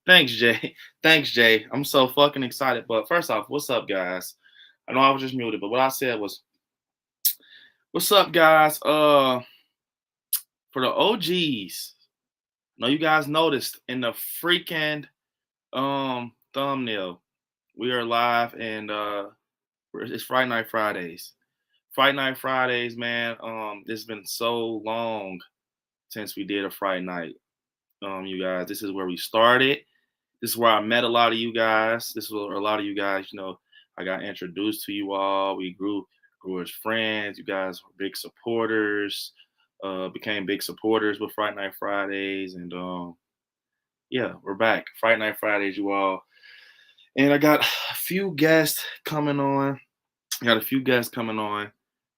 Thanks, Jay. Thanks, Jay. I'm so fucking excited. But first off, what's up, guys? I know I was just muted, but what I said was, "What's up, guys?" For the OGs, I know you guys noticed in the freaking thumbnail, we are live and it's Friday Night Fridays. Friday Night Fridays, man. It's been so long since we did a Friday night. You guys, this is where we started. This is where I met a lot of you guys. This is where a lot of you guys, I got introduced to you all. We grew as friends. You guys were big supporters. Became big supporters with Friday Night Fridays, and yeah, we're back. Friday Night Fridays, you all. And I got a few guests coming on.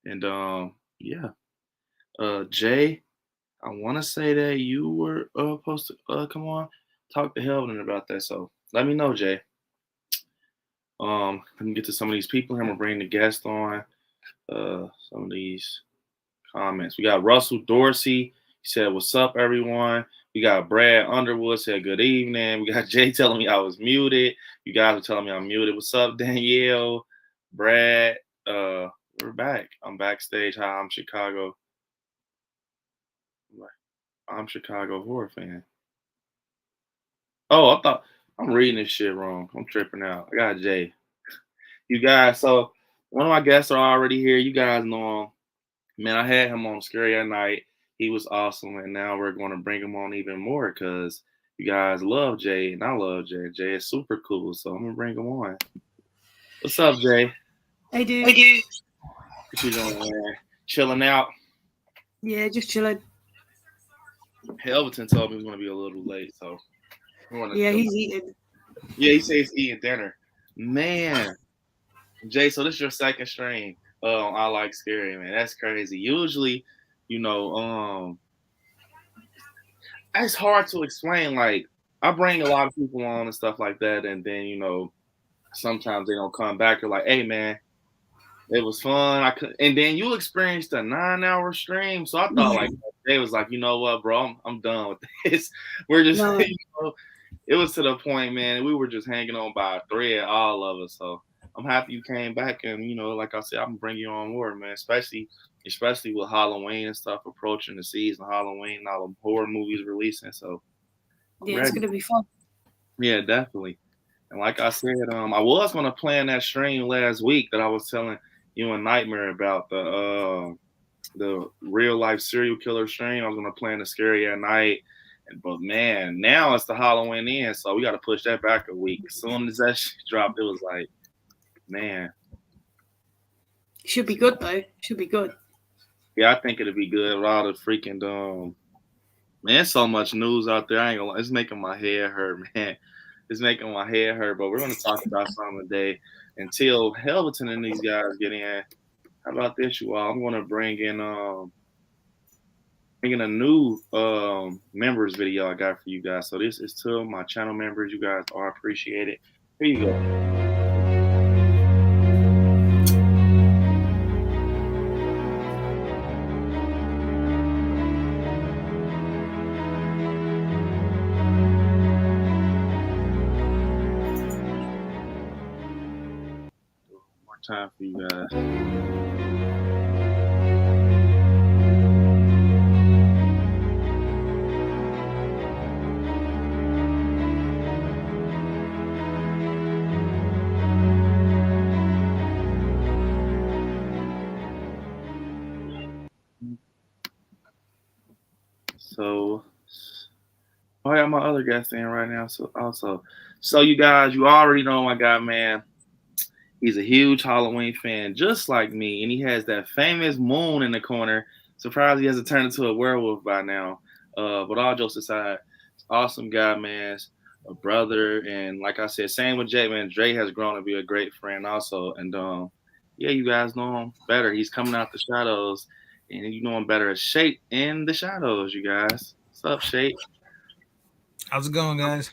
And yeah. Jay, I want to say that you were supposed to come on, talk to Helvin about that. So let me know, Jay. Let me get to some of these people. I'm gonna bring the guest on. Some of these comments. We got Russell Dorsey. He said, "What's up, everyone?" We got Brad Underwood said, "Good evening." We got Jay telling me I was muted. You guys are telling me I'm muted. What's up, Danielle? Brad, we're back. I'm backstage. Hi, I'm Chicago. I'm Chicago horror fan. Oh, I thought I'm reading this shit wrong. I'm tripping out. I got Jay. You guys, so one of my guests are already here. You guys know him. Man, I had him on Scary at Night. He was awesome, and now we're going to bring him on even more because you guys love Jay, and I love Jay. Jay is super cool, so I'm gonna bring him on. What's up, Jay? Hey, dude. What you doing, man? Chilling out. Yeah, just chilling. Helverton told me he's gonna be a little late, so yeah, he's eating. Yeah, he says he's eating dinner. Man, Jay, so this is your second stream. I like Scary, man. That's crazy. Usually, it's hard to explain. Like, I bring a lot of people on and stuff like that, and then sometimes they don't come back. They're like, "Hey, man, it was fun." And then you experienced a 9-hour stream, so I thought like they was like, "You know what, bro? I'm done with this. We're just." No. It was to the point, man. We were just hanging on by a thread, all of us. So I'm happy you came back, and like I said, I'm bring you on more, man. Especially with Halloween and stuff approaching the season, Halloween, and all the horror movies releasing. So yeah, it's gonna be fun. Yeah, definitely. And like I said, I was gonna plan that stream last week that I was telling you and Nightmare about the real life serial killer stream. I was gonna plan the Scary at Night. But man, now it's the Halloween end, so we got to push that back a week. As soon as that shit dropped, it was like, man. Should be good though. Should be good. Yeah, I think it'll be good with all the freaking man, so much news out there. I ain't gonna lie. It's making my head hurt, man. It's making my head hurt. But we're gonna talk about something today until Helverton and these guys get in. How about this, you all? I'm gonna bring in a new members video I got for you guys. So this is to my channel members. You guys are appreciated. Here you go. More time for you guys. So, I got my other guest in right now. So you guys, you already know my guy, man. He's a huge Halloween fan, just like me, and he has that famous moon in the corner. Surprised he hasn't turned into a werewolf by now. But all jokes aside, awesome guy, man. A brother, and like I said, same with Jay, man. Dre has grown to be a great friend also, and yeah, you guys know him better. He's coming out the shadows, and you know him better as Shape in the shadows. You guys, what's up, Shape? How's it going, guys?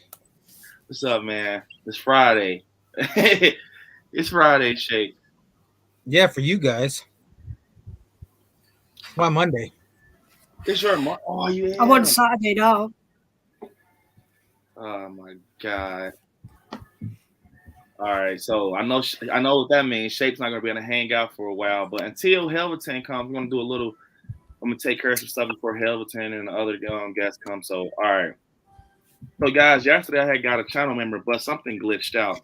What's up, man? It's Friday. It's Friday, Shape. Yeah, for you guys. Why Monday? It's your Oh, yeah. I'm on Saturday now. Oh my god. All right, so I know what that means. Shape's not gonna be able to hang out for a while, but until Helveton comes, we're gonna do a little. I'm gonna take care of some stuff before Helveton and the other guests come. So, all right. So, guys, yesterday I had got a channel member, but something glitched out.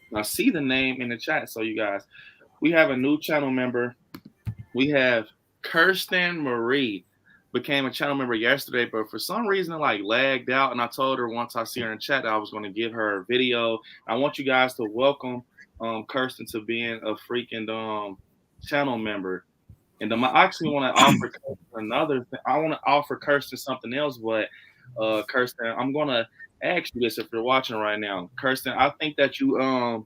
Now, see the name in the chat. So, you guys, we have a new channel member. We have Kirsten Marie became a channel member yesterday, but for some reason, it like lagged out. And I told her once I see her in chat that I was going to give her a video. I want you guys to welcome Kirsten to being a freaking channel member. And I actually want to offer Kirsten another thing. I want to offer Kirsten something else, but Kirsten, I'm gonna ask you this if you're watching right now. Kirsten, I think that you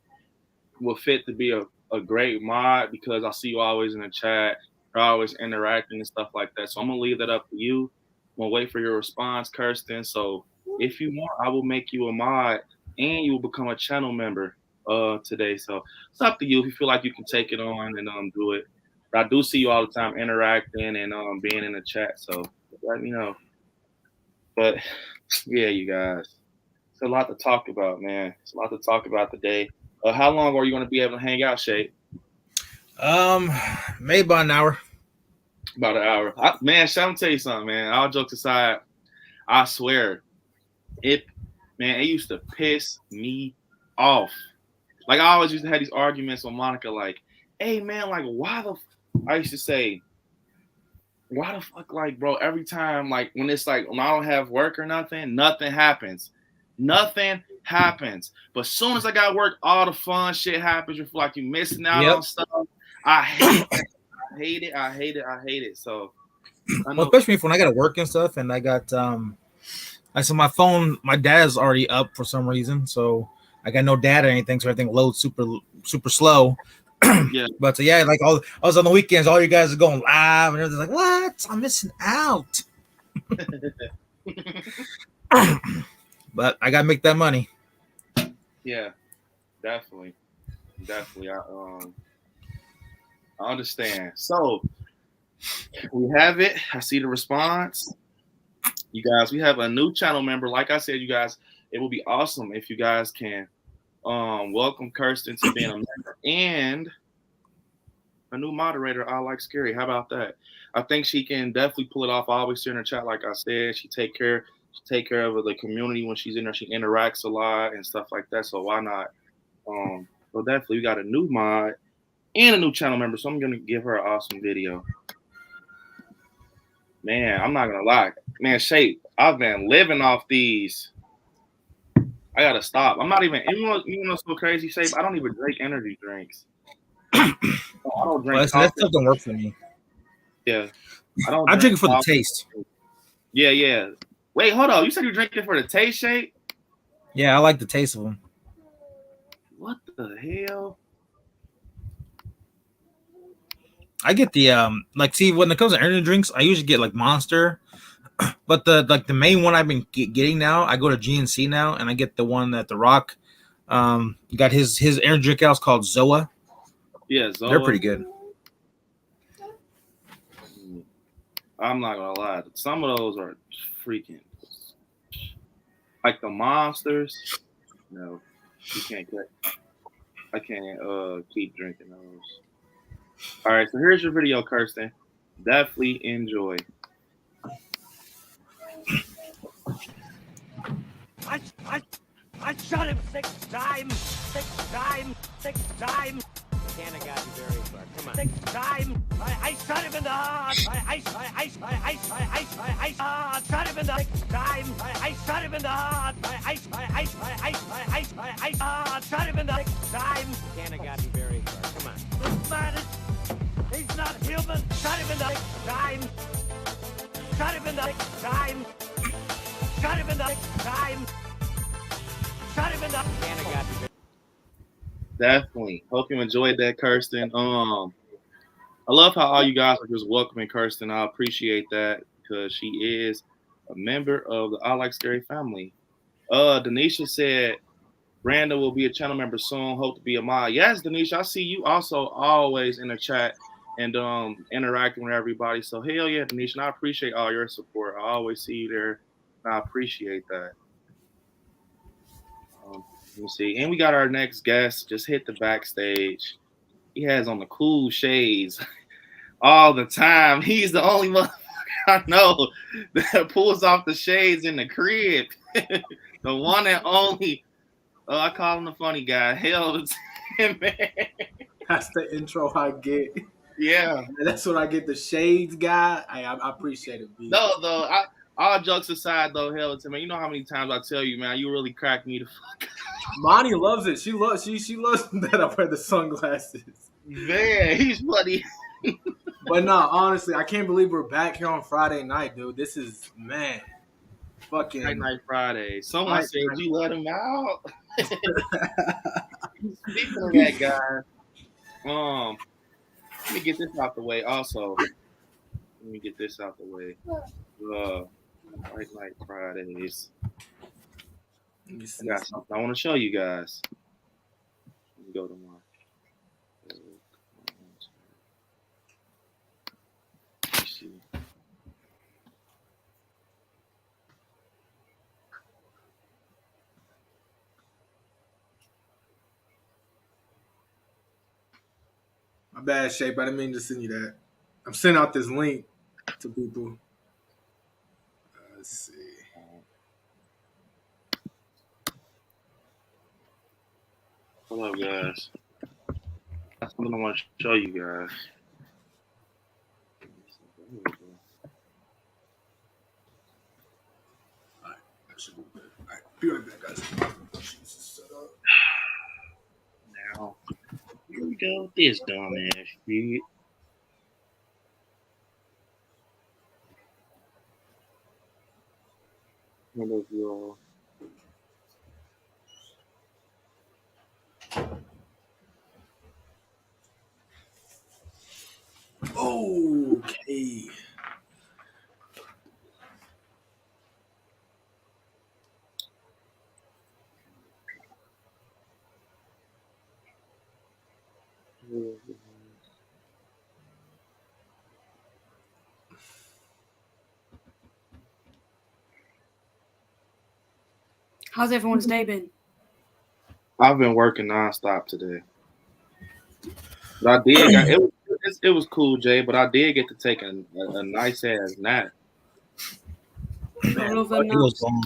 will fit to be a great mod because I see you always in the chat, you're always interacting and stuff like that. So I'm gonna leave that up to you. I'm gonna wait for your response, Kirsten. So if you want, I will make you a mod and you will become a channel member today. So it's up to you if you feel like you can take it on and do it. But I do see you all the time interacting and being in the chat. So let me know. But yeah, you guys, it's a lot to talk about, man. It's a lot to talk about today. How long are you going to be able to hang out, Shay? Maybe about an hour. About an hour. Man, Shay, I'm tell you something, man. All jokes aside, I swear, it used to piss me off. Like I always used to have these arguments with Monica, like, hey man, like I used to say, why the fuck, like, bro, every time, like, when it's like, when I don't have work or nothing happens. Nothing happens. But as soon as I got work, all the fun shit happens. You feel like you're missing out on stuff. I hate it. I hate it. So, well, especially when I got to work and stuff, and I got, I said my phone, my dad's already up for some reason. So I got no data or anything. So everything loads super slow. Yeah, but yeah, like I was on the weekends, all you guys are going live, and everything's like, "What? I'm missing out." But I gotta make that money. Yeah, definitely. I understand. So we have it. I see the response. You guys, we have a new channel member. Like I said, you guys, it will be awesome if you guys can welcome Kirsten to being a member and a new moderator. I like Scary. How about that? I think she can definitely pull it off. I always see her in the chat, like I said. She take care of the community when she's in there. She interacts a lot and stuff like that. So why not? So definitely we got a new mod and a new channel member. So I'm gonna give her an awesome video. Man, I'm not gonna lie. Man, Shape, I've been living off these. I gotta stop. I'm not even, you know what's so crazy, Shape? I don't even drink energy drinks. I don't drink. Well, that stuff don't work for me. Yeah, I drink it for the taste. Yeah. Wait, hold on. You said you drink it for the taste, Shape? Yeah, I like the taste of them. What the hell? I get the like, see, when it comes to energy drinks, I usually get like Monster, but the main one I've been getting now, I go to GNC now, and I get the one that The Rock got his energy drink house called Zoa. Yeah, Zoa. They're pretty good. I'm not gonna lie. Some of those are freaking like the Monsters. No, you can't get. I can't keep drinking those. All right, so here's your video, Kirsten. Definitely enjoy. I shot him 6 times. 6 times. 6 times. Can't have gotten very far. Come on. 6 times. I shot him in the heart. I shot him in the 6 times. I shot him in the heart. I shot him in the 6 times. Can't have gotten very far. Come on. This man he's not human. Shot him in the 6 times. Shot him in the 6 times. Shot him in the 6 times. Shot him in the. Can't have gotten very. Definitely. Hope you enjoyed that, Kirsten. I love how all you guys are just welcoming Kirsten. I appreciate that because she is a member of the I Like Scary family. Denisha said Brandon will be a channel member soon. Hope to be a mod. Yes, Denisha, I see you also always in the chat and interacting with everybody. So hell yeah, Denisha, and I appreciate all your support. I always see you there. And I appreciate that. Let me see. And we got our next guest. Just hit the backstage. He has on the cool shades all the time. He's the only motherfucker I know that pulls off the shades in the crib. The one and only. Oh, I call him the funny guy. Hell, man. That's the intro I get. Yeah. That's what I get. The shades guy. I appreciate it, B. No, though. All jokes aside, though, hell, man, you know how many times I tell you, man, you really crack me the fuck. Monty loves it. She loves that I wear the sunglasses. Man, he's funny. But no, honestly, I can't believe we're back here on Friday night, dude. This is, man, fucking Fright Night Friday. Someone said you let him out. Speaking of that guy, let me get this out the way. Also, let me get this out the way. Fright Night Fridays. I got something I want to show you guys. Let me go to my. Let's see. My bad, Shape. I didn't mean to send you that. I'm sending out this link to people. Let's see. Hold up, guys. That's something I want to show you guys. Alright, that should be good. Alright, be right back, guys. Jesus, set up. Now, here we go with this dumbass shit. What up, y'all? Okay. How's everyone's day been? I've been working nonstop today. But I did. It was cool, Jay. But I did get to take a nice ass nap. I love that He was now. long.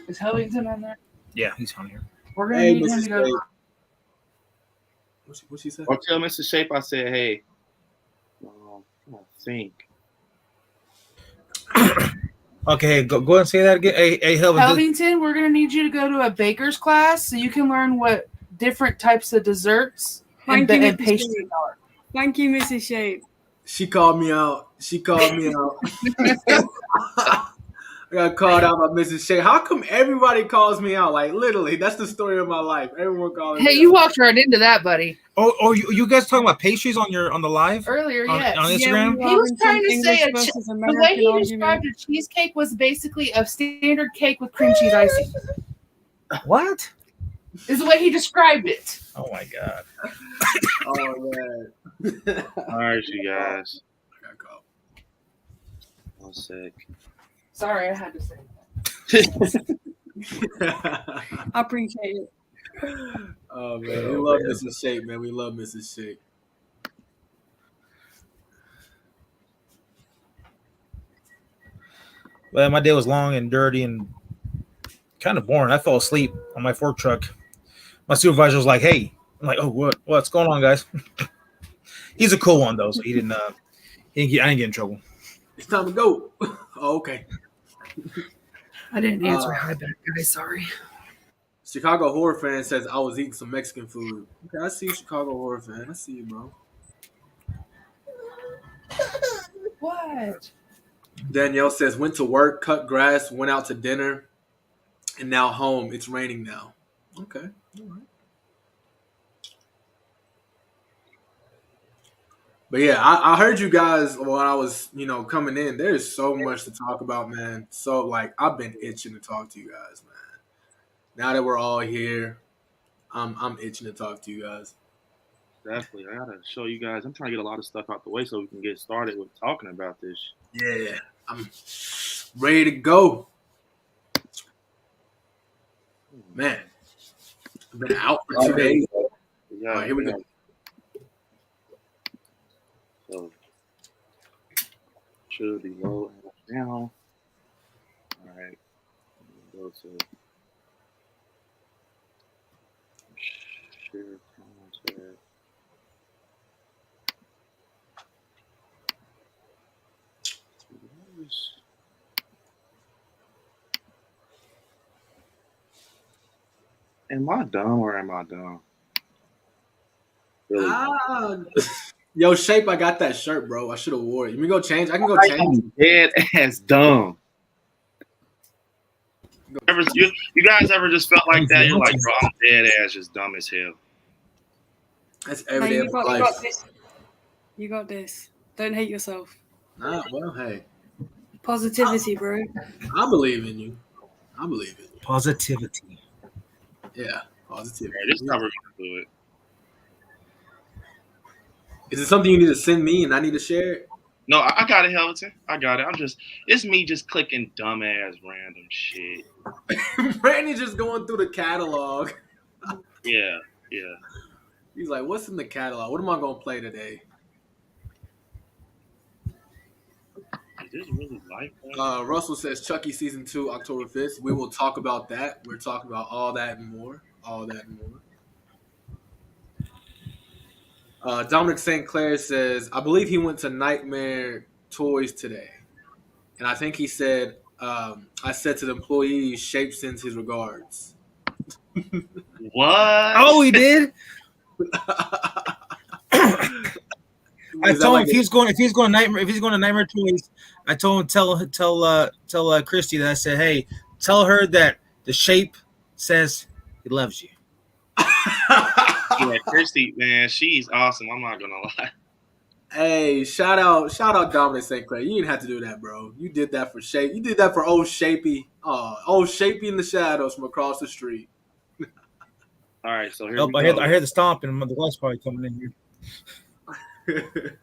Is Hellington on there? Yeah, he's on here. We're gonna Hey, need him Mrs. to go. Shape. What she said? Or tell Mr. Shape I said, hey. I think. Okay, go ahead and say that again. Hey, Helvin. Hellington, we're gonna need you to go to a baker's class so you can learn what different types of desserts and Thank you, and Mrs. pastries Shape. are. Thank you, Mrs. Shape. She called me out. I got called out by Mrs. Shea. How come everybody calls me out? Like, literally, that's the story of my life. Everyone calls me Hey, out. you walked right into that, buddy. Oh, you guys talking about pastries on the live Earlier, on, yes. on Instagram? we He was are in trying to some say English versus the way American he argument. described a cheesecake was basically a standard cake with cream cheese icing. What? Is the way he described it. Oh my god. Oh, man. All right, you guys. I got called. 1 sec. Sorry, I had to say that. I appreciate it. Oh, man. We love Mrs. Shape, man. We love Mrs. Shape. Well, my day was long and dirty and kind of boring. I fell asleep on my fork truck. My supervisor was like, "Hey," I'm like, "Oh, what's going on, guys?" He's a cool one though, so he didn't. I didn't get in trouble. It's time to go. Oh, okay. I didn't answer. Hi back, guys. Sorry. Chicago Horror Fan says, I was eating some Mexican food. Okay, I see you, Chicago Horror Fan. I see you, bro. What? Danielle says, went to work, cut grass, went out to dinner, and now home. It's raining now. Okay. All right. But yeah, I heard you guys when I was, coming in. There's so much to talk about, man. So, I've been itching to talk to you guys, man. Now that we're all here, I'm itching to talk to you guys. Definitely. I gotta show you guys. I'm trying to get a lot of stuff out the way so we can get started with talking about this. Yeah, I'm ready to go. Man, Been out for 2 days. Yeah, All right, here we go. So should be low now. All right. Go to share content. Am I dumb or am I dumb? Really? Yo, Shape, I got that shirt, bro. I should have wore it. You can go change. I can go change. Dead ass dumb. You guys ever just felt like that? You're like, bro, I'm dead ass just dumb as hell. That's No, every day you of my got life. this. You got this. Don't hate yourself. Well, hey. Positivity, bro. I believe in you. I believe in you. Positivity. Yeah, positivity. Yeah, this time we're gonna do it. Is it something you need to send me and I need to share it? No, I got it, Helton. I got it. It's me just clicking dumbass random shit. Randy's just going through the catalog. Yeah. He's like, what's in the catalog? What am I going to play today? Is this really like that? Russell says Chucky Season 2, October 5th. We will talk about that. We're talking about all that and more. Dominic St. Clair says, I believe he went to Nightmare Toys today. And I think he said, I said to the employees, Shape sends his regards. What? Oh, he did. I told him if he's going to Nightmare Toys, I told him tell Christy that I said, hey, tell her that the Shape says he loves you. Yeah, Christy, man, she's awesome. I'm not gonna lie. Hey, shout out Dominic St. Clair. You didn't have to do that, bro. You did that for Shape. You did that for old Shapey. Old Shapey in the shadows from across the street. All right, so here we I go. hear the stomping and the wife's probably coming in here.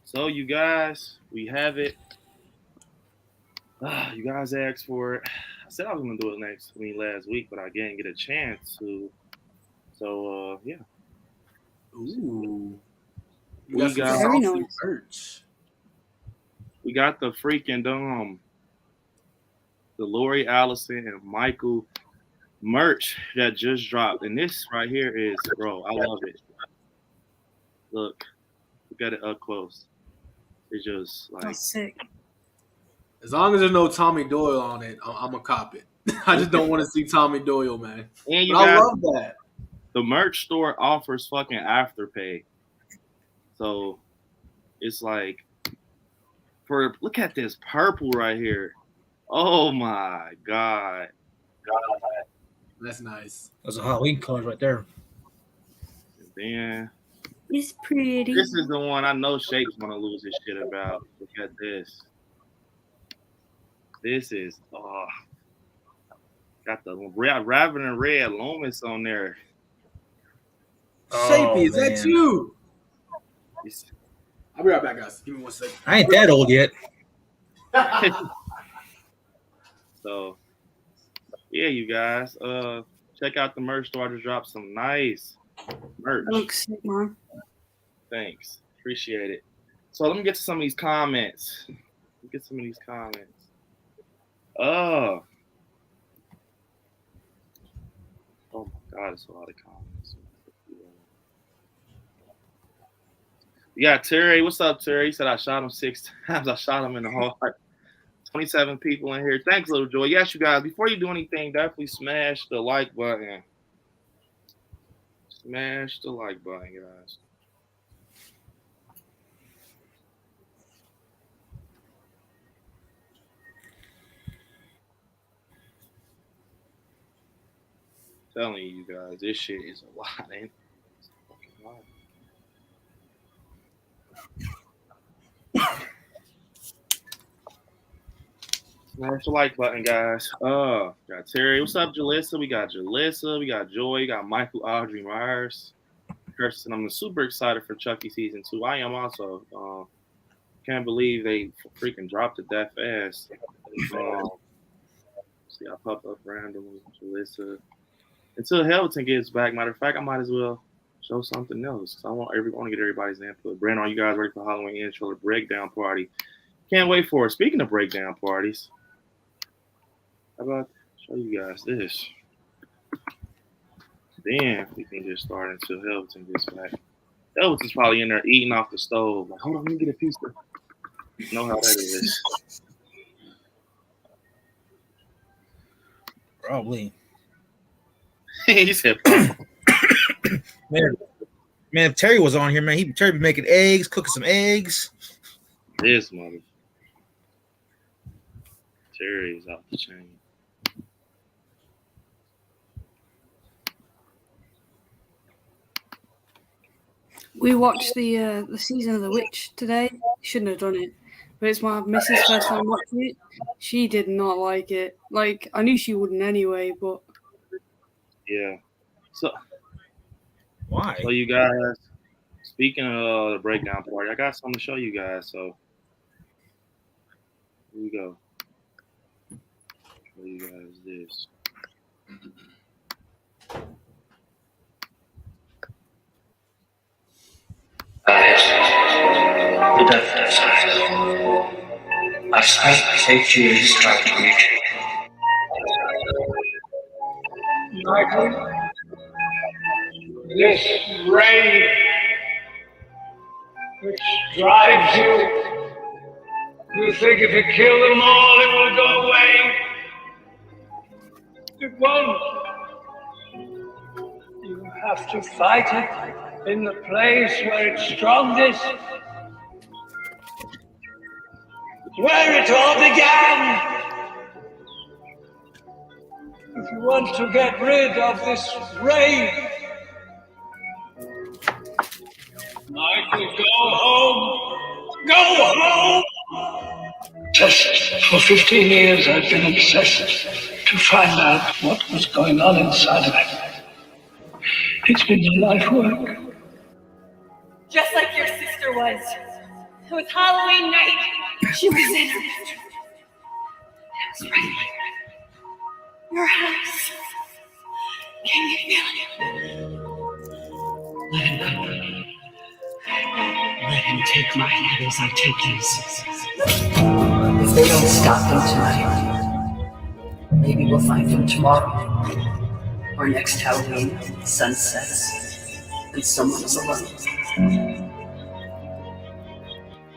So you guys, we have it. You guys asked for it. I said I was gonna do it last week, but I didn't get a chance to. So yeah. Ooh. We got Very nice. merch. We got the freaking the Lori Allison and Michael merch that just dropped, and this right here is, bro, I love it. Look at it up close. It's just like That's sick. As long as there's no Tommy Doyle on it, I'm gonna cop it. I just don't want to see Tommy Doyle, man. And you But I guys, love that. the merch store offers fucking afterpay. So it's like, look at this purple right here. Oh my God. That's nice. Those are Halloween colors right there. And then It's pretty. this is the one I know Shape's gonna lose his shit about. Look at this. This is got the Raven and Red Loomis on there. Shapey, is that man. you? It's- I'll be right back, guys. Give me 1 second. I ain't that old yet. So yeah, you guys, check out the merch store. I just dropped some nice merch. That looks sick, man. Thanks, appreciate it. So let me get to some of these comments. Oh my God, it's a lot of comments. Yeah, Terry, what's up, Terry? He said I shot him 6 times. I shot him in the heart. 27 people in here. Thanks, Little Joy. Yes, you guys, before you do anything, definitely smash the like button. Smash the like button, guys. Telling you guys, this shit is a lot, ain't it? It's a fucking lot. Smash the like button, guys. Got Terry. What's up, Jalissa? We got Jalissa. We got Joy. We got Michael Audrey Myers. Kirsten, I'm super excited for Chucky Season 2. I am also. Can't believe they freaking dropped it that fast. See, I popped up randomly. Until Helton gets back. Matter of fact, I might as well show something else. I want to get everybody's input. Brandon, are you guys ready for Halloween intro breakdown party? Can't wait for it. Speaking of breakdown parties, how about show you guys this? Then we can get started until Helton gets back. Helton's probably in there eating off the stove. Like, hold on, let me get a piece of. You know how that is. Probably. He said, man, if Terry was on here, man, Terry be making eggs, cooking some eggs. this mother. Terry's off the chain. We watched the season of The Witch today. Shouldn't have done it, but it's my missus' first time watching it. She did not like it. Like, I knew she wouldn't anyway, but Yeah. So Why? you guys, speaking of the breakdown party, I got something to show you guys. So here we go. Show you guys this. The death side. I've spent 8 years trying to reach you. Michael, this rage which drives you, you think if you kill them all it will go away. It won't. You have to fight it in the place where it's strongest, where it all began. If you want to get rid of this rage, Michael, go home. Go home! Just for 15 years I've been obsessed to find out what was going on inside of it. It's been my life work. Just like your sister was. It was Halloween night. She was in her bedroom. It was right there. Your house. Can you feel it? Let him go. Let him take my head as I take his. If they don't stop him tonight, maybe we'll find him tomorrow. Or next Halloween, sun sets, and someone's alone.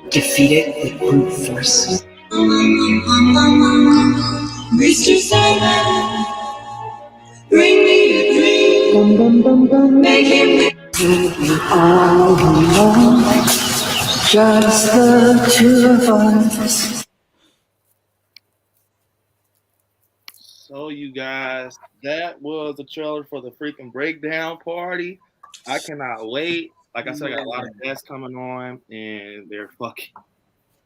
Defeat it with brute force. Mr. Silent, bring me a dream. Make him all alone. Just the two of us. So you guys, that was the trailer for the freaking breakdown party. I cannot wait. Like I said, I got a lot of guests coming on, and they're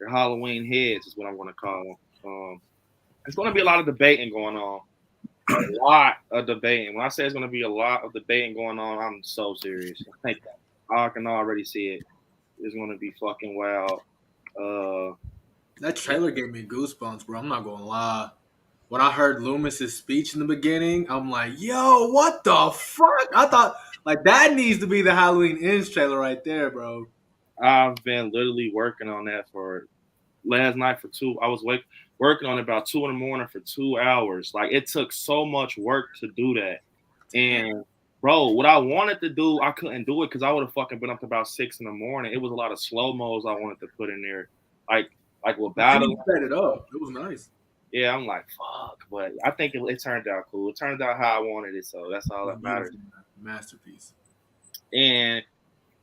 Halloween heads is what I'm going to call them. It's going to be a lot of debating going on. A lot of debating. When I say it's going to be a lot of debating going on, I'm so serious. Like, I can already see it. It's going to be fucking wild. That trailer gave me goosebumps, bro. I'm not going to lie. When I heard Loomis's speech in the beginning, I'm like, yo, what the fuck? I thought, like, that needs to be the Halloween Ends trailer right there, bro. I've been literally working on that for last night for 2. I was working on it about 2 a.m. for 2 hours. Like, it took so much work to do that. And, bro, what I wanted to do, I couldn't do it because I would have fucking been up to about 6 a.m. It was a lot of slow-mos I wanted to put in there. Like with battle. You set it up. It was nice. Yeah, I'm like, fuck. But I think it turned out cool. It turned out how I wanted it, so that's all that matters. Masterpiece. And,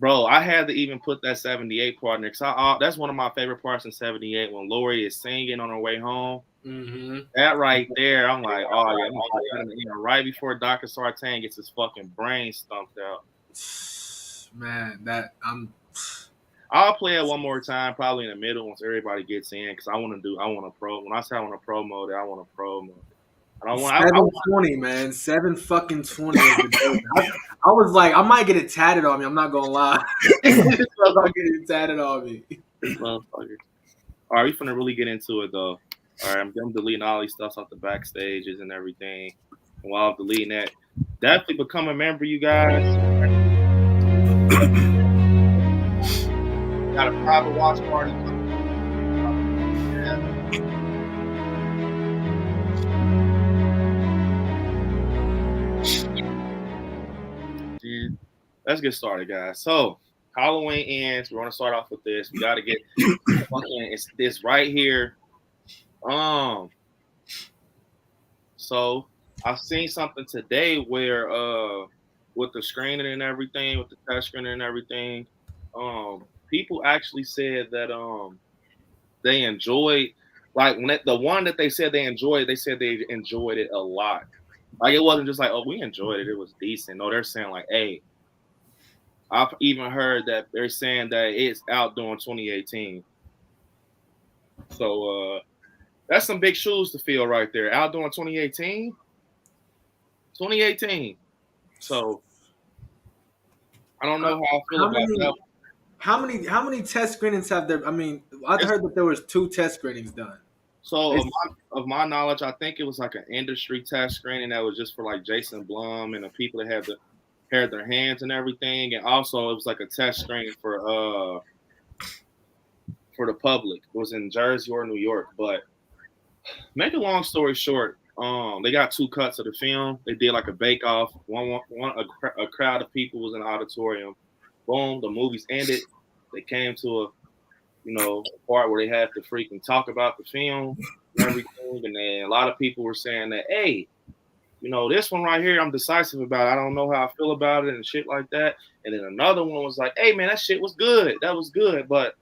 bro, I had to even put that 78 part in there because that's one of my favorite parts in 78 when Lori is singing on her way home. Mm-hmm. That right there, I'm like, oh, yeah, I'm gonna put it in right before Dr. Sartain gets his fucking brain stumped out. Man, I'll play it one more time, probably in the middle once everybody gets in, because I want to pro. When I say I want to promo it, I want to promo it. I don't want 720, man. 7-fucking-20. I was like, I might get it tatted on me. I'm not gonna lie. I'm gonna get it tatted on me. Motherfucker. All right, we finna really get into it though. All right, I'm deleting all these stuff off the backstages and everything. And while I'm deleting that, definitely become a member, you guys. Got a private watch party coming. Dude, let's get started, guys. So Halloween ends. We're gonna start off with this. We gotta get it's this right here. So I've seen something today where with the screening and everything, with the test screening and everything, people actually said that they enjoyed like when the one that they said they enjoyed it a lot. Like it wasn't just like, oh, we enjoyed it, it was decent. No, they're saying like, hey, I've even heard that they're saying that it's outdoing 2018. So that's some big shoes to fill right there. Outdoing 2018. 2018. So I don't know how I feel about that. How many test screenings have there? I mean, I heard that there was 2 test screenings done. So of my knowledge, I think it was like an industry test screening that was just for like Jason Blum and the people that had their hands and everything, and also it was like a test screening for the public. It was in Jersey or New York. But make a long story short, they got 2 cuts of the film. They did like a bake off. A crowd of people was in the auditorium. Boom, the movies ended. They came to a part where they had to freaking talk about the film and everything. And then a lot of people were saying that, hey, this one right here, I'm decisive about. I don't know how I feel about it and shit like that. And then another one was like, hey, man, that shit was good. That was good. But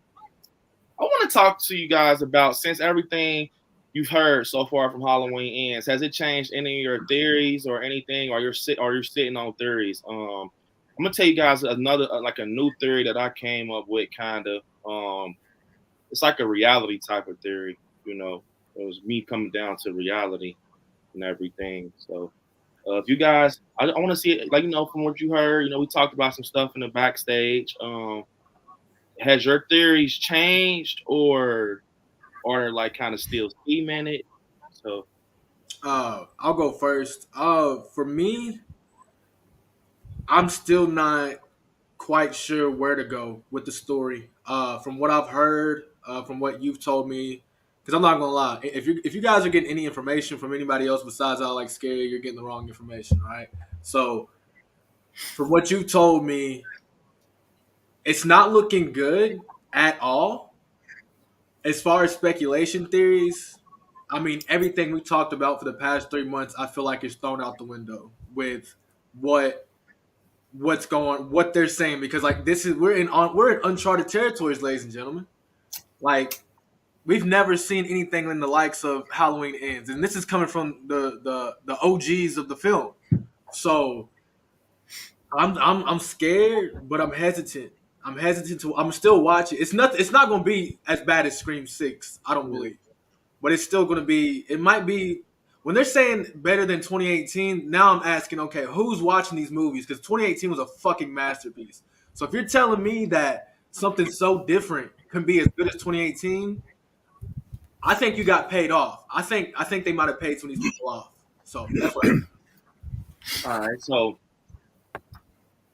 I want to talk to you guys about, since everything you've heard so far from Halloween Ends, has it changed any of your theories or anything? Or you're sitting on theories? I'm gonna tell you guys another like a new theory that I came up with, kind of. It's like a reality type of theory, It was me coming down to reality and everything. So, if you guys, I want to see it, like from what you heard. We talked about some stuff in the backstage. Has your theories changed, or like kind of still cemented? So, I'll go first. For me, I'm still not quite sure where to go with the story. From what I've heard, from what you've told me, because I'm not gonna lie, if you guys are getting any information from anybody else besides I like scary, you're getting the wrong information, all right? So, from what you told me, it's not looking good at all. As far as speculation theories, I mean, everything we talked about for the past 3 months, I feel like is thrown out the window with what they're saying, because like we're in uncharted territories, ladies and gentlemen. Like, we've never seen anything in the likes of Halloween Ends, and this is coming from the OGs of the film. So I'm scared, but I'm hesitant. I'm still watching. It's not going to be as bad as Scream 6, I don't believe. But it's still going to be, it might be, when they're saying better than 2018, now I'm asking, okay, who's watching these movies? Because 2018 was a fucking masterpiece. So if you're telling me that something so different can be as good as 2018, I think you got paid off. I think they might have paid some of these people off. So that's what I think. All right. So,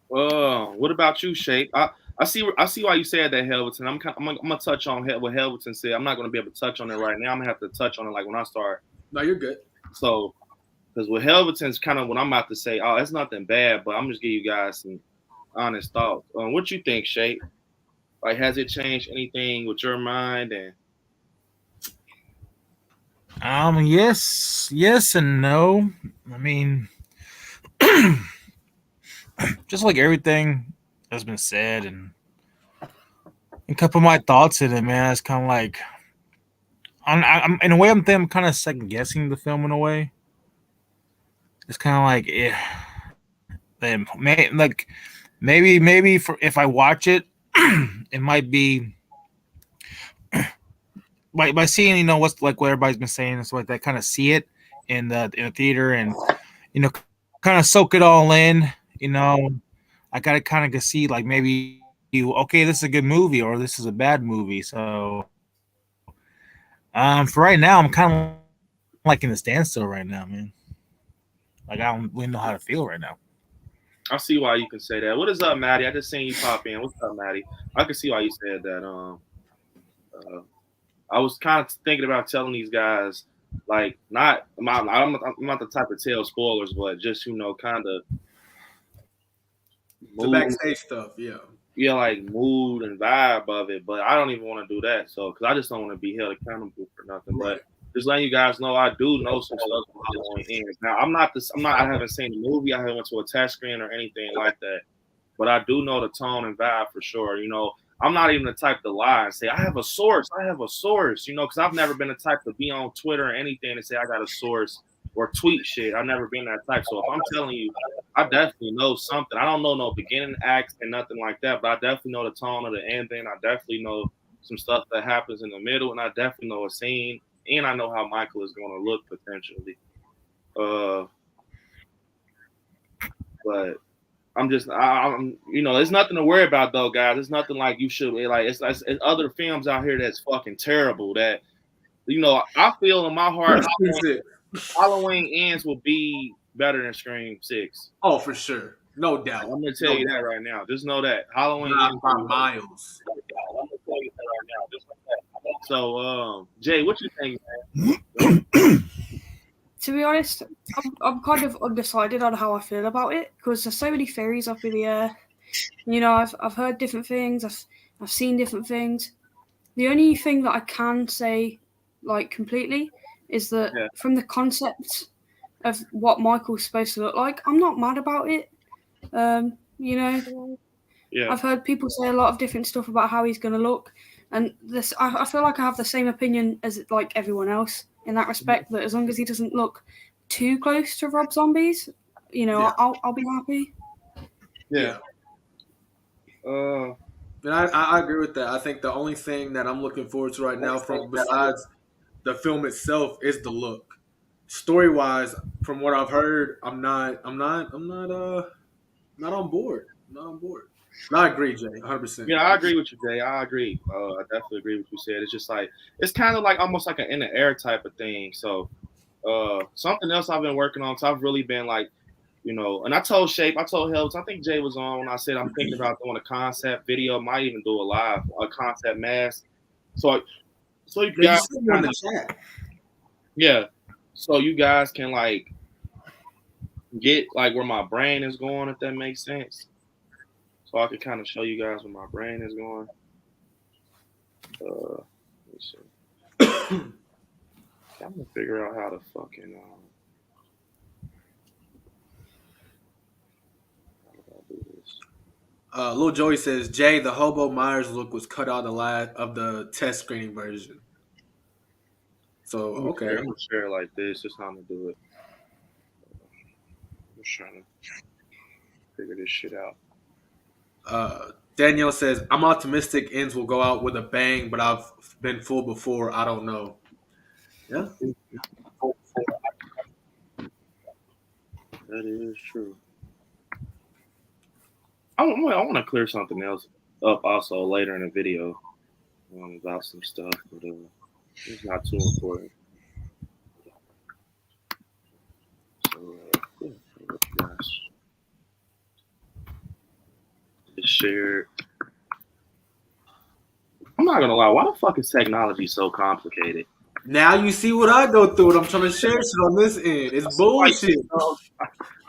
what about you, Shape? I see why you said that, Helverton. I'm gonna touch on what Helverton said. I'm not gonna be able to touch on it right now. I'm gonna have to touch on it like when I start. No, you're good. So, because with Helverton's kind of what I'm about to say. Oh, it's nothing bad, but I'm just give you guys some honest thoughts. What you think, Shape? Like, has it changed anything with your mind? And yes and no. I mean, just like everything has been said, and a couple of my thoughts in it, man. It's kind of like, I'm in a way, I'm kind of second guessing the film in a way. It's kind of like, maybe for if I watch it, it might be by seeing what's like what everybody's been saying and stuff like that. Kind of see it in the theater and kind of soak it all in. I gotta kind of see like maybe okay, this is a good movie or this is a bad movie. So For right now, I'm kind of like in a standstill right now, man. Like I don't really know how to feel right now. I see why you can say that. What is up, Maddie? I just seen you pop in. What's up, Maddie? I can see why you said that. I was kind of thinking about telling these guys, like, I'm not the type to tell spoilers, but just kind of The backstage stuff, yeah. Yeah, like mood and vibe of it, but I don't even want to do that. So, because I just don't want to be held accountable for nothing. Right. But just letting you guys know, I do know some stuff from Halloween ends. Now, I haven't seen the movie. I haven't went to a test screen or anything like that. But I do know the tone and vibe for sure. I'm not even the type to lie and say I have a source. Because I've never been the type to be on Twitter or anything and say I got a source or tweet shit. I've never been that type. So if I'm telling you, I definitely know something. I don't know no beginning acts and nothing like that, but I definitely know the tone of the ending. I definitely know some stuff that happens in the middle, and I definitely know a scene, and I know how Michael is going to look potentially. But I'm there's nothing to worry about though, guys. It's nothing like you should like. It's other films out here that's fucking terrible. That I feel in my heart, Halloween Ends will be better than Scream 6. Oh, for sure, no doubt. I'm gonna tell you that right now. Just know that Halloween Ends by miles. I'm gonna tell you that right now. Just know that. So, Jay, what you think, man? To be honest, I'm kind of undecided on how I feel about it because there's so many theories up in the air. I've heard different things. I've seen different things. The only thing that I can say, like completely, is that from the concept of what Michael's supposed to look like, I'm not mad about it. I've heard people say a lot of different stuff about how he's going to look, and I feel like I have the same opinion as like everyone else in that respect. That as long as he doesn't look too close to Rob Zombie's, I'll be happy. Yeah. And I agree with that. I think the only thing that I'm looking forward to right now, from besides the film itself, is the look. Story wise, from what I've heard, I'm not on board. Not on board. No, I agree, Jay, 100%. Yeah, I agree with you, Jay. I agree. I definitely agree with what you said. It's just like it's kind of like almost like an in the air type of thing. So, something else I've been working on. Because I've really been like, and I told Shape, I told Helps, I think Jay was on when I said I'm thinking about doing a concept video. Might even do a concept mask. So you guys in the chat. Yeah. So you guys can like get like where my brain is going, if that makes sense. So I can kind of show you guys where my brain is going. Let me see. I'm gonna figure out how to fucking how do I do this? Lil Joey says, Jay, the Hobo Myers look was cut out of the test screening version. So okay, I'm gonna share it like this. Just how I'm gonna do it. I'm just trying to figure this shit out. Danielle says, I'm optimistic Ends will go out with a bang, but I've been fooled before. I don't know. Yeah. That is true. I want to clear something else up also later in the video about some stuff, but it's not too important. So, guys, just share. I'm not gonna lie. Why the fuck is technology so complicated? Now you see what I go through, and I'm trying to share shit on this end. It's bullshit.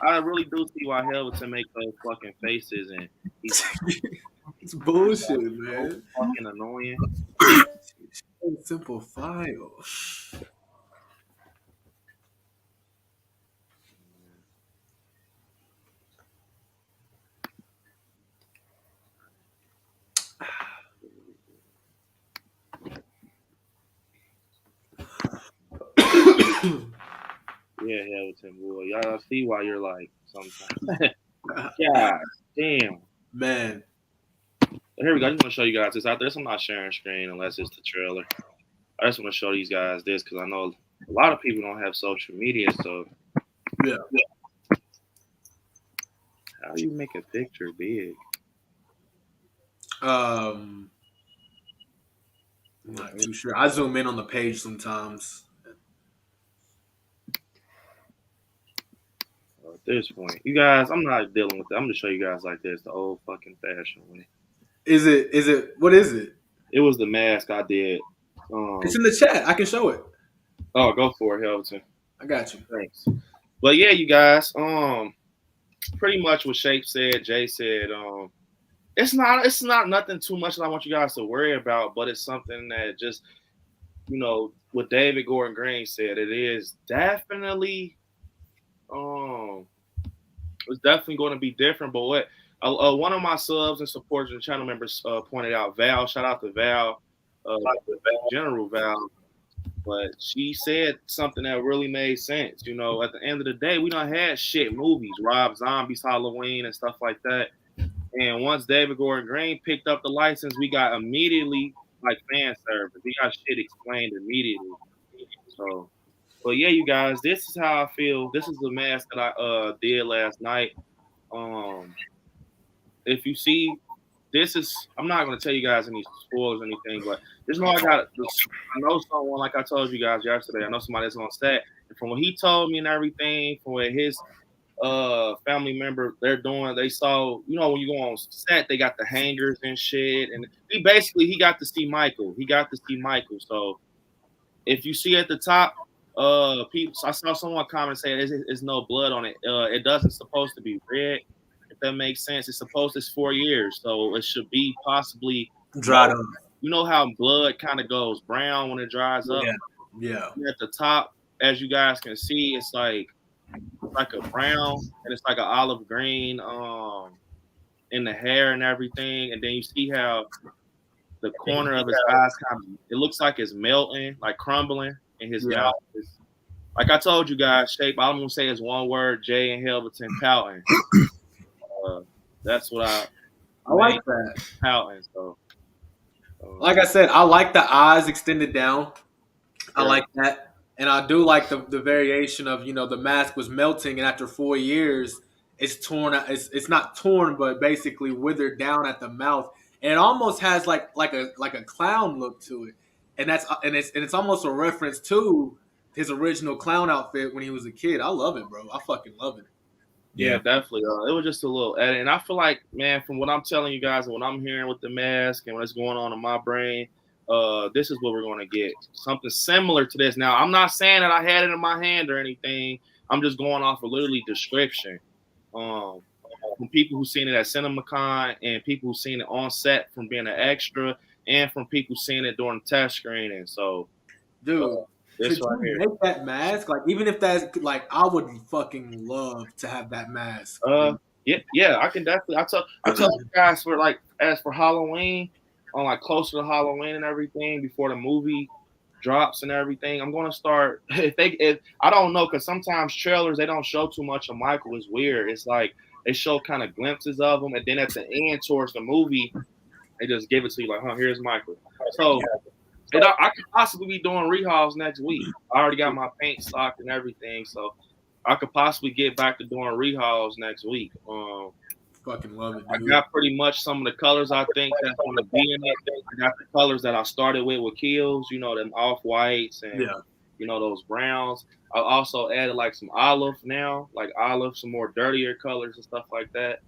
I really do see why Helveton make those fucking faces, and it's bullshit, man. Fucking annoying. Simple file. Yeah, Helveton boy. Y'all see why you're like sometimes. God damn. Man. Here we go. I just want to show you guys this out there. I'm not sharing screen unless it's the trailer. I just want to show these guys this because I know a lot of people don't have social media. So, yeah. How do you make a picture big? I'm not too sure. I zoom in on the page sometimes. At this point, you guys, I'm not dealing with it. I'm gonna show you guys like this, the old fucking fashioned way. Is it? What is it? It was the mask I did. It's in the chat. I can show it. Oh, go for it, Helton. I got you. Thanks. But yeah, you guys, pretty much what Shape said, Jay said, it's not nothing too much that I want you guys to worry about, but it's something that just, you know, what David Gordon Green said, it is definitely it's definitely going to be different. But what one of my subs and supporters and channel members pointed out, Val, shout out to Val, General Val. But she said something that really made sense. You know, at the end of the day, we done had shit movies, Rob Zombie's Halloween and stuff like that. And once David Gordon Green picked up the license, we got immediately like fan service. We got shit explained immediately. So, but yeah, you guys, this is how I feel. This is the mask that I did last night. If you see, this is, I'm not going to tell you guys any spoilers or anything, but just know I know someone, like I told you guys yesterday, I know somebody that's on set, and from what he told me and everything, from what his family member they're doing, they saw, you know, when you go on set, they got the hangers and shit, and he got to see Michael. So if you see at the top, people, I saw someone comment saying there's no blood on it. It doesn't supposed to be red. If that makes sense, it's 4 years, so it should be possibly dried up. You know how blood kind of goes brown when it dries up. Yeah. And at the top, as you guys can see, it's like a brown and it's like an olive green in the hair and everything. And then you see how the corner of his eyes it looks like it's melting, like crumbling in his mouth. Like I told you guys, Shape, I'm gonna say it's one word, Jay and Helverton pouting. That's what I like that. Pouting. So like I said, I like the eyes extended down. I like that. And I do like the variation of, you know, the mask was melting and after 4 years it's torn. It's not torn, but basically withered down at the mouth. And it almost has like a clown look to it. And it's almost a reference to his original clown outfit when he was a kid. I love it, bro. I fucking love it. Yeah, definitely. It was just a little edit. And I feel like, man, from what I'm telling you guys and what I'm hearing with the mask and what's going on in my brain, this is what we're going to get. Something similar to this. Now, I'm not saying that I had it in my hand or anything. I'm just going off of literally description. From people who've seen it at CinemaCon and people who've seen it on set from being an extra and from people seeing it during test screening. So, dude. This Could you make that mask? Like, even if that's like, I would fucking love to have that mask. Yeah, I can definitely. I told you guys for like, as for Halloween, on like closer to Halloween and everything, before the movie drops and everything, I'm gonna start. If I don't know, because sometimes trailers they don't show too much of Michael. It's weird. It's like they show kind of glimpses of him, and then at the end towards the movie, they just give it to you like, here's Michael. So. I could possibly be doing rehauls next week. I already got my paint stocked and everything, so I could possibly get back to doing rehauls next week. Fucking love it, dude. I got pretty much some of the colors I think that's going to be in it. I got the colors that I started with Kills, you know, them off-whites and, you know, those browns. I also added like some olive now, some more dirtier colors and stuff like that.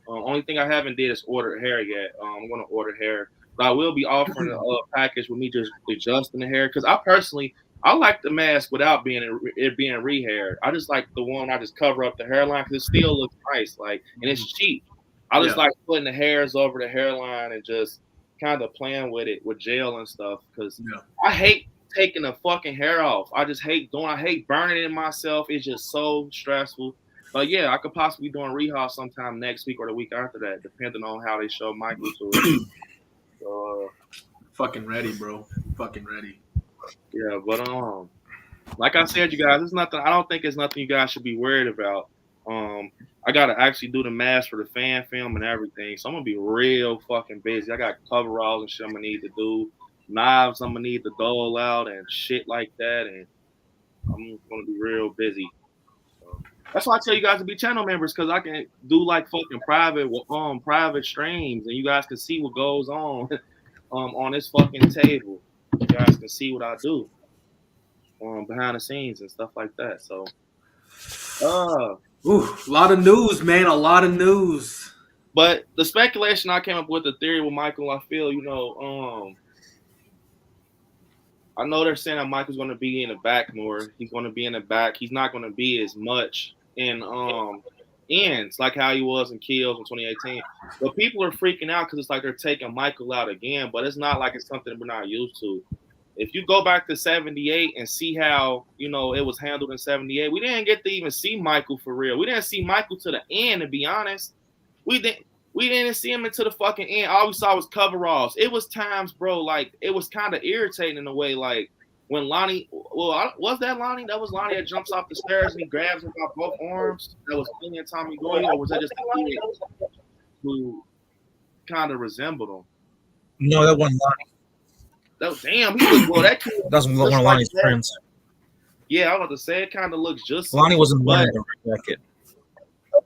Only thing I haven't did is order hair yet. I'm going to order hair. But I will be offering a package with me just adjusting the hair because I like the mask without being rehaired. I just like the one I just cover up the hairline because it still looks nice, like, and it's cheap. I just like putting the hairs over the hairline and just kind of playing with it with gel and stuff because I hate taking the fucking hair off. I just hate burning it myself. It's just so stressful. But yeah, I could possibly be doing rehaul sometime next week or the week after that, depending on how they show Michael to it. Fucking ready, bro. Fucking ready. Yeah, but like I said, you guys, it's nothing. I don't think it's nothing you guys should be worried about. I gotta actually do the mask for the fan film and everything, so I'm gonna be real fucking busy. I got coveralls and shit I'm gonna need to do, knives I'm gonna need to dole out and shit like that, and I'm gonna be real busy. So that's why I tell you guys to be channel members because I can do like fucking private streams and you guys can see what goes on this fucking table. you guys can see what I do behind the scenes and stuff like that. So, Ooh, a lot of news, man. A lot of news. But the speculation I came up with, the theory with Michael, I feel, I know they're saying that Michael's going to be in the back more. He's going to be in the back. He's not going to be as much in ends like how he was in Kills in 2018. But people are freaking out because it's like they're taking Michael out again. But it's not like it's something we're not used to. If you go back to 78 and see how, it was handled in 78, we didn't get to even see Michael for real. We didn't see Michael to the end, to be honest. We didn't see him until the fucking end. All we saw was coveralls. It was times, bro, like, it was kind of irritating in a way, like, when Lonnie, was that Lonnie? That was Lonnie that jumps off the stairs and he grabs him by both arms? That was Billy and Tommy Goy, or was that just a kid who kind of resembled him? No, that wasn't Lonnie. That was, damn, he was, that kid. That's one of Lonnie's friends. Yeah, I was about to say, it kind of looks just Lonnie wasn't wearing the red jacket.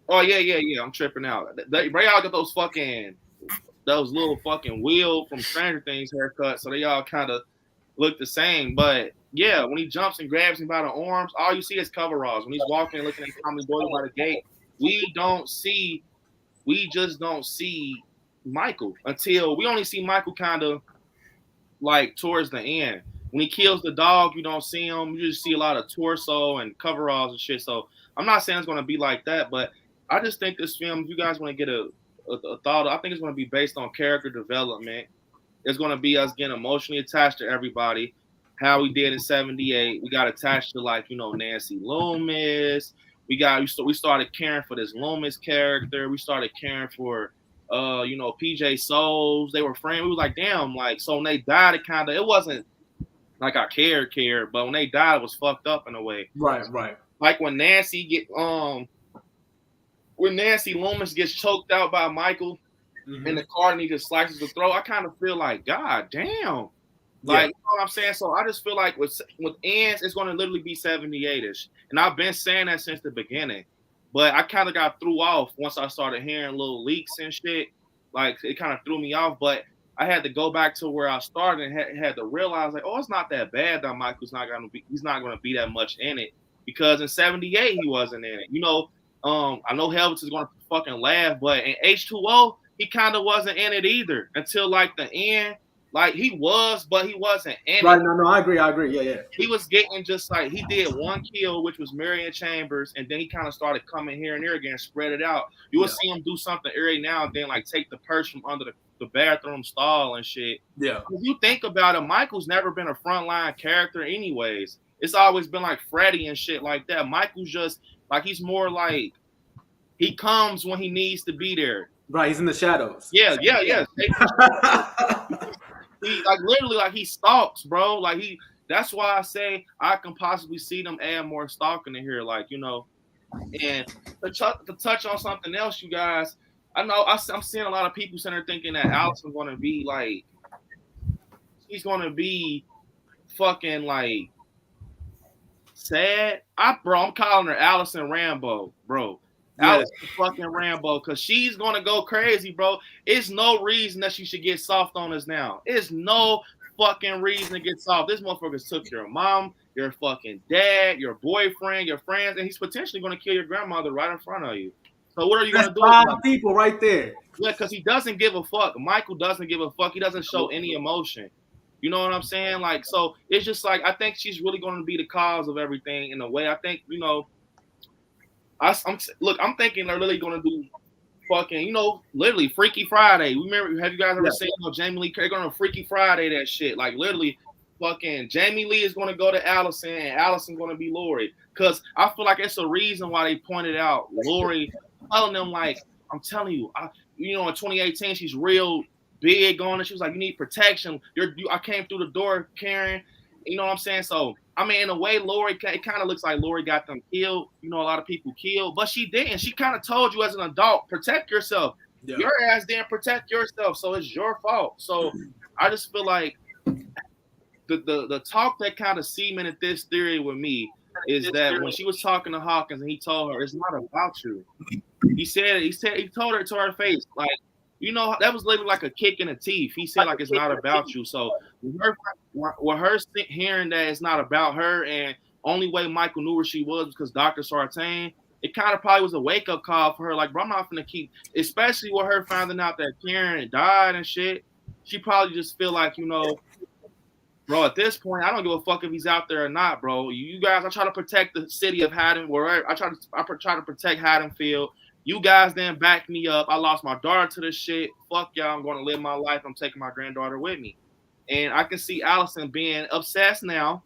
Oh, yeah. I'm tripping out. They all got those little fucking Will from Stranger Things haircuts, so they all kind of look the same. But, yeah, when he jumps and grabs him by the arms, all you see is coveralls. When he's walking and looking at Tommy Boyle by the gate, we just don't see Michael until we only see Michael kind of like towards the end. When he kills the dog, you don't see him. You just see a lot of torso and coveralls and shit. So I'm not saying it's going to be like that, but I just think this film, if you guys want to get a thought, I think it's going to be based on character development. It's going to be us getting emotionally attached to everybody, how we did in 78. We got attached to, like, Nancy Loomis. We started caring for this Loomis character. We started caring for PJ Souls. They were friends. We was like, damn, like, so when they died, it wasn't like I cared, but when they died, it was fucked up in a way. Right. Like when Nancy Loomis gets choked out by Michael in the car and he just slices the throat, I kind of feel like, God damn. Like, you know what I'm saying? So I just feel like with ends, it's going to literally be 78-ish. And I've been saying that since the beginning. But I kind of got threw off once I started hearing little leaks and shit. Like, it kind of threw me off. But I had to go back to where I started and had to realize, like, oh, it's not that bad that Michael's he's not going to be that much in it. Because in 78, he wasn't in it. I know Helvets is going to fucking laugh, but in H2O, he kind of wasn't in it either until, like, the end. Like, he was, but he wasn't in it. Right, no, I agree. Yeah. He was getting just like, he did one kill, which was Marion Chambers, and then he kind of started coming here and there again, spread it out. You would see him do something every now and then, like take the purse from under the bathroom stall and shit. Yeah. If you think about it, Michael's never been a frontline character anyways. It's always been like Freddy and shit like that. Michael's just, like, he's more like, he comes when he needs to be there. Right, he's in the shadows. Yeah. He, like, literally, like, he stalks, bro. Like, that's why I say I can possibly see them add more stalking in here, like, And to touch on something else, you guys, I know I'm seeing a lot of people sitting there thinking that Allison's going to be, like, she's going to be fucking, like, sad. I'm calling her Allison Rambo, bro. Allison fucking Rambo, because she's going to go crazy, bro. It's no reason that she should get soft on us now. It's no fucking reason to get soft. This motherfucker took your mom, your fucking dad, your boyfriend, your friends, and he's potentially going to kill your grandmother right in front of you. So what are you going to do? 5 people right there. Yeah, because he doesn't give a fuck. Michael doesn't give a fuck. He doesn't show any emotion. You know what I'm saying? Like, so it's just like, I think she's really going to be the cause of everything in a way. I think, I'm thinking they're literally going to do fucking, literally Freaky Friday. Remember, have you guys ever seen Jamie Lee? They're going to Freaky Friday that shit. Like, literally, fucking Jamie Lee is going to go to Allison and Allison's going to be Lori. Because I feel like it's a reason why they pointed out Lori, telling them, like, I'm telling you, in 2018, she's real big on it. She was like, you need protection. I came through the door, Karen. You know what I'm saying? So, I mean, in a way, Lori, it kind of looks like Lori got them killed. A lot of people killed, but she didn't. She kind of told you as an adult, protect yourself. Yeah. Your ass didn't protect yourself, so it's your fault. So I just feel like the talk that kind of cemented this theory with me is that when she was talking to Hawkins and he told her, it's not about you. He told her to her face, like, that was literally like a kick in the teeth. He said, like, it's not about you. So with her hearing that it's not about her, and only way Michael knew where she was because Dr. Sartain, it kind of probably was a wake up call for her. Like, bro, I'm not gonna keep, especially with her finding out that Karen died and shit. She probably just feel like, bro, at this point, I don't give a fuck if he's out there or not, bro. You guys, I try to protect the city of Haddonfield. I try to protect Haddonfield. You guys then back me up. I lost my daughter to this shit. Fuck y'all. I'm going to live my life. I'm taking my granddaughter with me. And I can see Allison being obsessed now,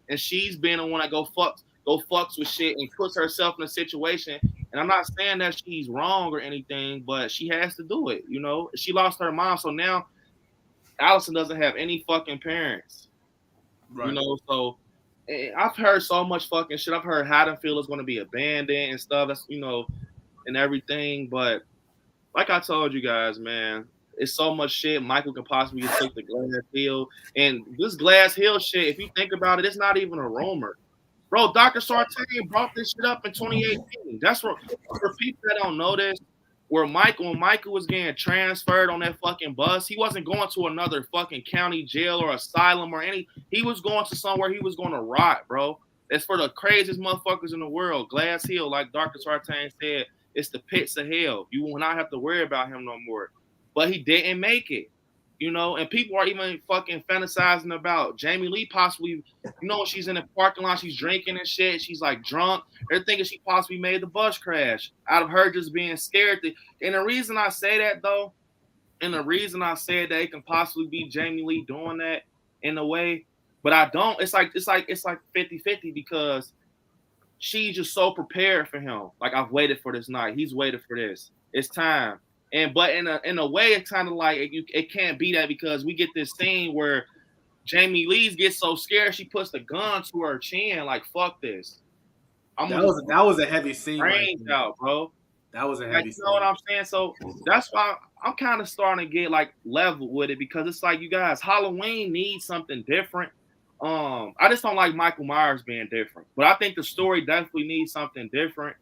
and she's being the one that go fucks with shit and puts herself in a situation. And I'm not saying that she's wrong or anything, but she has to do it. She lost her mom, so now Allison doesn't have any fucking parents. Right. So I've heard so much fucking shit. I've heard Haddonfield is going to be abandoned and stuff. That's and everything. But like I told you guys, man, it's so much shit. Michael could possibly take the Glass Hill, and this Glass Hill shit. If you think about it, it's not even a rumor, bro. Dr. Sartain brought this shit up in 2018. That's for people that don't know this. When Michael was getting transferred on that fucking bus, he wasn't going to another fucking county jail or asylum or he was going to somewhere he was going to rot, bro. It's for the craziest motherfuckers in the world. Glass Hill, like Dr. Sartain said, it's the pits of hell. You will not have to worry about him no more. But he didn't make it, and people are even fucking fantasizing about Jamie Lee possibly, when she's in the parking lot, she's drinking and shit, she's like drunk. They're thinking she possibly made the bus crash out of her just being scared. And the reason I say that, though, and the reason I said that it can possibly be Jamie Lee doing that in a way, but I don't, it's like 50-50 because she's just so prepared for him. Like, I've waited for this night. He's waited for this. It's time. But in a way, it's kind of like it can't be that because we get this scene where Jamie Lee gets so scared she puts the gun to her chin, like, fuck this. That was a heavy scene. Brains out, bro. That was a heavy scene. You know what I'm saying? So that's why I'm kind of starting to get like level with it because it's like, you guys, Halloween needs something different. I just don't like Michael Myers being different, but I think the story definitely needs something different.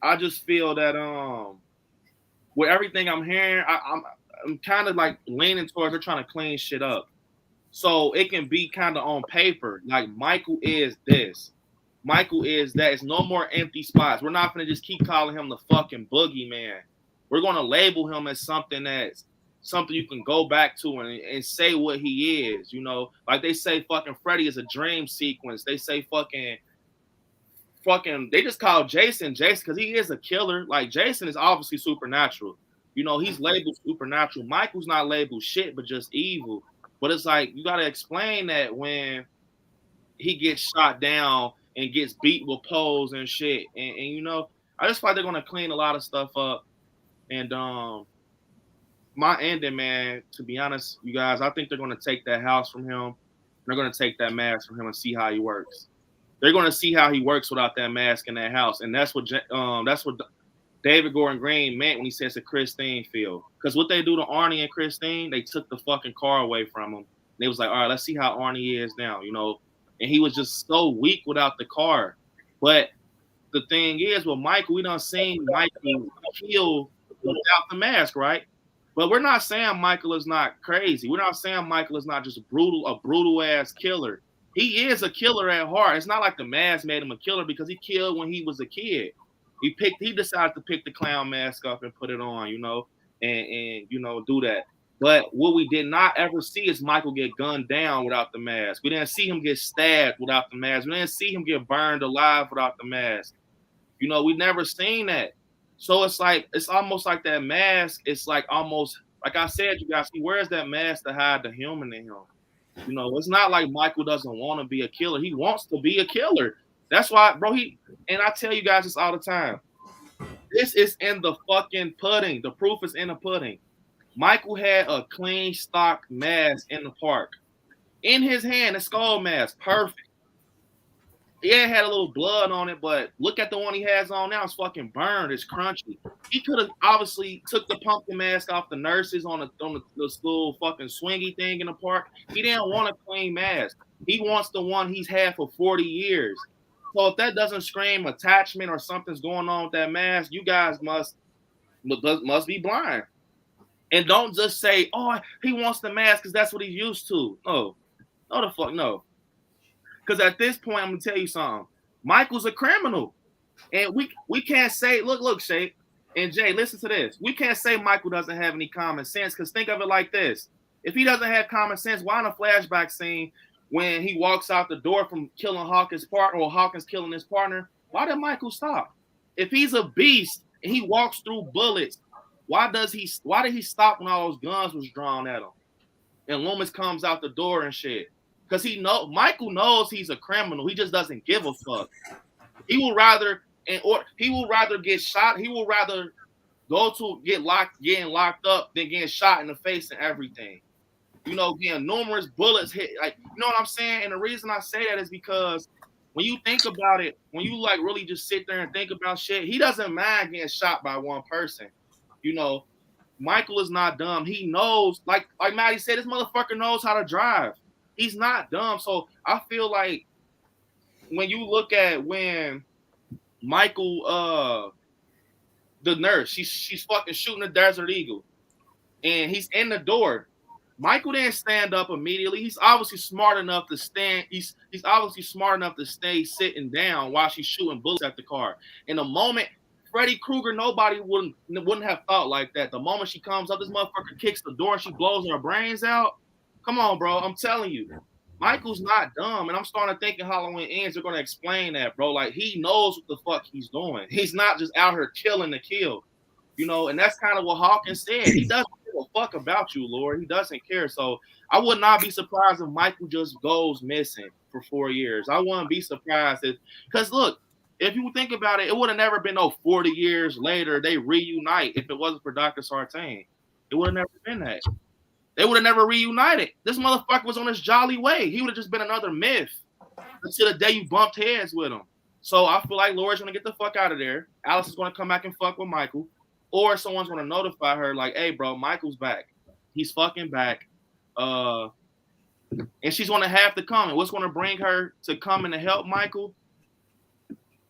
I just feel that with everything I'm hearing, I'm kind of like leaning towards they're trying to clean shit up. So it can be kind of on paper, like Michael is this. Michael is that. It's no more empty spots. We're not going to just keep calling him the fucking boogeyman. We're going to label him as something that's something you can go back to and say what he is, Like they say fucking Freddy is a dream sequence. They say fucking they just call Jason because he is a killer. Like, Jason is obviously supernatural. He's labeled supernatural. Michael's not labeled shit, but just evil. But it's like, you got to explain that when he gets shot down and gets beat with poles and shit. And I just feel like they're going to clean a lot of stuff up. And my ending, man, to be honest, you guys, I think they're going to take that house from him. They're going to take that mask from him and see how he works. They're going to see how he works without that mask in that house. And that's what David Gordon Green meant when he says to Christine Field. Because what they do to Arnie and Christine, they took the fucking car away from him. They was like, all right, let's see how Arnie is now, And he was just so weak without the car. But the thing is, with Michael, we done seen Michael kill without the mask, right? But we're not saying Michael is not crazy. We're not saying Michael is not just a brutal ass killer. He is a killer at heart. It's not like the mask made him a killer because he killed when he was a kid. He decided to pick the clown mask up and put it on, and do that. But what we did not ever see is Michael get gunned down without the mask. We didn't see him get stabbed without the mask. We didn't see him get burned alive without the mask. We never seen that. So it's almost like that mask. It's like almost, like I said, you guys, he wears that mask to hide the human in him. It's not like Michael doesn't want to be a killer. He wants to be a killer. That's why, bro, and I tell you guys this all the time. This is in the fucking pudding. The proof is in the pudding. Michael had a clean stock mask in the park. In his hand, a skull mask. Perfect. Yeah, it had a little blood on it, but look at the one he has on now. It's fucking burned. It's crunchy. He could have obviously took the pumpkin mask off the nurses on the little fucking swingy thing in the park. He didn't want a clean mask. He wants the one he's had for 40 years. So if that doesn't scream attachment or something's going on with that mask, you guys must be blind. And don't just say, oh, he wants the mask because that's what he's used to. No the fuck no. Because at this point, I'm gonna tell you something. Michael's a criminal, and we can't say, look, Shay and Jay, listen to this. We can't say Michael doesn't have any common sense, because think of it like this: if he doesn't have common sense, why in a flashback scene when he walks out the door from killing Hawkins' partner or Hawkins killing his partner, why did Michael stop? If he's a beast and he walks through bullets, why did he stop when all those guns was drawn at him? And Loomis comes out the door and shit. Because Michael knows he's a criminal. He just doesn't give a fuck. He will rather get shot. He will rather go to getting locked up than getting shot in the face and everything. You know, getting numerous bullets hit. Like, you know what I'm saying? And the reason I say that is because when you think about it, when you like really just sit there and think about shit, he doesn't mind getting shot by one person. You know, Michael is not dumb. He knows, like Maddie said, this motherfucker knows how to drive. He's not dumb. So I feel like when you look at when Michael, the nurse, she's fucking shooting a Desert Eagle, and he's in the door. Michael didn't stand up immediately. He's obviously smart enough to stand. He's obviously smart enough to stay sitting down while she's shooting bullets at the car. In the moment, Freddy Krueger, nobody wouldn't have thought like that. The moment she comes up, this motherfucker kicks the door and she blows her brains out. Come on, bro. I'm telling you, Michael's not dumb. And I'm starting to think in Halloween Ends, they're going to explain that, bro. Like, he knows what the fuck he's doing. He's not just out here killing to kill, you know. And that's kind of what Hawkins said. He doesn't give a fuck about you, Lord. He doesn't care. So I would not be surprised if Michael just goes missing for 4 years. I wouldn't be surprised because look, if you think about it, it would have never been no 40 years later they reunite if it wasn't for Dr. Sartain. It would have never been that. They would have never reunited. This motherfucker was on his jolly way. He would have just been another myth until the day you bumped heads with him. So I feel like Laura's going to get the fuck out of there. Alice is going to come back and fuck with Michael. Or someone's going to notify her like, hey, bro, Michael's back. He's fucking back. And she's going to have to come. And what's going to bring her to come and to help Michael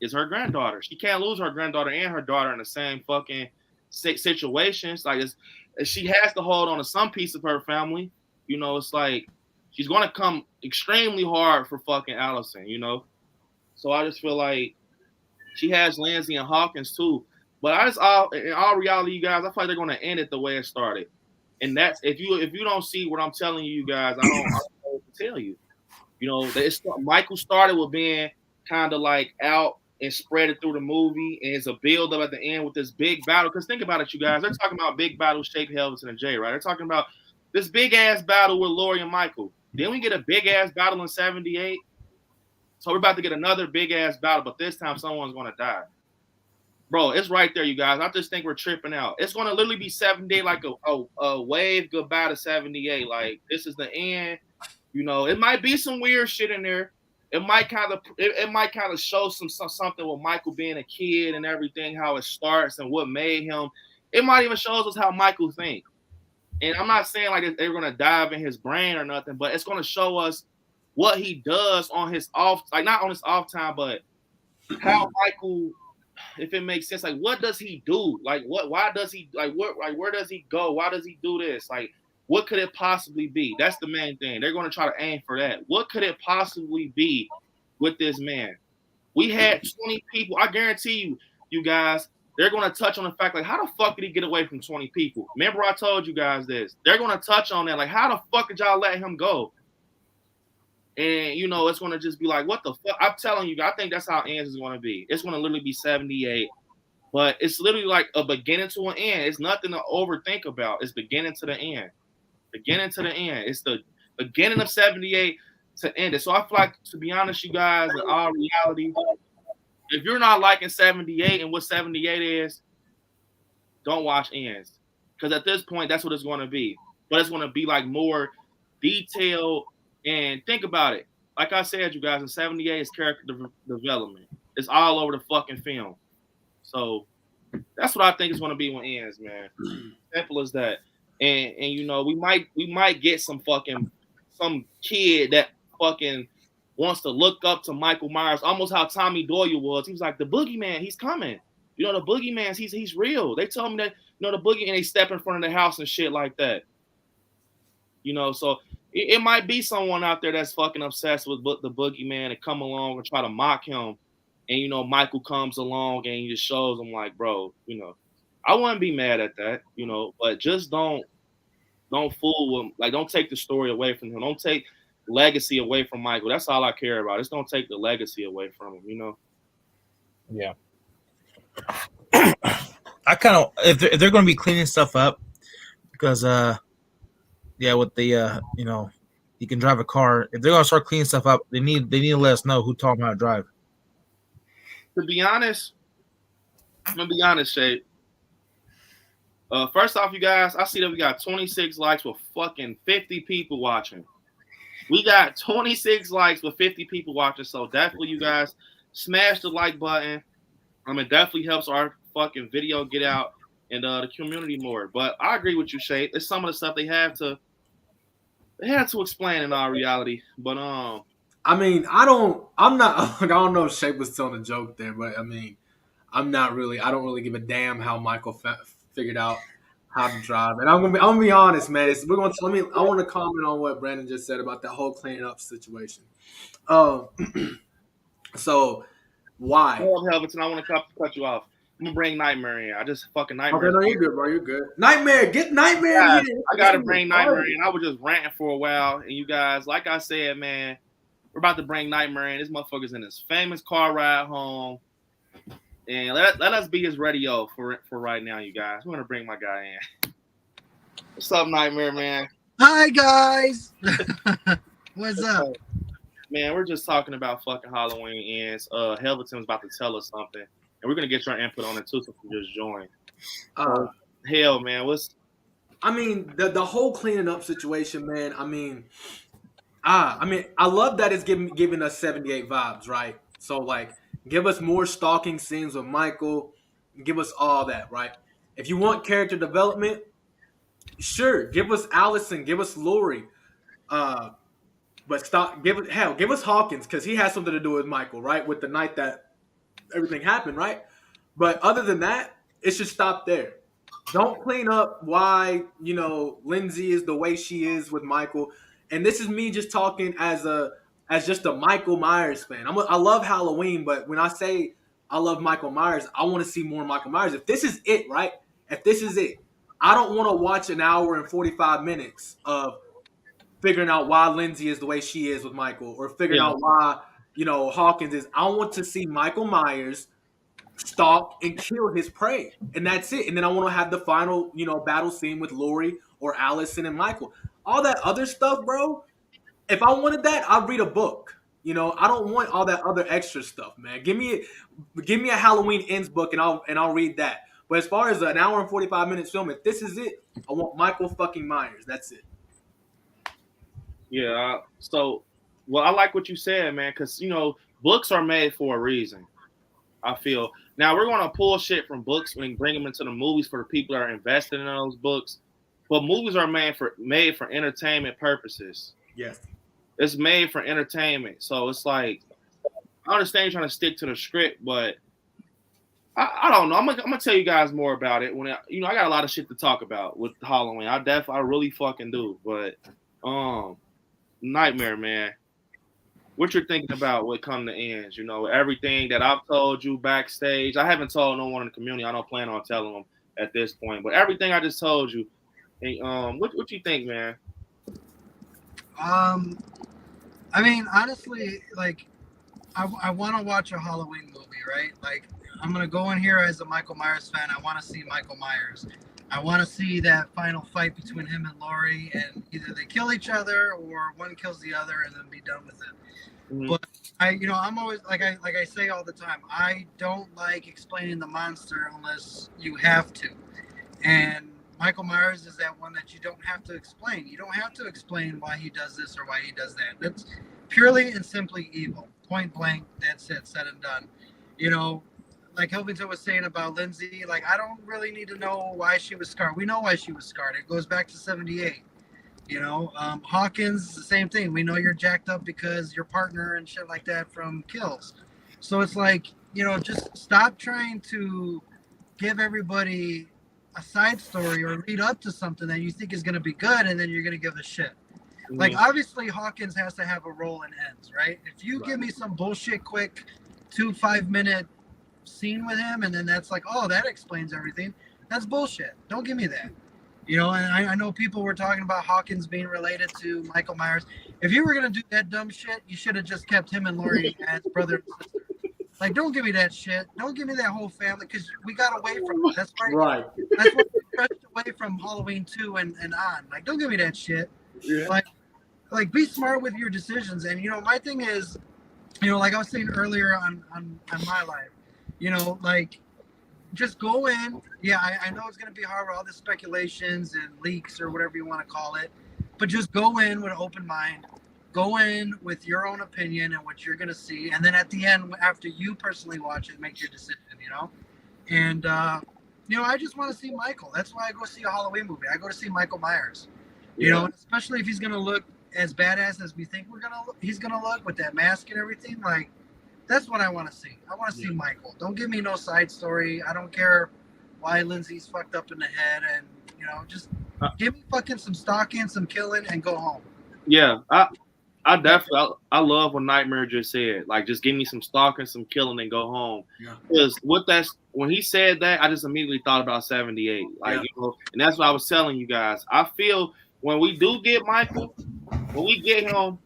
is her granddaughter. She can't lose her granddaughter and her daughter in the same fucking situations. Like, she has to hold on to some piece of her family. You know, it's like she's going to come extremely hard for fucking Allison, you know? So I just feel like she has Lindsay and Hawkins too. But in all reality, you guys, I feel like they're going to end it the way it started. And that's, if you don't see what I'm telling you guys, I don't know what to tell you. You know, Michael started with being kind of like out and spread it through the movie, and it's a build up at the end with this big battle. Because think about it, you guys. They're talking about big battle shaped Helveton and Jay, right? They're talking about this big ass battle with Laurie and Michael. Then we get a big ass battle in '78. So we're about to get another big ass battle, but this time someone's gonna die. Bro, it's right there, you guys. I just think we're tripping out. It's gonna literally be 78, like a wave goodbye to 78. Like, this is the end. You know, it might be some weird shit in there. It might kind of show something with Michael being a kid and everything, how it starts and what made him. It might even show us how Michael thinks. And I'm not saying like they're gonna dive in his brain or nothing, but it's gonna show us what he does on his off, like not on his off time, but how Michael, if it makes sense, like what does he do? Like why does he where does he go? Why does he do this? Like, what could it possibly be? That's the main thing. They're going to try to aim for that. What could it possibly be with this man? We had 20 people. I guarantee you guys, they're going to touch on the fact, like, how the fuck did he get away from 20 people? Remember I told you guys this. They're going to touch on that. Like, how the fuck did y'all let him go? And, you know, it's going to just be like, what the fuck? I'm telling you, I think that's how Ends is going to be. It's going to literally be 78. But it's literally like a beginning to an end. It's nothing to overthink about. It's beginning to the end. Beginning to the end. It's the beginning of 78 to end it. So I feel like, to be honest, you guys, in all reality, if you're not liking 78 and what 78 is, don't watch Ends. Because at this point, that's what it's going to be. But it's going to be like more detailed. And think about it. Like I said, you guys, in 78 is character development. It's all over the fucking film. So that's what I think is going to be when Ends, man. Simple as that. And you know, we might get some kid that fucking wants to look up to Michael Myers, almost how Tommy Doyle was. He was like, the boogeyman, he's coming. You know, the boogeyman, he's real. They told me that the boogie, and they step in front of the house and shit like that. So it might be someone out there that's fucking obsessed with the boogeyman and come along and try to mock him. And, Michael comes along and he just shows him like, bro, I wouldn't be mad at that, but just don't fool him. Like, don't take the story away from him. Don't take legacy away from Michael. That's all I care about. Just don't take the legacy away from him, Yeah. I kind of, if they're going to be cleaning stuff up, because, with the, you can drive a car. If they're going to start cleaning stuff up, they need to let us know who taught them how to drive. To be honest, I'm going to be honest, Shay. First off, you guys, I see that we got 26 likes with fucking 50 people watching. We got 26 likes with 50 people watching, so definitely, you guys, smash the like button. It definitely helps our fucking video get out and the community more. But I agree with you, Shay. It's some of the stuff they had to explain in our reality. But I don't know if Shay was telling a joke there, but I don't really give a damn how Michael figured out how to drive. And I'm gonna be honest, man. I want to comment on what Brandon just said about that whole cleaning up situation. So why? Helveton, I want to cut you off. I'm gonna bring Nightmare in. I just fucking Nightmare. Okay, no, you're good, bro. You're good. Nightmare, get Nightmare in here. I gotta bring Nightmare in. I was just ranting for a while, and you guys, like I said, man, we're about to bring Nightmare in. This motherfucker's in his famous car ride home, and let us be his radio for right now, you guys. We're gonna bring my guy in. What's up, Nightmare, man? Hi, guys. What's up? Man, we're just talking about fucking Halloween ends. Helveton's about to tell us something, and we're gonna get your input on it too, so you just join. Hell, man, the whole cleaning up situation, man. I love that it's giving us 78 vibes, right? So like, give us more stalking scenes with Michael, give us all that, right? If you want character development, sure, give us Allison, give us Lori, but give us Hawkins, because he has something to do with Michael, right? With the night that everything happened, right? But other than that, it should stop there. Don't clean up why Lindsay is the way she is with Michael. And this is me just talking as just a Michael Myers fan. I love Halloween, but when I say I love Michael Myers, I want to see more Michael Myers. If this is it, right? If this is it, I don't want to watch an hour and 45 minutes of figuring out why Lindsay is the way she is with Michael, or figuring out why Hawkins is. I want to see Michael Myers stalk and kill his prey, and that's it. And then I want to have the final battle scene with Lori or Allison and Michael. All that other stuff, bro, if I wanted that, I'd read a book. I don't want all that other extra stuff, man. Give me a Halloween Ends book, and I'll read that. But as far as an hour and 45 minutes film, if this is it, I want Michael fucking Myers. That's it. Yeah. I like what you said, man, because books are made for a reason. I feel. Now we're gonna pull shit from books and bring them into the movies for the people that are invested in those books. But movies are made for entertainment purposes. Yes. It's made for entertainment. So it's like, I understand you're trying to stick to the script, but I don't know. I'm gonna tell you guys more about it when I got a lot of shit to talk about with Halloween. I really fucking do. But Nightmare, man, what you're thinking about when it comes to ends? Everything that I've told you backstage. I haven't told no one in the community. I don't plan on telling them at this point. But everything I just told you. And, what you think, man? Honestly, like, I want to watch a Halloween movie, right? Like, I'm gonna go in here as a Michael Myers fan. I want to see Michael Myers. I want to see that final fight between him and Lori, and either they kill each other or one kills the other, and then be done with it. Mm-hmm. But I'm always like I say all the time. I don't like explaining the monster unless you have to, and Michael Myers is that one that you don't have to explain. You don't have to explain why he does this or why he does that. It's purely and simply evil. Point blank, that's it, said and done. Like Hilvington was saying about Lindsay, like, I don't really need to know why she was scarred. We know why she was scarred. It goes back to 78. Hawkins, the same thing. We know you're jacked up because your partner and shit like that from kills. So it's like, just stop trying to give everybody a side story or lead up to something that you think is going to be good, and then you're going to give a shit. Like, obviously, Hawkins has to have a role in ends, right? If you give me some bullshit quick 2-5-minute scene with him, and then that's like, oh, that explains everything, that's bullshit. Don't give me that. You know, and I know people were talking about Hawkins being related to Michael Myers. If you were going to do that dumb shit, you should have just kept him and Laurie as brother and sister. Like, don't give me that shit. Don't give me that whole family, because we got away from it. That's why, that's why we stretched away from Halloween 2 and on. Like, don't give me that shit. Yeah. Like, be smart with your decisions. And, you know, my thing is, you know, like I was saying earlier on my life, you know, like, just go in. Yeah, I know it's going to be hard with all the speculations and leaks or whatever you want to call it, but just go in with an open mind. Go in with your own opinion and what you're going to see. And then at the end, after you personally watch it, make your decision, you know? And, you know, I just want to see Michael. That's why I go see a Halloween movie. I go to see Michael Myers, you know, especially if he's going to look as badass as we think he's going to look with that mask and everything. Like, that's what I want to see. I want to see Michael. Don't give me no side story. I don't care why Lindsay's fucked up in the head, and, you know, just give me fucking some stalking, some killing, and go home. Yeah, I definitely I love what Nightmare just said. Like, just give me some stalking, some killing, and go home. Because when he said that, I just immediately thought about 78. Like, you know, and that's what I was telling you guys. I feel when we do get Michael, when we get him,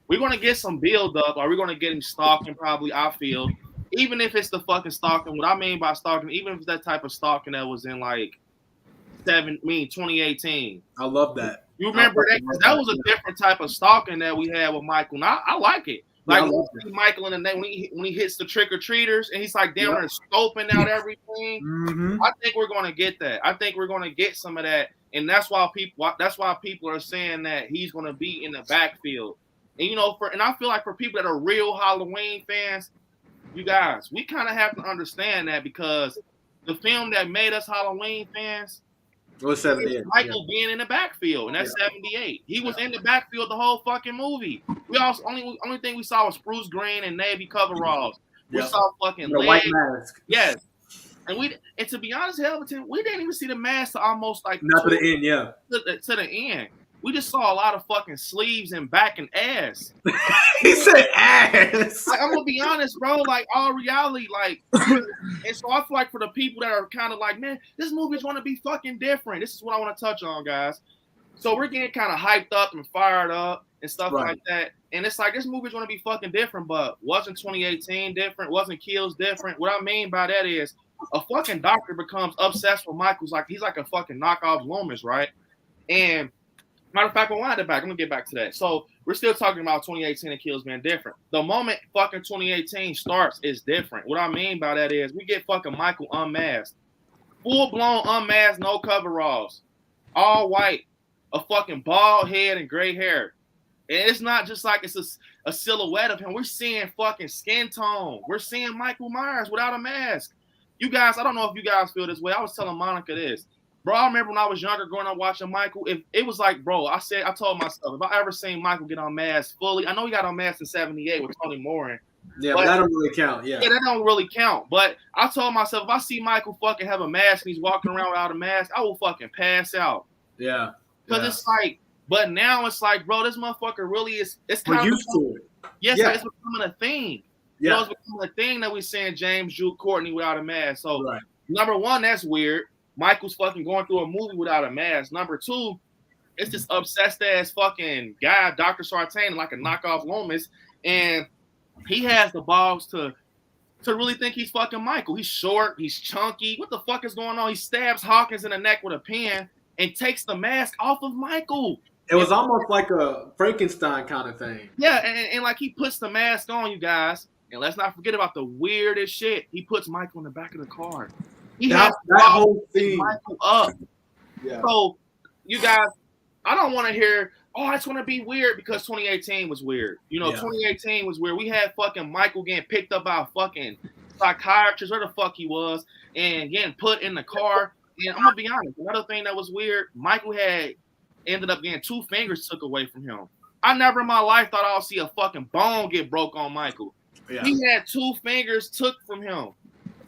we're gonna get some build up, or we're gonna get him stalking. Probably, I feel. Even if it's the fucking stalking, what I mean by stalking, even if it's that type of stalking that was in like 2018. I love that. You remember that? That was a different type of stalking that we had with Michael. And I like it. Like, Michael in the day when he hits the trick or treaters and he's like down there scoping out everything. I think we're gonna get that. I think we're gonna get some of that, and that's why people are saying that he's gonna be in the backfield. And you know, and I feel like for people that are real Halloween fans, you guys, we kind of have to understand that, because the film that made us Halloween fans was 78. Michael being in the backfield, and that's 78. He was in the backfield the whole fucking movie. We also only thing we saw was spruce green and navy coveralls. We saw fucking the white mask. Yes, and to be honest, Helverton, we didn't even see the mask to almost like not to the end. To the end. We just saw a lot of fucking sleeves and back and ass. He said ass. Like, I'm gonna be honest, bro. Like, all reality, like, and so I feel like for the people that are kind of like, man, this movie's gonna be fucking different. This is what I want to touch on, guys. So we're getting kind of hyped up and fired up and stuff like that. And it's like, this movie's gonna be fucking different, but wasn't 2018 different? Wasn't Kills different? What I mean by that is a fucking doctor becomes obsessed with Michael's, like, he's like a fucking knockoff Loomis, right? And matter of fact, we'll wind it back. I'm going to get back to that. So we're still talking about 2018 and Kills being different. The moment fucking 2018 starts is different. What I mean by that is we get fucking Michael unmasked. Full-blown unmasked, no coveralls. All white. A fucking bald head and gray hair. And it's not just like it's a silhouette of him. We're seeing fucking skin tone. We're seeing Michael Myers without a mask. You guys, I don't know if you guys feel this way. I was telling Monica this. Bro, I remember when I was younger growing up watching Michael, if it was like, bro, I told myself, if I ever seen Michael get unmasked fully, I know he got unmasked in 78 with Tony Moran. Yeah, but that don't really count. Yeah, that don't really count. But I told myself, if I see Michael fucking have a mask and he's walking around without a mask, I will fucking pass out. Yeah. Because it's like, but now it's like, bro, this motherfucker really is, it's kind of used to it. Yes, it's becoming a thing. Yeah. You know, it's becoming a thing that we're seeing James Jude Courtney without a mask. So, number one, that's weird. Michael's fucking going through a movie without a mask. Number two, it's this obsessed ass fucking guy, Dr. Sartain, like a knockoff Loomis, and he has the balls to really think he's fucking Michael. He's short, he's chunky. What the fuck is going on? He stabs Hawkins in the neck with a pen and takes the mask off of Michael. It was almost like a Frankenstein kind of thing. Yeah, and like he puts the mask on, you guys, and let's not forget about the weirdest shit. He puts Michael in the back of the car. He has that whole thing Michael up. Yeah. So, you guys, I don't want to hear, oh, it's going to be weird because 2018 was weird. You know, 2018 was weird. We had fucking Michael getting picked up by a fucking psychiatrist, where the fuck he was, and getting put in the car. And I'm going to be honest, another thing that was weird, Michael had ended up getting 2 fingers took away from him. I never in my life thought I'll see a fucking bone get broke on Michael. Yeah. He had 2 fingers took from him.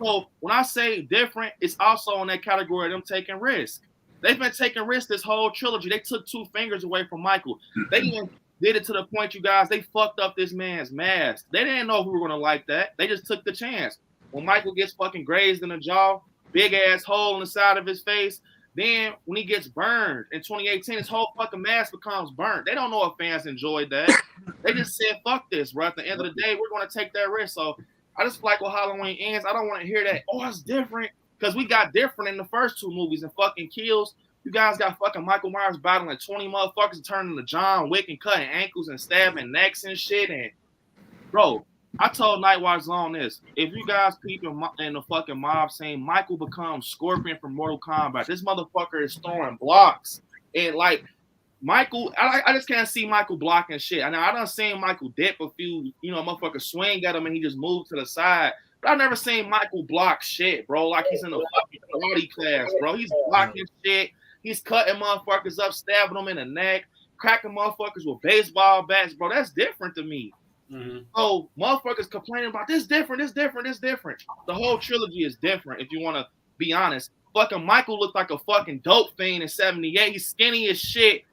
So when I say different, it's also in that category of them taking risks. They've been taking risks this whole trilogy. They took 2 fingers away from Michael. They even did it to the point, you guys, they fucked up this man's mask. They didn't know who were gonna like that. They just took the chance. When Michael gets fucking grazed in the jaw, big ass hole in the side of his face, then when he gets burned in 2018, his whole fucking mask becomes burnt. They don't know if fans enjoyed that. They just said, fuck this, bro. At the end of the day, we're gonna take that risk. So I just feel like when Halloween ends, I don't want to hear that, oh, it's different. Because we got different in the first 2 movies and fucking Kills. You guys got fucking Michael Myers battling 20 motherfuckers and turning to John Wick and cutting ankles and stabbing necks and shit. And bro, I told Night Watch on this. If you guys peep in the fucking mob saying Michael becomes Scorpion from Mortal Kombat, this motherfucker is throwing blocks. And like Michael, I just can't see Michael blocking shit. I know I done seen Michael dip a few, motherfucker swing at him and he just moved to the side. But I've never seen Michael block shit, bro. Like he's in a fucking karate class, bro. He's blocking shit. He's cutting motherfuckers up, stabbing them in the neck, cracking motherfuckers with baseball bats, bro. That's different to me. Mm-hmm. So motherfuckers complaining about this different. The whole trilogy is different, if you want to be honest. Fucking Michael looked like a fucking dope fiend in 78. He's skinny as shit.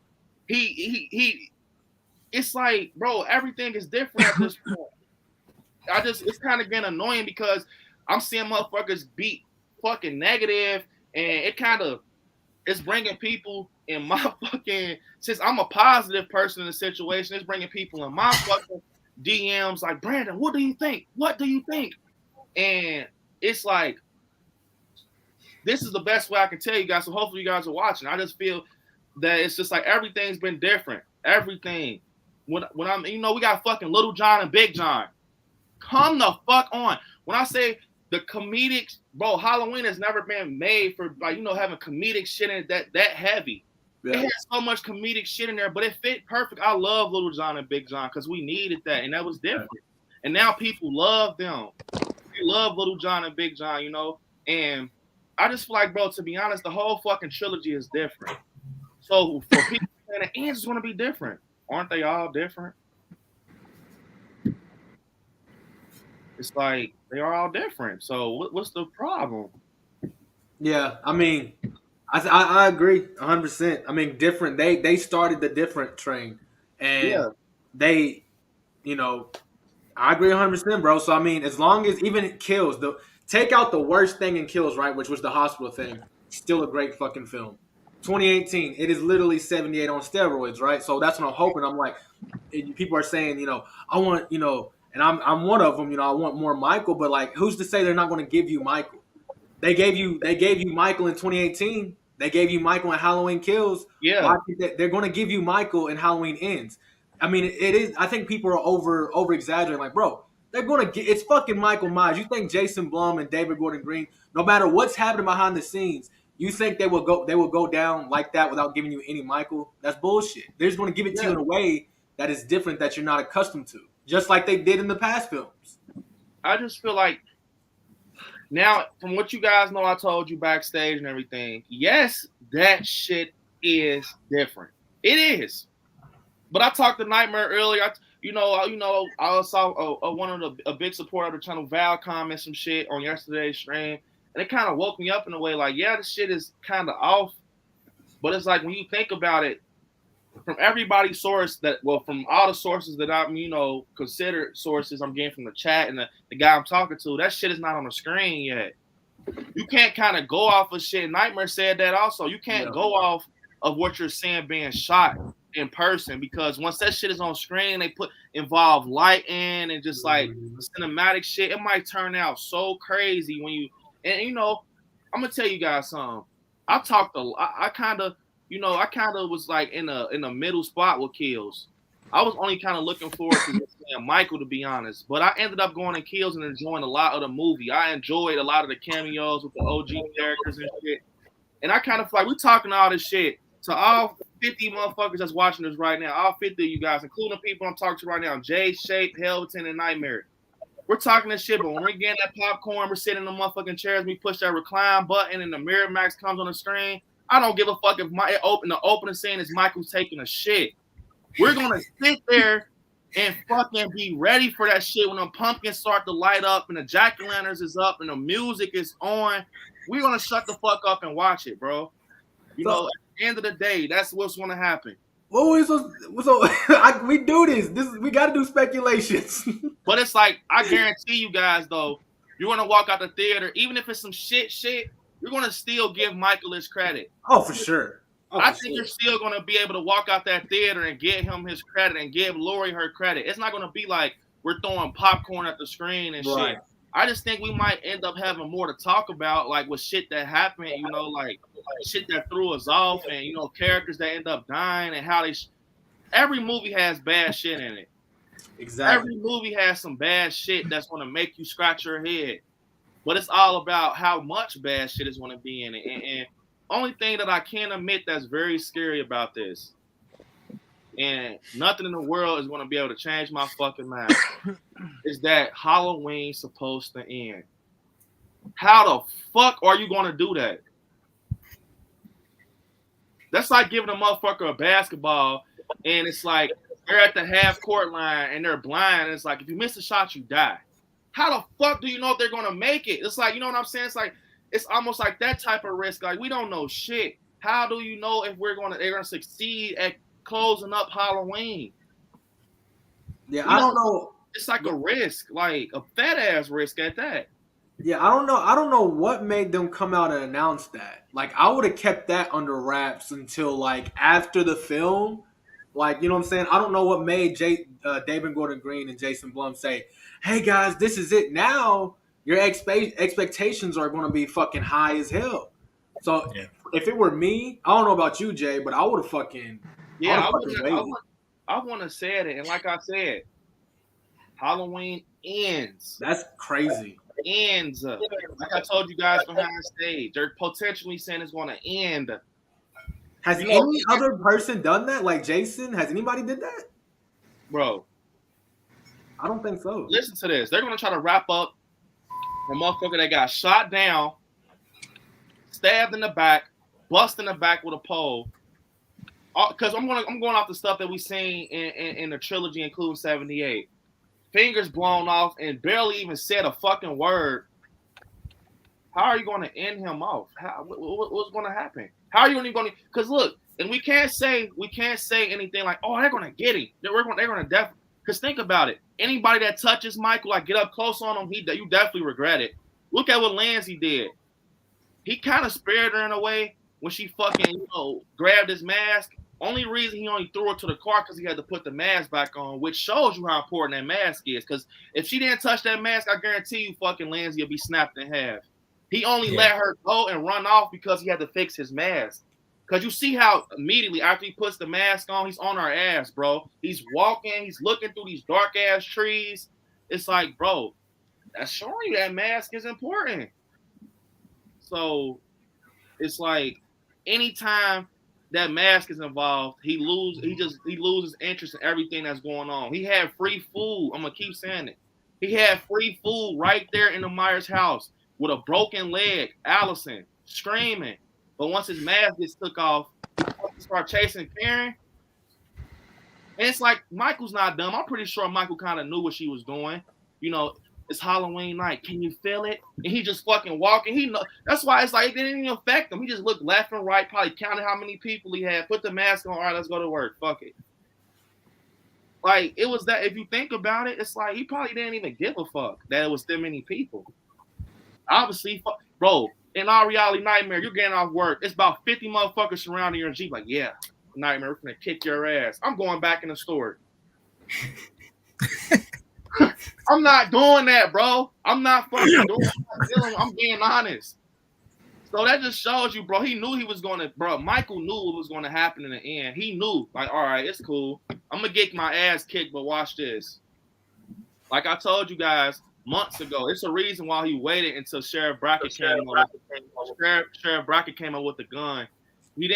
He it's like, bro, everything is different at this point. It's kind of getting annoying because I'm seeing motherfuckers beat fucking negative, and it's bringing people in my fucking, since I'm a positive person in the situation, it's bringing people in my fucking DMs like, Brandon, what do you think? What do you think? And it's like, this is the best way I can tell you guys. So hopefully you guys are watching. I just feel that it's just like everything's been different. Everything. When I'm, we got fucking Little John and Big John. Come the fuck on. When I say the comedic, bro, Halloween has never been made for like, having comedic shit in it that heavy. Yeah. It has so much comedic shit in there, but it fit perfect. I love Little John and Big John because we needed that, and that was different. And now people love them. They love Little John and Big John, and I just feel like, bro, to be honest, the whole fucking trilogy is different. So for people saying the answers want to be different, aren't they all different? It's like they are all different. So what's the problem? Yeah, I mean, I agree 100%. I mean, different. They started the different train, and they, I agree 100%, bro. So I mean, as long as even Kills, take out the worst thing in Kills, right, which was the hospital thing, still a great fucking film. 2018, it is literally 78 on steroids, right? So that's what I'm hoping. I'm like, people are saying, I want, and I'm one of them, I want more Michael, but like, who's to say they're not going to give you Michael? They gave you Michael in 2018. They gave you Michael in Halloween Kills. Yeah, they're going to give you Michael in Halloween Ends. I mean, it is. I think people are over exaggerating. Like, bro, they're going to get. It's fucking Michael Myers. You think Jason Blum and David Gordon Green, no matter what's happening behind the scenes, you think they will go down like that without giving you any Michael? That's bullshit. They're just going to give it to you in a way that is different, that you're not accustomed to, just like they did in the past films. I just feel like now, from what you guys know, I told you backstage and everything. Yes, that shit is different. It is. But I talked to Nightmare earlier. I saw a big supporter of the channel, Val, comment some shit on yesterday's stream. And it kind of woke me up in a way like, yeah, this shit is kind of off. But it's like when you think about it, from everybody's source from all the sources that I'm, considered sources I'm getting from the chat and the guy I'm talking to, that shit is not on the screen yet. You can't kind of go off of shit. Nightmare said that also. You can't go off of what you're seeing being shot in person, because once that shit is on screen, they involve lighting and just like the cinematic shit, it might turn out so crazy when you. And I'm gonna tell you guys something. I kind of was like in a middle spot with Kills. I was only kind of looking forward to seeing Michael, to be honest. But I ended up going in Kills and enjoying a lot of the movie. I enjoyed a lot of the cameos with the OG characters and shit. And I kind of feel like we're talking all this shit to all 50 motherfuckers that's watching this right now. All 50 of you guys, including people I'm talking to right now, Jay, Shape, Helveton, and Nightmare. We're talking this shit, but when we're getting that popcorn, we're sitting in the motherfucking chairs, we push that recline button, and the Miramax comes on the screen. I don't give a fuck if the opening scene is Michael taking a shit. We're gonna sit there and fucking be ready for that shit when the pumpkins start to light up and the jack-o'-lanterns is up and the music is on. We're gonna shut the fuck up and watch it, bro. You know, at the end of the day, that's what's gonna happen. What we so we do this. We got to do speculations. But it's like, I guarantee you guys though, you're gonna walk out the theater, even if it's some shit, you're gonna still give Michael his credit. Oh, for sure. I think you're still going to be able to walk out that theater and get him his credit and give Lori her credit. It's not going to be like we're throwing popcorn at the screen and shit. I just think we might end up having more to talk about, like with shit that happened, you know, like shit that threw us off and, you know, characters that end up dying and how they every movie has bad shit in it. Exactly. Every movie has some bad shit that's going to make you scratch your head. But it's all about how much bad shit is going to be in it. And only thing that I can admit that's very scary about this, and nothing in the world is going to be able to change my fucking mind, is that Halloween's supposed to end. How the fuck are you going to do that? That's like giving a motherfucker a basketball, and it's like they're at the half court line, and they're blind, and it's like, if you miss a shot, you die. How the fuck do you know if they're going to make it? It's like, you know what I'm saying? It's like, it's almost like that type of risk. Like, we don't know shit. How do you know if they're gonna succeed at closing up Halloween? Yeah, I don't know. It's like a risk, like a fat ass risk at that. Yeah, I don't know. I don't know what made them come out and announce that. Like, I would have kept that under wraps until like after the film. Like, you know what I'm saying? I don't know what made David Gordon Green and Jason Blum say, "Hey guys, this is it now." Your expectations are going to be fucking high as hell. So if it were me, I don't know about you, Jay, but I would have fucking I want to say it, and like I said, Halloween ends. That's crazy. Ends. Like I told you guys behind stage, they're potentially saying it's going to end. Has any other person done that? Like Jason? Has anybody did that? Bro, I don't think so. Listen to this. They're going to try to wrap up a motherfucker that got shot down, stabbed in the back, bust in the back with a pole. Because I'm going off the stuff that we seen in the trilogy, including 78. Fingers blown off and barely even said a fucking word. How are you going to end him off? What's going to happen? How are you even going to? Because look, and we can't say anything like, oh, they're going to get him. They're going to definitely. Because think about it. Anybody that touches Michael, like get up close on him, you definitely regret it. Look at what Lindsay did. He kind of spared her in a way when she fucking, grabbed his mask. Only reason he only threw her to the car because he had to put the mask back on, which shows you how important that mask is. Because if she didn't touch that mask, I guarantee you fucking Lindsay would be snapped in half. He only let her go and run off because he had to fix his mask. Because you see how immediately after he puts the mask on, he's on our ass, bro. He's walking. He's looking through these dark-ass trees. It's like, bro, that's showing you that mask is important. So it's like anytime that mask is involved, he loses interest in everything that's going on. He had free food. I'm going to keep saying it. He had free food right there in the Myers house with a broken leg, Allison, screaming. But once his mask gets took off, he start chasing Karen. And it's like, Michael's not dumb. I'm pretty sure Michael kind of knew what she was doing. It's Halloween night. Can you feel it? And he just fucking walking. That's why it's like it didn't even affect him. He just looked left and right, probably counted how many people he had, put the mask on. All right, let's go to work. Fuck it. Like, it was that, if you think about it, it's like he probably didn't even give a fuck that it was that many people. Obviously, bro, in our reality nightmare, you're getting off work. It's about 50 motherfuckers surrounding your Jeep. Like, yeah, nightmare, we're gonna kick your ass. I'm going back in the store. I'm not doing that, bro. I'm not fucking doing that. I'm being honest. So that just shows you, bro. He knew he was going to, bro. Michael knew what was going to happen in the end. He knew, like, all right, it's cool. I'm going to get my ass kicked, but watch this. Like I told you guys months ago, it's a reason why he waited until Sheriff Brackett came up. Sheriff Brackett came up with the gun. He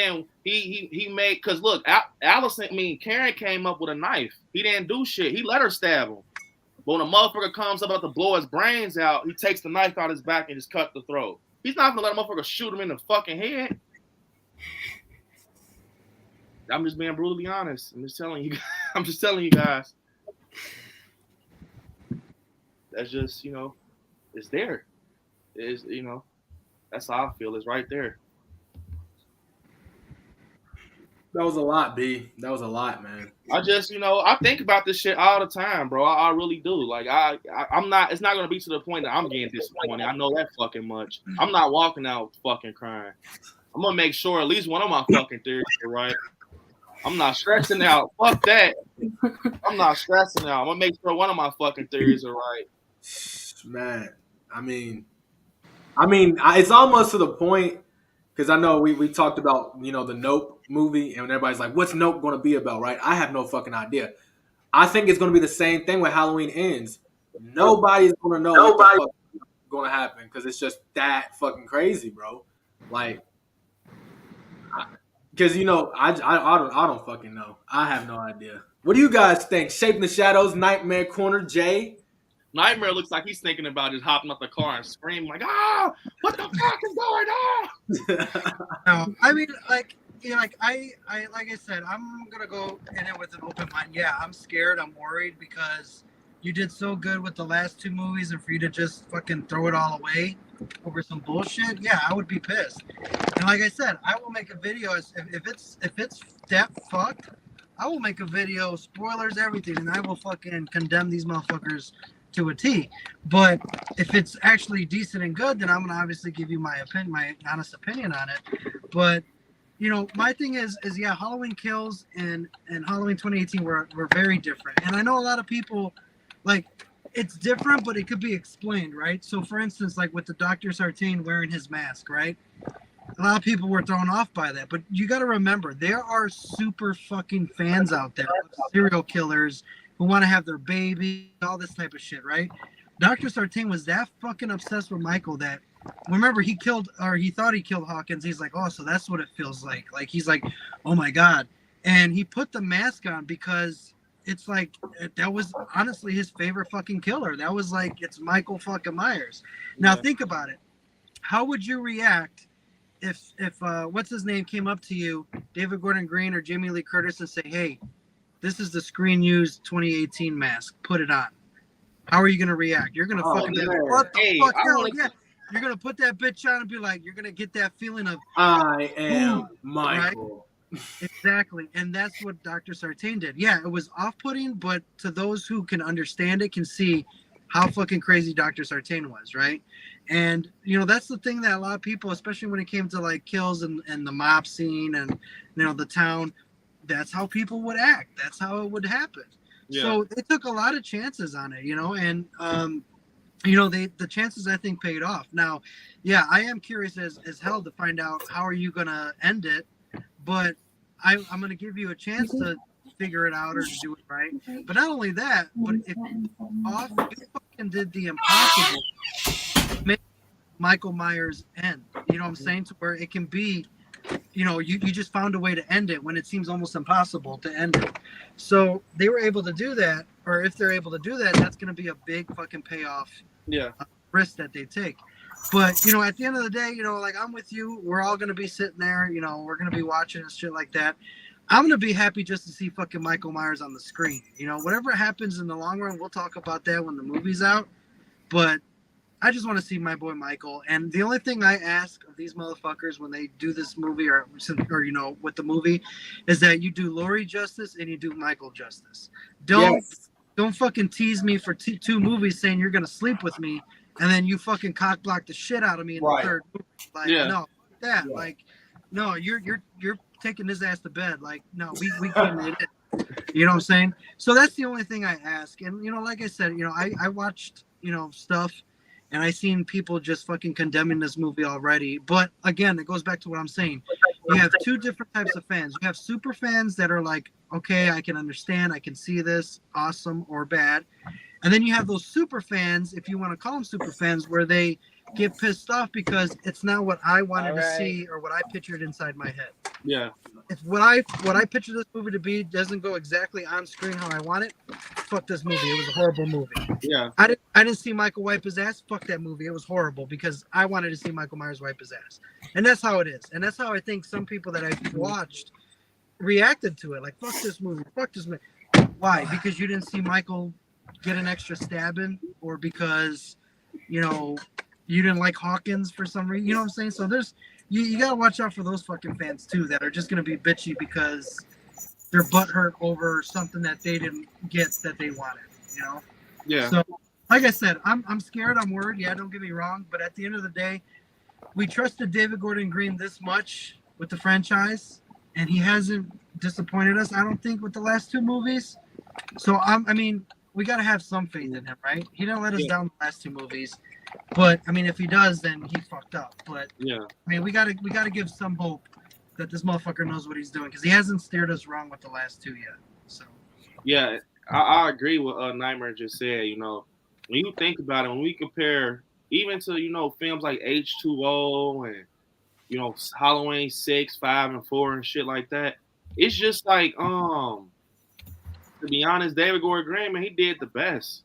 made, because look, Karen came up with a knife. He didn't do shit. He let her stab him. But when a motherfucker comes up about to blow his brains out, he takes the knife out his back and just cut the throat. He's not gonna let a motherfucker shoot him in the fucking head. I'm just being brutally honest. I'm just telling you guys. that's just it's there. Is that's how I feel. It's right there. That was a lot, B. That was a lot, man. I just, I think about this shit all the time, bro. I really do. Like, I'm not. It's not gonna be to the point that I'm getting disappointed. I know that fucking much. I'm not walking out fucking crying. I'm gonna make sure at least one of my fucking theories are right. I'm not stressing out. Fuck that. I'm not stressing out. I'm gonna make sure one of my fucking theories are right. Man, I mean, it's almost to the point because I know we talked about the Nope movie, and everybody's like, "What's Nope going to be about?" Right? I have no fucking idea. I think it's going to be the same thing when Halloween ends. Nobody's going to know what the fuck is going to happen because it's just that fucking crazy, bro. Like, because I don't fucking know. I have no idea. What do you guys think? Shape in the Shadows, Nightmare Corner, Jay. Nightmare looks like he's thinking about just hopping up the car and screaming like, what the fuck is going on? No, I mean, like I said, I'm gonna go in it with an open mind. Yeah, I'm scared. I'm worried because you did so good with the last two movies, and for you to just fucking throw it all away over some bullshit, yeah, I would be pissed. And like I said, I will make a video if it's that fucked. I will make a video, spoilers, everything, and I will fucking condemn these motherfuckers to a T. But if it's actually decent and good, then I'm gonna obviously give you my opinion, my honest opinion on it. But my thing is yeah, Halloween Kills and Halloween 2018 were very different. And I know a lot of people like it's different, but it could be explained, right? So for instance, like with the Dr. Sartain wearing his mask, right? A lot of people were thrown off by that, but you got to remember there are super fucking fans out there, serial killers who want to have their baby, all this type of shit, right? Dr. Sartain was that fucking obsessed with Michael that, remember, he thought he killed Hawkins. He's like, oh, so that's what it feels like. Like, he's like, oh my God. And he put the mask on because it's like, that was honestly his favorite fucking killer. That was like, it's Michael fucking Myers. Now, think about it. How would you react if what's his name came up to you, David Gordon Green or Jamie Lee Curtis, and say, hey, this is the Screen Used 2018 mask. Put it on. How are you going to react? You're going to fucking be like, what the fuck? Hell yeah. You're going to put that bitch on and be like, you're going to get that feeling of, I am Michael. Right? Exactly. And that's what Dr. Sartain did. Yeah, it was off-putting, but to those who can understand it, can see how fucking crazy Dr. Sartain was, right? And, that's the thing that a lot of people, especially when it came to like kills and the mob scene and, the town, that's how people would act. That's how it would happen. Yeah. So they took a lot of chances on it, and, the chances I think paid off. Now, yeah, I am curious as hell to find out how are you going to end it, but I'm going to give you a chance to figure it out or to do it right. But not only that, but if you fucking did the impossible, make Michael Myers end. You know what I'm saying? To where it can be, you just found a way to end it when it seems almost impossible to end it. So they were able to do that, or if they're able to do that, that's going to be a big fucking payoff. Yeah. Risk that they take. But, at the end of the day, like I'm with you. We're all going to be sitting there, we're going to be watching and shit like that. I'm going to be happy just to see fucking Michael Myers on the screen. Whatever happens in the long run, we'll talk about that when the movie's out. But I just want to see my boy Michael. And the only thing I ask of these motherfuckers when they do this movie or with the movie is that you do Laurie justice and you do Michael justice. Don't fucking tease me for two movies saying you're going to sleep with me and then you fucking cock block the shit out of me in the third movie. Like, no, that. Yeah. Like, no, you're taking his ass to bed. Like, no, we can't do it. You know what I'm saying? So that's the only thing I ask. And, like I said, I watched, stuff and I seen people just fucking condemning this movie already. But again, it goes back to what I'm saying. You have two different types of fans. You have super fans that are like, okay, I can understand, I can see this, awesome or bad. And then you have those super fans, if you want to call them super fans, where they get pissed off because it's not what I wanted to see or what I pictured inside my head. Yeah. If what I picture this movie to be doesn't go exactly on screen how I want it, fuck this movie. It was a horrible movie. Yeah. I didn't see Michael wipe his ass. Fuck that movie. It was horrible because I wanted to see Michael Myers wipe his ass. And that's how it is. And that's how I think some people that I've watched reacted to it. Like, fuck this movie. Fuck this movie. Why? Because you didn't see Michael get an extra stab in or because, you know, you didn't like Hawkins for some reason. You know what I'm saying? So there's you gotta watch out for those fucking fans too that are just gonna be bitchy because they're butthurt over something that they didn't get that they wanted. You know? Yeah. So, like I said, I'm scared. I'm worried. Yeah, don't get me wrong. But at the end of the day, we trusted David Gordon Green this much with the franchise, and he hasn't disappointed us, I don't think, with the last two movies. So, I mean, we got to have some faith in him, right? He didn't let us down the last two movies. But, I mean, if he does, then he fucked up. But, yeah, I mean, we gotta give some hope that this motherfucker knows what he's doing because he hasn't steered us wrong with the last two yet. So, yeah, I agree with Nightmare just said. You know, when you think about it, when we compare even to, you know, films like H2O and, you know, Halloween 6, 5, and 4 and shit like that, it's just like, to be honest, David Gordon Green, man, he did the best.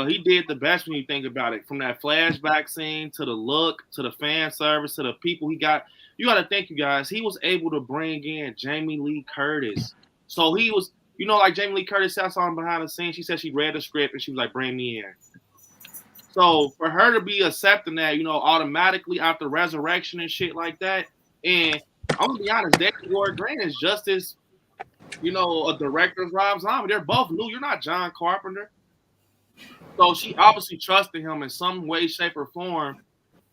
He did the best when you think about it. From that flashback scene to the look, to the fan service, to the people he got. You got to think, you guys, he was able to bring in Jamie Lee Curtis. So he was, you know, like Jamie Lee Curtis sat on behind the scenes. She said she read the script and she was like, bring me in. So for her to be accepting that, you know, automatically after Resurrection and shit like that, and I'm going to be honest, David Gordon Green is just as, you know, a director as Rob Zombie. They're both new. You're not John Carpenter. So she obviously trusted him in some way, shape, or form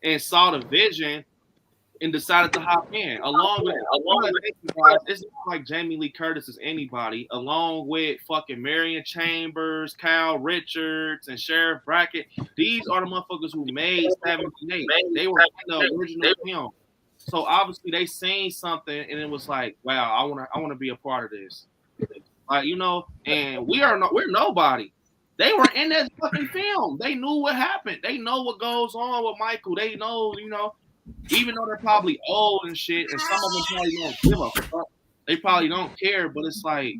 and saw the vision and decided to hop in. Along with it's not like Jamie Lee Curtis is anybody, along with fucking Marion Chambers, Kyle Richards, and Sheriff Brackett. These are the motherfuckers who made 78. They were in the original film. So obviously they seen something and it was like, wow, I wanna be a part of this. Like, you know, and we're nobody. They were in that fucking film. They knew what happened. They know what goes on with Michael. They know, you know, even though they're probably old and shit, and some of them probably don't give a fuck. They probably don't care, but it's like,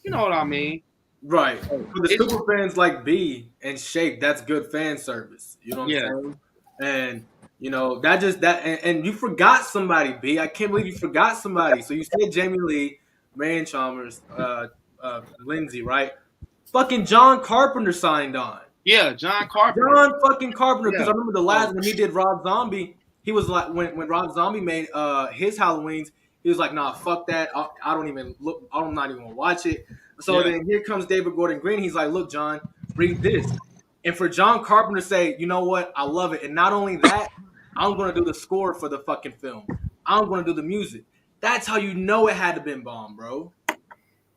you know what I mean? Right. For the super fans like B and Shake, that's good fan service. You know what I'm saying? And you know, and you forgot somebody, B. I can't believe you forgot somebody. So you said Jamie Lee, Marion Chalmers, Lindsay, right? Fucking John Carpenter signed on. Yeah, John Carpenter. John fucking Carpenter. Because I remember the last when he did Rob Zombie, he was like, when Rob Zombie made his Halloweens, he was like, nah, fuck that. I don't even look. I'm not even gonna watch it. So then here comes David Gordon Green. He's like, look, John, read this. And for John Carpenter to say, you know what, I love it. And not only that, I'm gonna do the score for the fucking film. I'm gonna do the music. That's how you know it had to been bomb, bro.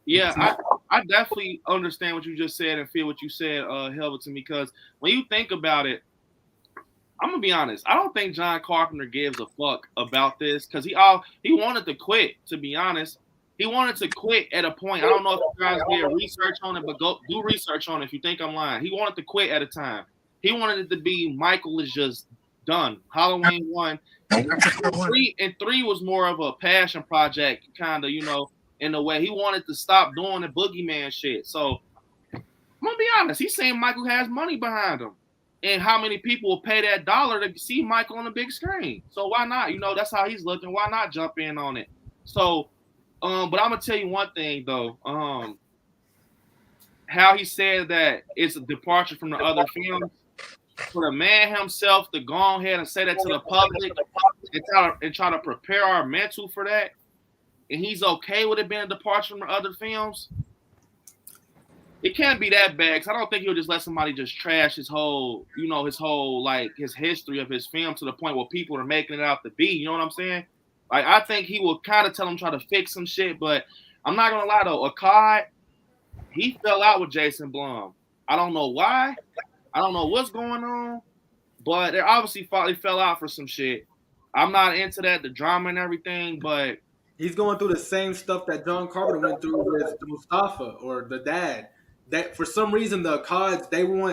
Yeah, I definitely understand what you just said and feel what you said, Helverton, because when you think about it, I'm gonna be honest. I don't think John Carpenter gives a fuck about this because he wanted to quit. To be honest, he wanted to quit at a point. I don't know if you guys did research on it, but go do research on it if you think I'm lying. He wanted to quit at a time. He wanted it to be Michael is just done. Halloween 1, 3 was more of a passion project, kind of, you know. In a way, he wanted to stop doing the boogeyman shit. So I'm gonna be honest, he's saying Michael has money behind him, and how many people will pay that dollar to see Michael on the big screen? So why not? You know, that's how he's looking. Why not jump in on it? So, but I'm gonna tell you one thing though. How he said that it's a departure from the other films. For the man himself to go ahead and say that to the public and try to prepare our mental for that. And he's okay with it being a departure from other films, it can't be that bad. Cause I don't think he'll just let somebody just trash his whole like his history of his film to the point where people are making it out to be. You know what I'm saying? Like I think he will kind of tell him try to fix some shit. But I'm not gonna lie though, Akkad, he fell out with Jason Blum. I don't know why. I don't know what's going on. But they obviously fell out for some shit. I'm not into that, the drama and everything, but he's going through the same stuff that John Carpenter went through with Mustafa or the dad. That for some reason the Akkads,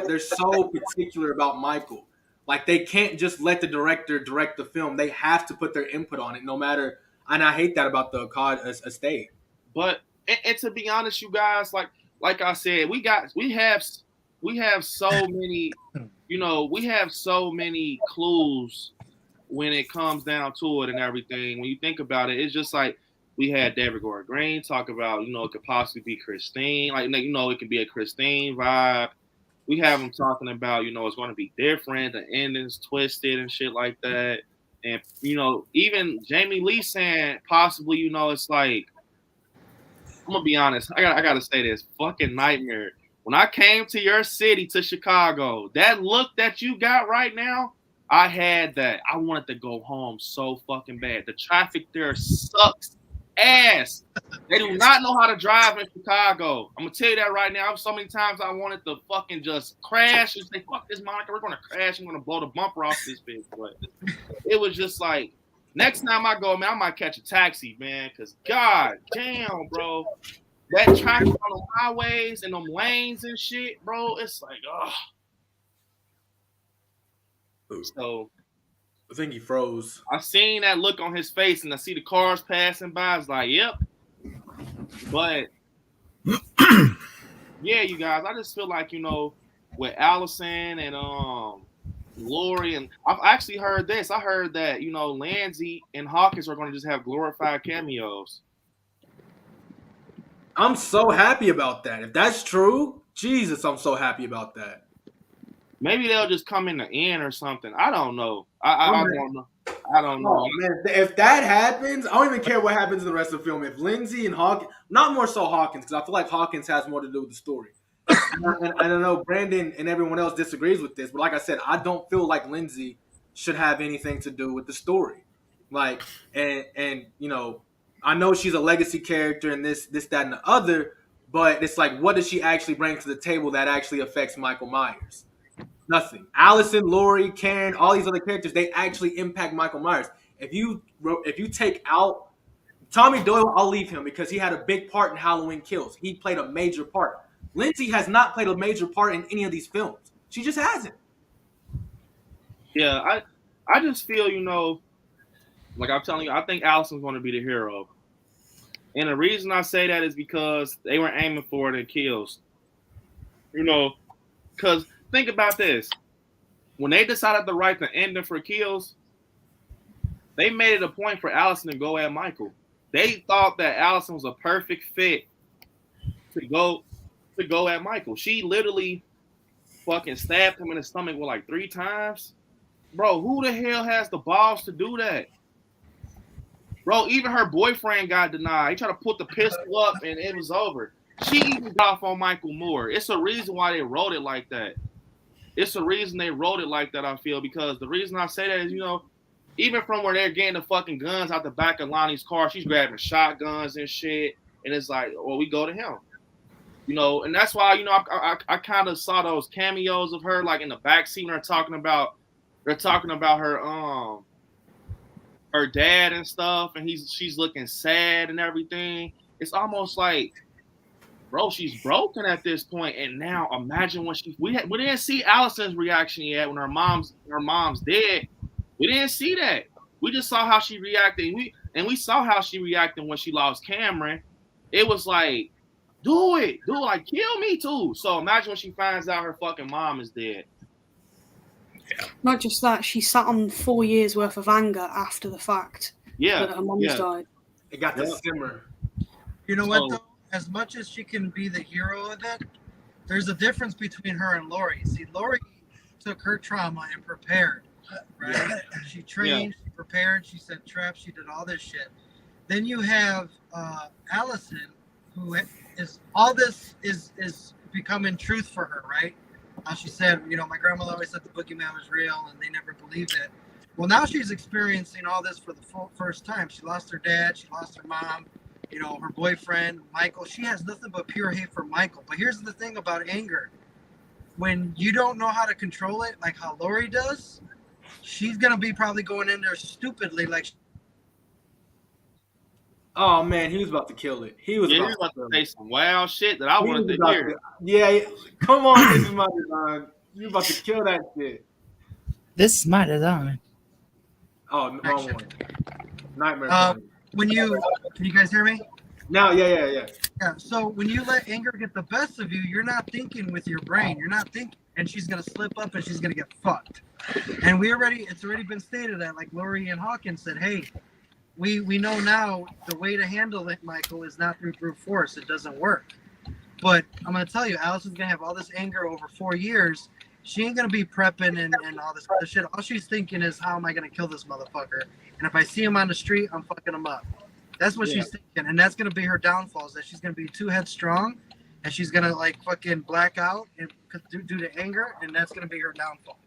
they're so particular about Michael. Like they can't just let the director direct the film. They have to put their input on it, no matter. And I hate that about the Akkad estate. But and to be honest, you guys, like I said, we have so many, you know, we have so many clues when it comes down to it and everything. When you think about it, it's just like we had David Gordon Green talk about, you know, it could possibly be Christine. Like, you know, it could be a Christine vibe. we have them talking about, it's going to be different, the ending's twisted and shit like that. And, even Jamie Lee saying possibly, it's like, I'm going to be honest. I got to say this. Fucking nightmare. When I came to your city, to Chicago, that look that you got right now, I had that. I wanted to go home so fucking bad. The traffic there sucks ass. They do not know how to drive in Chicago. I'm going to tell you that right now. So many times I wanted to fucking just crash and say, fuck this, Monica. We're going to crash. I'm going to blow the bumper off this bitch. But it was just like, next time I go, man, I might catch a taxi, man. Because, god damn, bro. That traffic on the highways and them lanes and shit, bro, it's like, So I think he froze. I seen that look on his face, and I see the cars passing by. I was like, yep. But yeah, you guys, I just feel like, with Allison and Lori, and I've actually heard this. I heard that, Lindsay and Hawkins are going to just have glorified cameos. I'm so happy about that. If that's true, Jesus, I'm so happy about that. Maybe they'll just come in the end or something. I don't know. I don't know. I don't know. Oh, man. If that happens, I don't even care what happens in the rest of the film. If Lindsay and Hawkins, not more so Hawkins, because I feel like Hawkins has more to do with the story. And I don't know, Brandon and everyone else disagrees with this, but like I said, I don't feel like Lindsay should have anything to do with the story. Like, and I know she's a legacy character and this, that, and the other, but it's like, what does she actually bring to the table that actually affects Michael Myers? Nothing. Allison, Lori, Karen, all these other characters, they actually impact Michael Myers. If you take out Tommy Doyle, I'll leave him because he had a big part in Halloween Kills. He played a major part. Lindsay has not played a major part in any of these films. She just hasn't. Yeah, I just feel, like I'm telling you, I think Allison's going to be the hero. And the reason I say that is because they were aiming for it in Kills. Because think about this. When they decided to write the ending for Kills, they made it a point for Allison to go at Michael. They thought that Allison was a perfect fit to go at Michael. She literally fucking stabbed him in the stomach with like 3 times. Bro, who the hell has the balls to do that? Bro, even her boyfriend got denied. He tried to put the pistol up and it was over. She even got off on Michael Moore. It's a reason why they wrote it like that. It's a reason they wrote it like that, I feel, because the reason I say that is, even from where they're getting the fucking guns out the back of Lonnie's car, she's grabbing shotguns and shit. And it's like, well, we go to him. And that's why, I kind of saw those cameos of her, like in the backseat when they're talking about her dad and stuff, and she's looking sad and everything. It's almost like, bro, she's broken at this point. And now imagine when we didn't see Allison's reaction yet when her mom's dead. We didn't see that. We just saw how she reacted. We saw how she reacted when she lost Cameron. It was like, do it, like kill me too. So imagine when she finds out her fucking mom is dead. Yeah. Not just that, she sat on 4 years worth of anger after the fact. Yeah, that her mom's died. It got to simmer. You know what though? As much as she can be the hero of it, there's a difference between her and Lori. See, Lori took her trauma and prepared, right? Yeah. She trained, she prepared, she set traps, she did all this shit. Then you have Allison, who is all this is becoming truth for her, right? She said, my grandmother always said the boogeyman was real, and they never believed it. Well, now she's experiencing all this for the first time. She lost her dad, she lost her mom, her boyfriend, Michael. She has nothing but pure hate for Michael. But here's the thing about anger. When you don't know how to control it, like how Lori does, she's going to be probably going in there stupidly like... Oh, man, he was about to kill it. He was about to say some wild shit that I wanted to hear. Yeah, come on, this is my design. You about to kill that shit. This is my design. Oh, wrong one. Nightmare. Can you guys hear me? No, yeah. Yeah, so when you let anger get the best of you, you're not thinking with your brain. You're not thinking, and she's going to slip up and she's going to get fucked. And it's already been stated that, like Lori and Hawkins said, hey, we know now the way to handle it, Michael, is not through brute force. It doesn't work. But I'm gonna tell you, Allison's gonna have all this anger over 4 years. She ain't gonna be prepping and all this other shit. All she's thinking is, how am I gonna kill this motherfucker? And if I see him on the street, I'm fucking him up. That's what she's thinking, and that's gonna be her downfall. Is that she's gonna be too headstrong, and she's gonna like fucking black out and due to anger, and that's gonna be her downfall.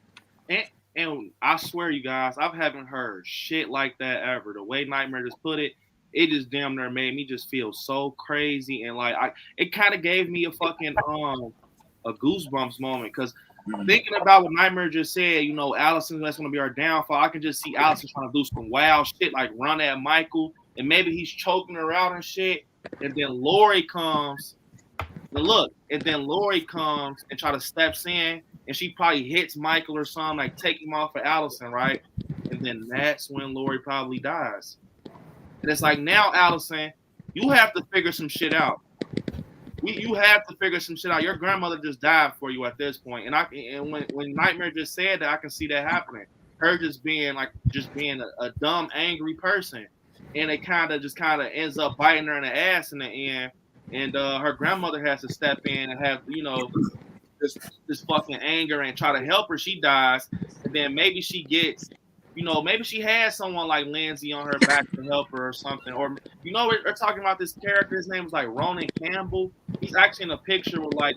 And I swear, you guys, I haven't heard shit like that ever. The way Nightmare just put it, it just damn near made me just feel so crazy, and like it kind of gave me a fucking a goosebumps moment, because thinking about what Nightmare just said, you know, Allison, that's gonna be our downfall. I can just see Allison trying to do some wild shit, like run at Michael, and maybe he's choking her out and shit, and then Lori comes. And then Lori comes and try to steps in, and she probably hits Michael or something, like take him off of Allison, right? And then that's when Lori probably dies. And it's like, now, Allison, you have to figure some shit out. You have to figure some shit out. Your grandmother just died for you at this point. And when Nightmare just said that, I can see that happening. Her just being a dumb, angry person. And it kind of ends up biting her in the ass in the end. And her grandmother has to step in and have, you know, this fucking anger and try to help her. She dies. And then maybe she gets, you know, maybe she has someone like Lindsay on her back to help her or something. Or, you know, we're talking about this character. His name is like Ronan Campbell. He's actually in a picture with like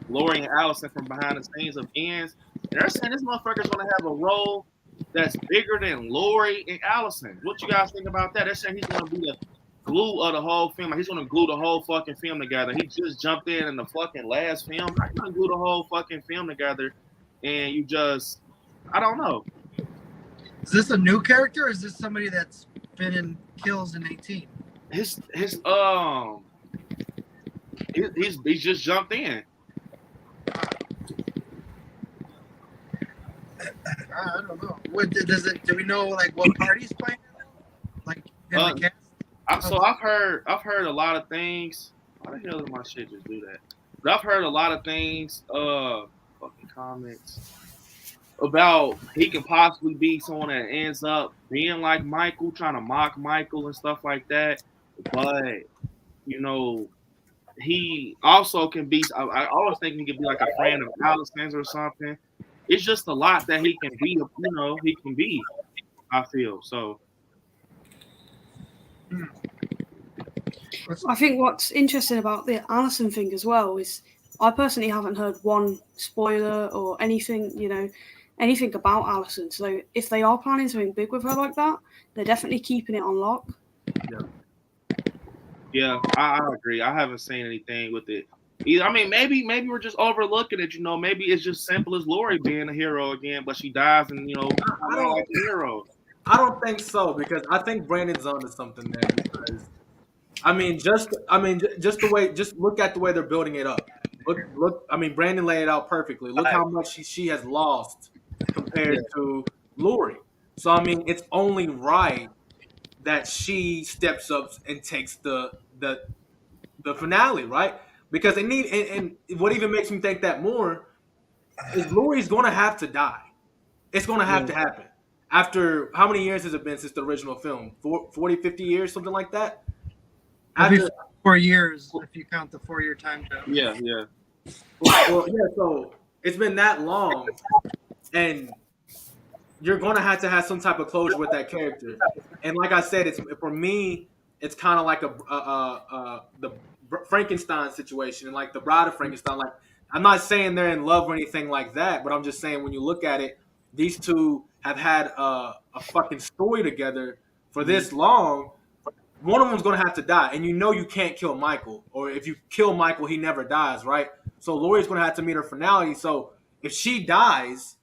Lori and Allison from behind the scenes of Ends. And they're saying this motherfucker's going to have a role that's bigger than Lori and Allison. What you guys think about that? They're saying he's going to be the glue of the whole film. He's going to glue the whole fucking film together. He just jumped in the fucking last film. How you going to glue the whole fucking film together? And you just, I don't know. Is this a new character, or is this somebody that's been in kills in 18? He's just jumped in. I don't know. Do we know like what part he's playing? Like in the cast? So I've heard a lot of things. Why the hell did my shit just do that? But I've heard a lot of things, fucking comments about he can possibly be someone that ends up being like Michael, trying to mock Michael and stuff like that. But you know, he also can be. I always think he could be like a friend of Allison's or something. It's just a lot that he can be. You know, he can be. I feel so. I think what's interesting about the Allison thing as well is I personally haven't heard one spoiler or anything, you know, anything about Allison. So if they are planning something big with her like that, they're definitely keeping it on lock. Yeah, I agree. I haven't seen anything with it either. I mean, maybe we're just overlooking it. You know, maybe it's just simple as Lori being a hero again, but she dies, and you know, I don't like a hero. I don't think so, because I think Brandon's onto something there. Because just look at the way they're building it up. Look. I mean, Brandon laid it out perfectly. Look how much she has lost compared to Lori. So I mean, it's only right that she steps up and takes the finale, right? Because and what even makes me think that more is Lori's going to have to die. It's going to have to happen. After how many years has it been since the original film? 40, 50 years, something like that? After 4 years, if you count the 4-year time jump. Yeah. Well, so it's been that long, and you're going to have some type of closure with that character. And like I said, for me, it's kind of like the Frankenstein situation, and like the Bride of Frankenstein. Like, I'm not saying they're in love or anything like that, but I'm just saying when you look at it, these two have had a fucking story together for this long. One of them's going to have to die, and you know you can't kill Michael, or if you kill Michael, he never dies, right? So Lori's going to have to meet her finality. So if she dies,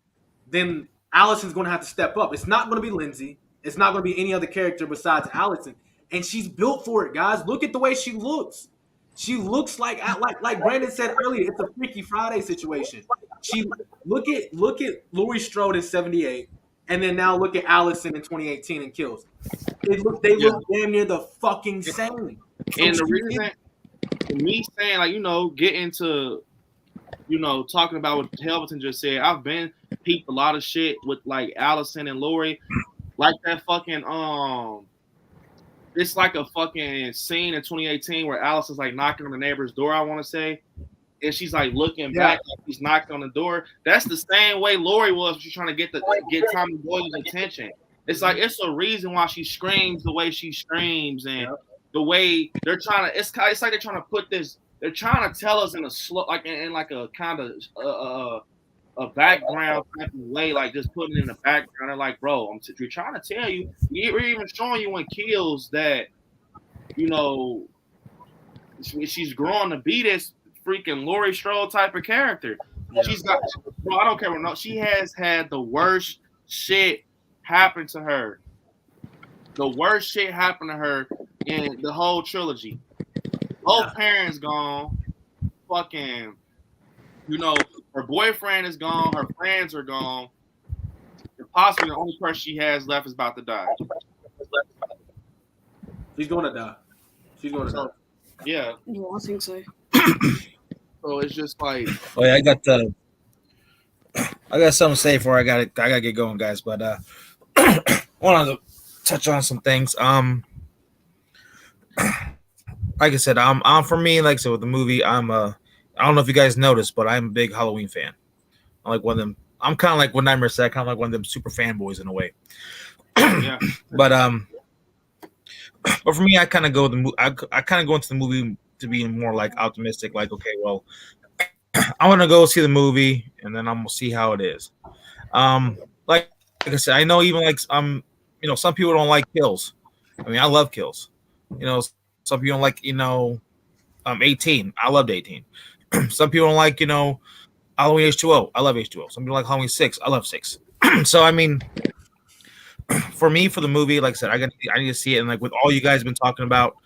then Allison's going to have to step up. It's not going to be Lindsay. It's not going to be any other character besides Allison, and she's built for it, guys. Look at the way she looks. She looks like Brandon said earlier. It's a Freaky Friday situation. Look at Laurie Strode in '78, and then now look at Allison in 2018 in Kills. They look damn near the fucking same. And the reason for me saying, like, you know, get into, you know, talking about what Helverton just said, I've been peeped a lot of shit with like Allison and Lori, like that fucking it's like a fucking scene in 2018 where Alice is like knocking on the neighbor's door, I want to say, and she's like looking back like she's knocking on the door. That's the same way Lori was when she's trying to get Tommy Boyle's attention. It's like it's a reason why she screams the way she screams, and the way they're trying to. It's like they're trying to put this. They're trying to tell us in a slow, like in like a kind of a background type of way, like just putting it in the background. They're like, bro, we're trying to tell you. We're even showing you in Kills that, you know, she's growing to be this freaking Laurie Strode type of character. She's got, bro, I don't care what, no, she has had the worst shit happen to her. The worst shit happened to her in the whole trilogy. Both parents gone. Fucking, you know, her boyfriend is gone. Her friends are gone. And possibly the only person she has left is about to die. She's going to die. She's going to die. Yeah. Yeah, I think so. So it's just like. Oh yeah, I got something to say before I gotta get going, guys. But wanted to touch on some things. Like I said, I'm for me, like I said, with the movie, I don't know if you guys noticed, but I'm a big Halloween fan. I'm like one of them. I'm kind of like what Nightmare said, kind of like one of them super fanboys in a way. Yeah. But for me, I kind of go I kind of go into the movie to be more like optimistic. Like, okay, well, I want to go see the movie, and then I'm gonna see how it is. Like I said, I know even like you know, some people don't like Kills. I mean, I love Kills. You know, some people don't like, you know, 18. I loved 18. Some people don't like, you know, Halloween H2O. I love H2O. Some people like Halloween 6. I love 6. So I mean, for me, for the movie, like I said, I need to see it, and like with all you guys have been talking about,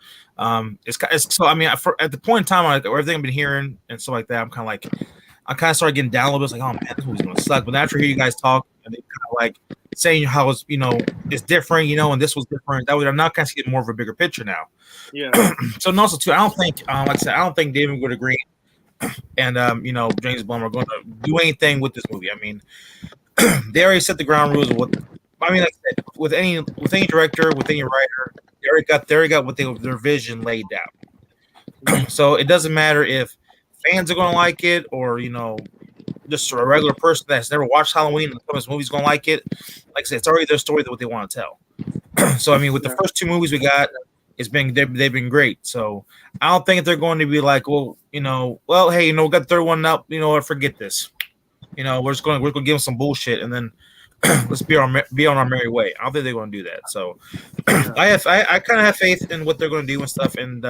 it's so I mean, at the point in time, like everything I've been hearing and stuff like that, I'm kind of started getting down a little bit. It's like, oh man, this movie's gonna suck. But then after hear you guys talk, and they kind of like saying how it's, you know, it's different, you know, and this was different. That way, I'm not kind of getting more of a bigger picture now. Yeah. So and also too, I don't think, like I said, I don't think David would agree, and you know, James Blum are going to do anything with this movie. I mean, they already set the ground rules of what. I mean, like I said, with any director, with any writer, they already got what their vision laid out. So it doesn't matter if fans are going to like it, or you know, just a regular person that's never watched Halloween and this movie's going to like it. Like I said, it's already their story that what they want to tell. So I mean, with the first two movies we got, they've been great. So I don't think they're going to be like, well, you know, well, hey, you know, we got the third one up, you know what, forget this. You know, we're going to give them some bullshit and then let's be on our merry way. I don't think they're going to do that. So I kind of have faith in what they're going to do and stuff, and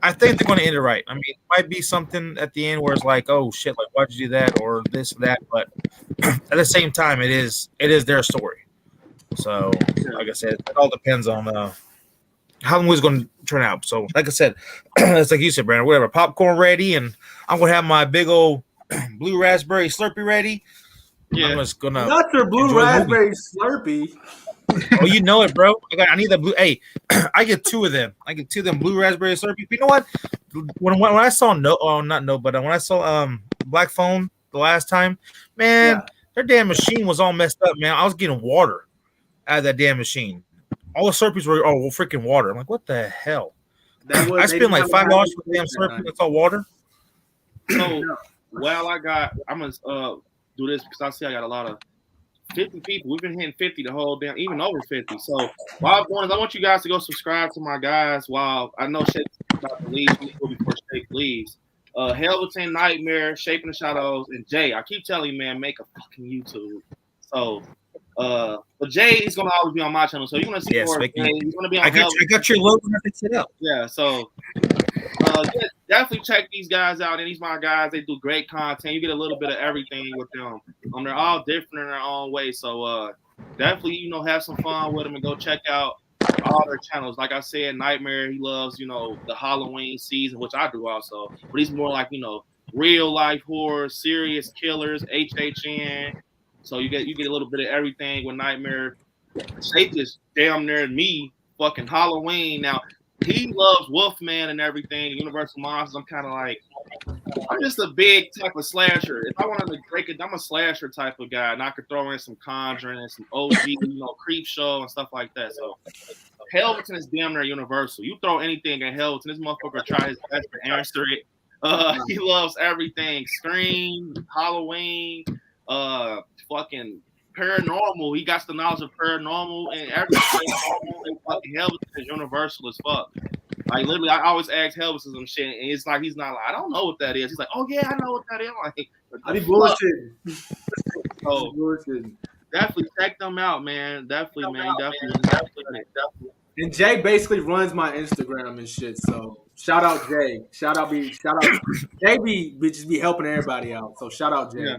I think they're going to end it right. I mean, it might be something at the end where it's like, oh shit, like why'd you do that or this or that, but at the same time, it is their story. So like I said, it all depends on how the movie's going to turn out. So like I said, it's like you said, Brandon, whatever, popcorn ready, and I'm going to have my big old blue raspberry Slurpee ready. Yeah. I'm just gonna not your blue raspberry Slurpee. Oh, you know it, bro. I need that blue. Hey, I get two of them. I get two of them blue raspberry Slurpee. You know what? When I saw when I saw Black Phone the last time, man, their damn machine was all messed up, man. I was getting water out of that damn machine. All the Slurpees were freaking water. I'm like, what the hell? I spent like $5 for the damn Slurpee. That's all water. So, I'm gonna do this because I see I got a lot of 50 people. We've been hitting 50 the whole damn, even over 50. So while I'm doing this, I want you guys to go subscribe to my guys while I know Shake's about to leave before Shake leaves. Helveton, Nightmare, Shaping the Shadows, and Jay. I keep telling you, man, make a fucking YouTube. So but Jay is gonna always be on my channel. So you're gonna see more Jay. He's gonna be on I got your logo set up. Yeah, so definitely check these guys out. And these my guys, they do great content. You get a little bit of everything with them. They're all different in their own way. So definitely, you know, have some fun with them and go check out all their channels. Like I said, Nightmare, he loves, you know, the Halloween season, which I do also. But he's more like, you know, real life horror, serious killers, HHN. So you get a little bit of everything with Nightmare. Shape is damn near me, fucking Halloween. Now, he loves Wolfman and everything, Universal Monsters. I'm kind of like, I'm just a big type of slasher. If I wanted to break it, I'm a slasher type of guy, and I could throw in some Conjuring and some OG, you know, Creep Show and stuff like that. So Helveton is damn near universal. You throw anything at Helveton, this motherfucker try his best to answer it. He loves everything. Scream, Halloween, fucking paranormal. He got the knowledge of paranormal and everything. And fucking Helveton is universal as fuck. Like literally, I always ask Helveton some shit, and it's like he's not like, I don't know what that is. He's like, oh yeah, I know what that is. I'm like, I be bullshitting. So definitely check them out, man. Definitely, man. Definitely. And Jay basically runs my Instagram and shit. So shout out Jay. Shout out Jay be just be helping everybody out. So shout out Jay. Yeah.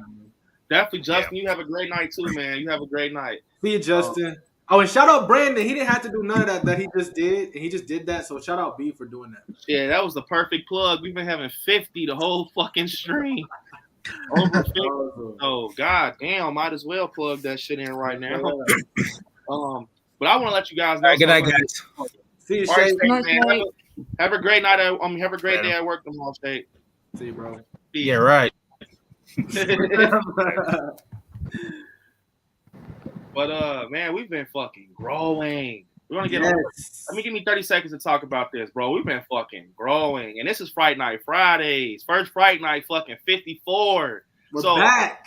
Definitely, Justin. You have a great night too, man. You have a great night. See you, Justin. Oh, and shout out Brandon. He didn't have to do none of that he just did. And he just did that. So shout out B for doing that. Yeah, that was the perfect plug. We've been having 50 the whole fucking stream. Over 50. Oh, god damn. Might as well plug that shit in right now. But I want to let you guys know. Good night, guys. See you, Shay. Have a great night. Have a great day at work tomorrow, Shay. See you, bro. Yeah, right. But man, we've been fucking growing. We're gonna get over. Give me 30 seconds to talk about this, bro. We've been fucking growing, and this is Fright Night Fridays. First Fright Night, fucking 54. We're back.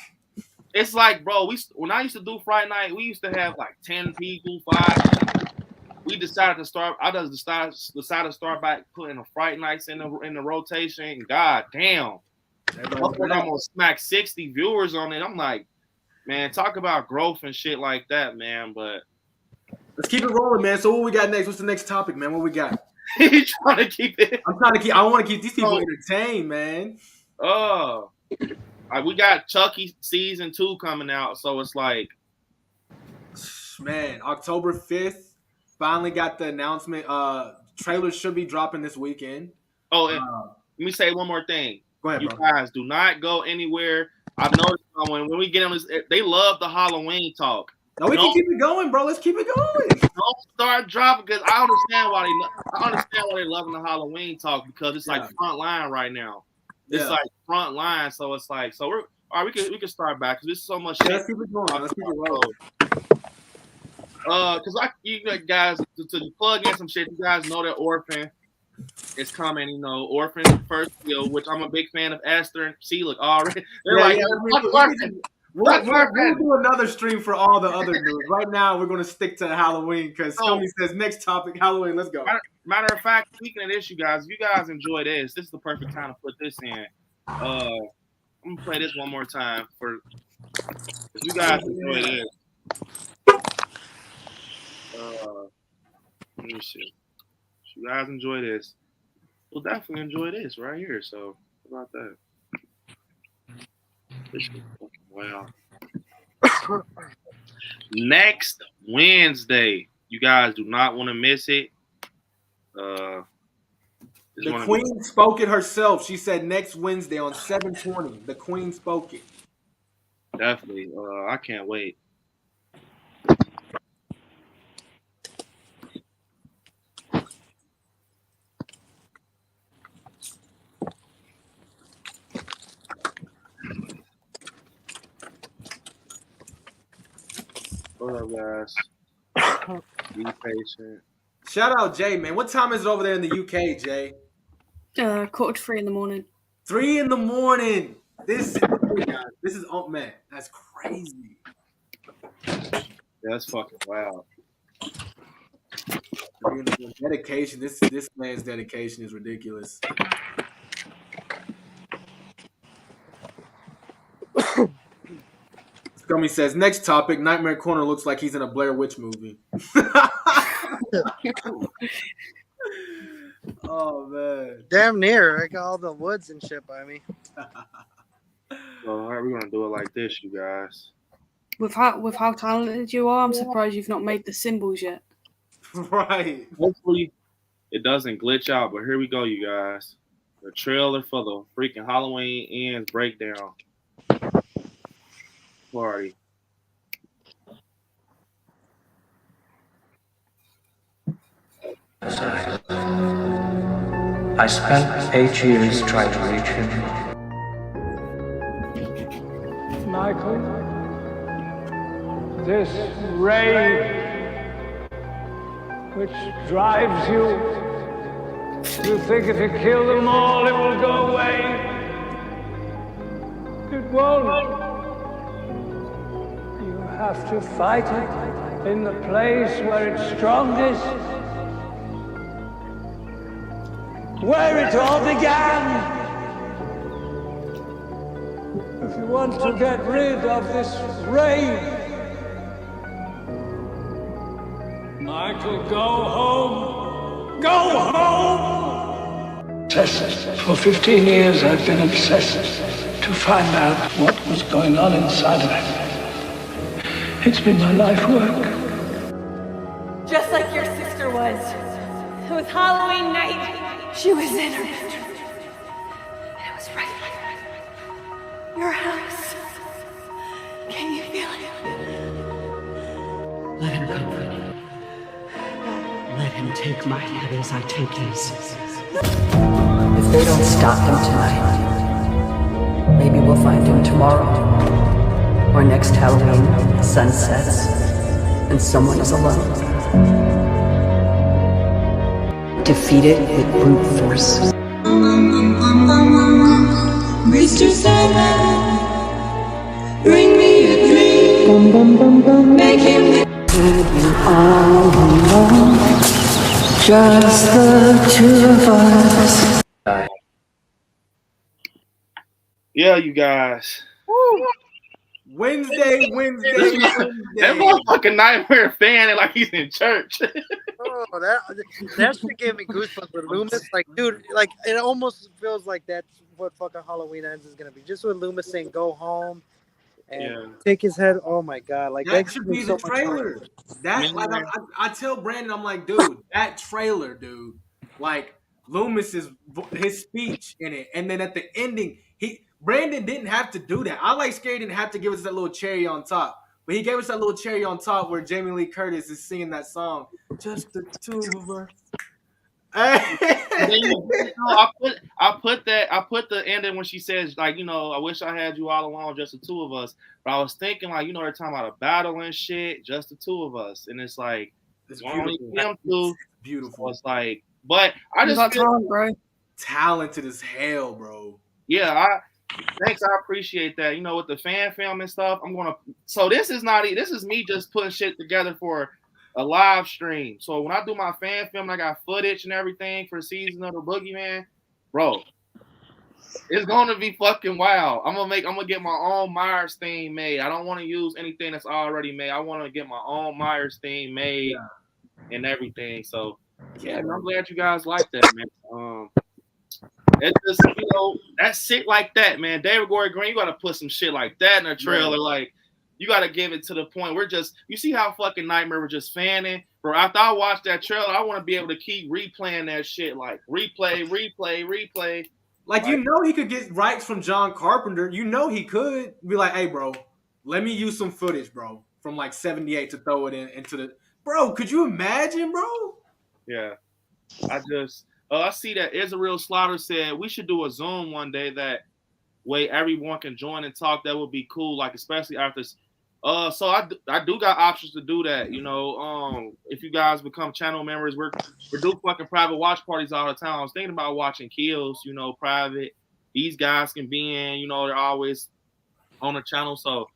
It's like, bro, when I used to do Fright Night, we used to have like 10 people, 5. We decided to start. I just decided to start by putting the Fright Nights in the rotation. God damn, I'm almost smacked 60 viewers on it. I'm like, man, talk about growth and shit like that, man. But let's keep it rolling, man. So what we got next? What's the next topic, man? What we got? You trying to keep it? I want to keep these people entertained, man. Oh. We got Chucky season 2 coming out, so it's like, man, October 5th. Finally got the announcement. Trailers should be dropping this weekend. Oh, and let me say one more thing. Go ahead, you bro. guys do not go anywhere. I've noticed when we get on this, they love the Halloween talk. No, we can keep it going, bro. Let's keep it going. Don't start dropping because I understand why they loving the Halloween talk because it's like front line right now. It's like front line, so it's like we're all right. We can start back because there's so much shit. Let's keep it going. Let's keep it rolling. Because you guys to plug in some shit. You guys know that Orphan is coming. You know, Orphan first, which I'm a big fan of Esther and Sheila already. They're We'll do another stream for all the other news. Right now, we're going to stick to Halloween because Tony says next topic, Halloween. Let's go. Matter of fact, speaking of this, you guys, if you guys enjoy this is the perfect time to put this in. I'm going to play this one more time if you guys enjoy this. Let me see. If you guys enjoy this, you'll definitely enjoy this right here. So, how about that? This is fucking wow. Next Wednesday, you guys do not want to miss it. The Queen spoke it herself. She said next Wednesday on 7/20. The Queen spoke it. Definitely. I can't wait. What up, guys? Be patient. Shout out Jay, man. What time is it over there in the UK, Jay? 2:45 in the morning. 3 in the morning. This is oh man, that's crazy. That's fucking wild. Dedication. This man's dedication is ridiculous. Scummy says, next topic, Nightmare Corner looks like he's in a Blair Witch movie. Oh, man. Damn near. I got all the woods and shit by me. So, all right, we're going to do it like this, you guys. With how talented you are, I'm surprised you've not made the symbols yet. Right. Hopefully, it doesn't glitch out, but here we go, you guys. The trailer for the freaking Halloween Ends breakdown party. I spent 8 years trying to reach him. Michael, this rain which drives you. You think if you kill them all, it will go away. It won't. You have to fight it in the place where it's strongest, where it all began. If you want to get rid of this rage, Michael, go home. Go home! For 15 years, I've been obsessed to find out what was going on inside of him. It's been my life work. Just like your sister was. It was Halloween night. She was in her bedroom. And it was right here. Your house. Can you feel it? Let him go. Let him take my head as I take his. If they don't stop him tonight, maybe we'll find him tomorrow. Or next Halloween, the sun sets, and someone is alone. Defeat it with brute force. Mr. Sandman, bring me a dream. Make him all alone. Just the two of us. Yeah, you guys. Wednesday. That motherfucking Nightmare fan it like he's in church. Oh, that shit gave me goosebumps with Loomis. Like, dude, like it almost feels like that's what fucking Halloween Ends is gonna be. Just with Loomis saying "go home" and take his head. Oh my god, like that should be the trailer. That like I tell Brandon, I'm like, dude, that trailer, dude. Like Loomis's his speech in it, and then at the ending, Brandon didn't have to do that. I like Scary didn't have to give us that little cherry on top, but he gave us that little cherry on top where Jamie Lee Curtis is singing that song, "Just the Two of Us." I put the ending when she says like, I wish I had you all along, just the two of us. But I was thinking like, they're talking about a battle and shit, just the two of us, and it's like it's beautiful. Them two, beautiful. So it's like, but I just talent, bro. Talented as hell, bro. Yeah, thanks. I appreciate that. With the fan film and stuff, so this is me just putting shit together for a live stream. So when I do my fan film, I got footage and everything for the season of the Boogeyman, bro. It's gonna be fucking wild. I'm gonna get my own Myers theme made. I don't want to use anything that's already made. I want to get my own Myers theme made and everything. So yeah, I'm glad you guys like that, man. It's just that shit like that, man. David Gordon Green, you gotta put some shit like that in a trailer, like. You got to give it to the point. You see how fucking Nightmare was just fanning? Bro, after I watched that trailer, I want to be able to keep replaying that shit. Like, replay. Like, he could get rights from John Carpenter. He could be like, hey, bro, let me use some footage, bro, from like 78 to throw it into the. Bro, could you imagine, bro? Yeah. I see that Israel Slaughter said we should do a Zoom one day that way everyone can join and talk. That would be cool, like, especially after. So I do got options to do that, if you guys become channel members, we're doing fucking private watch parties all the time. I was thinking about watching Kills, private. These guys can be in, they're always on the channel. So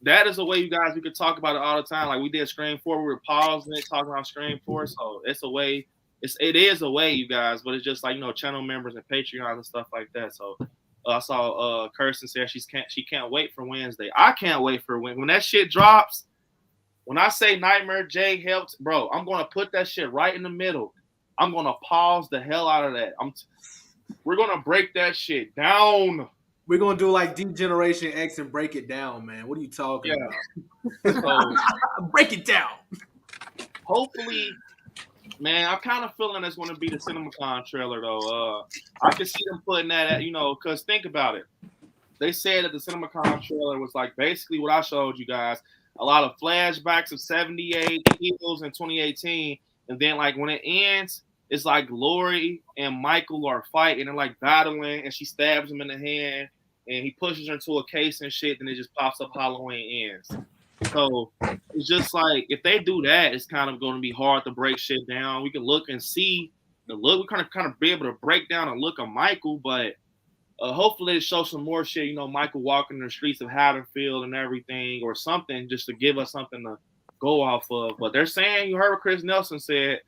that is a way, you guys, we could talk about it all the time. Like we did Scream 4, we were pausing it, talking about Scream 4. So it's a way, it is a way, you guys, but it's just like, channel members and Patreons and stuff like that. So I saw Kirsten say she can't wait for Wednesday. I can't wait for when that shit drops. When I say Nightmare Jay helped, bro, I'm gonna put that shit right in the middle. I'm gonna pause the hell out of that. We're gonna break that shit down. We're gonna do like Degeneration X and break it down, man. What are you talking about? So, break it down. Hopefully. Man, I'm kind of feeling it's going to be the CinemaCon trailer, though. I can see them putting that at, because think about it. They said that the CinemaCon trailer was like basically what I showed you guys. A lot of flashbacks of 78, Eagles, and 2018. And then, like, when it ends, it's like Lori and Michael are fighting and, like, battling, and she stabs him in the hand, and he pushes her into a case and shit, and it just pops up Halloween Ends. So it's just like if they do that, it's kind of going to be hard to break shit down. We can look and see the look. We kind of be able to break down a look of Michael, but hopefully it shows some more shit. You know, Michael walking the streets of Haddonfield and everything, or something, just to give us something to go off of. But they're saying, you heard what Chris Nelson said.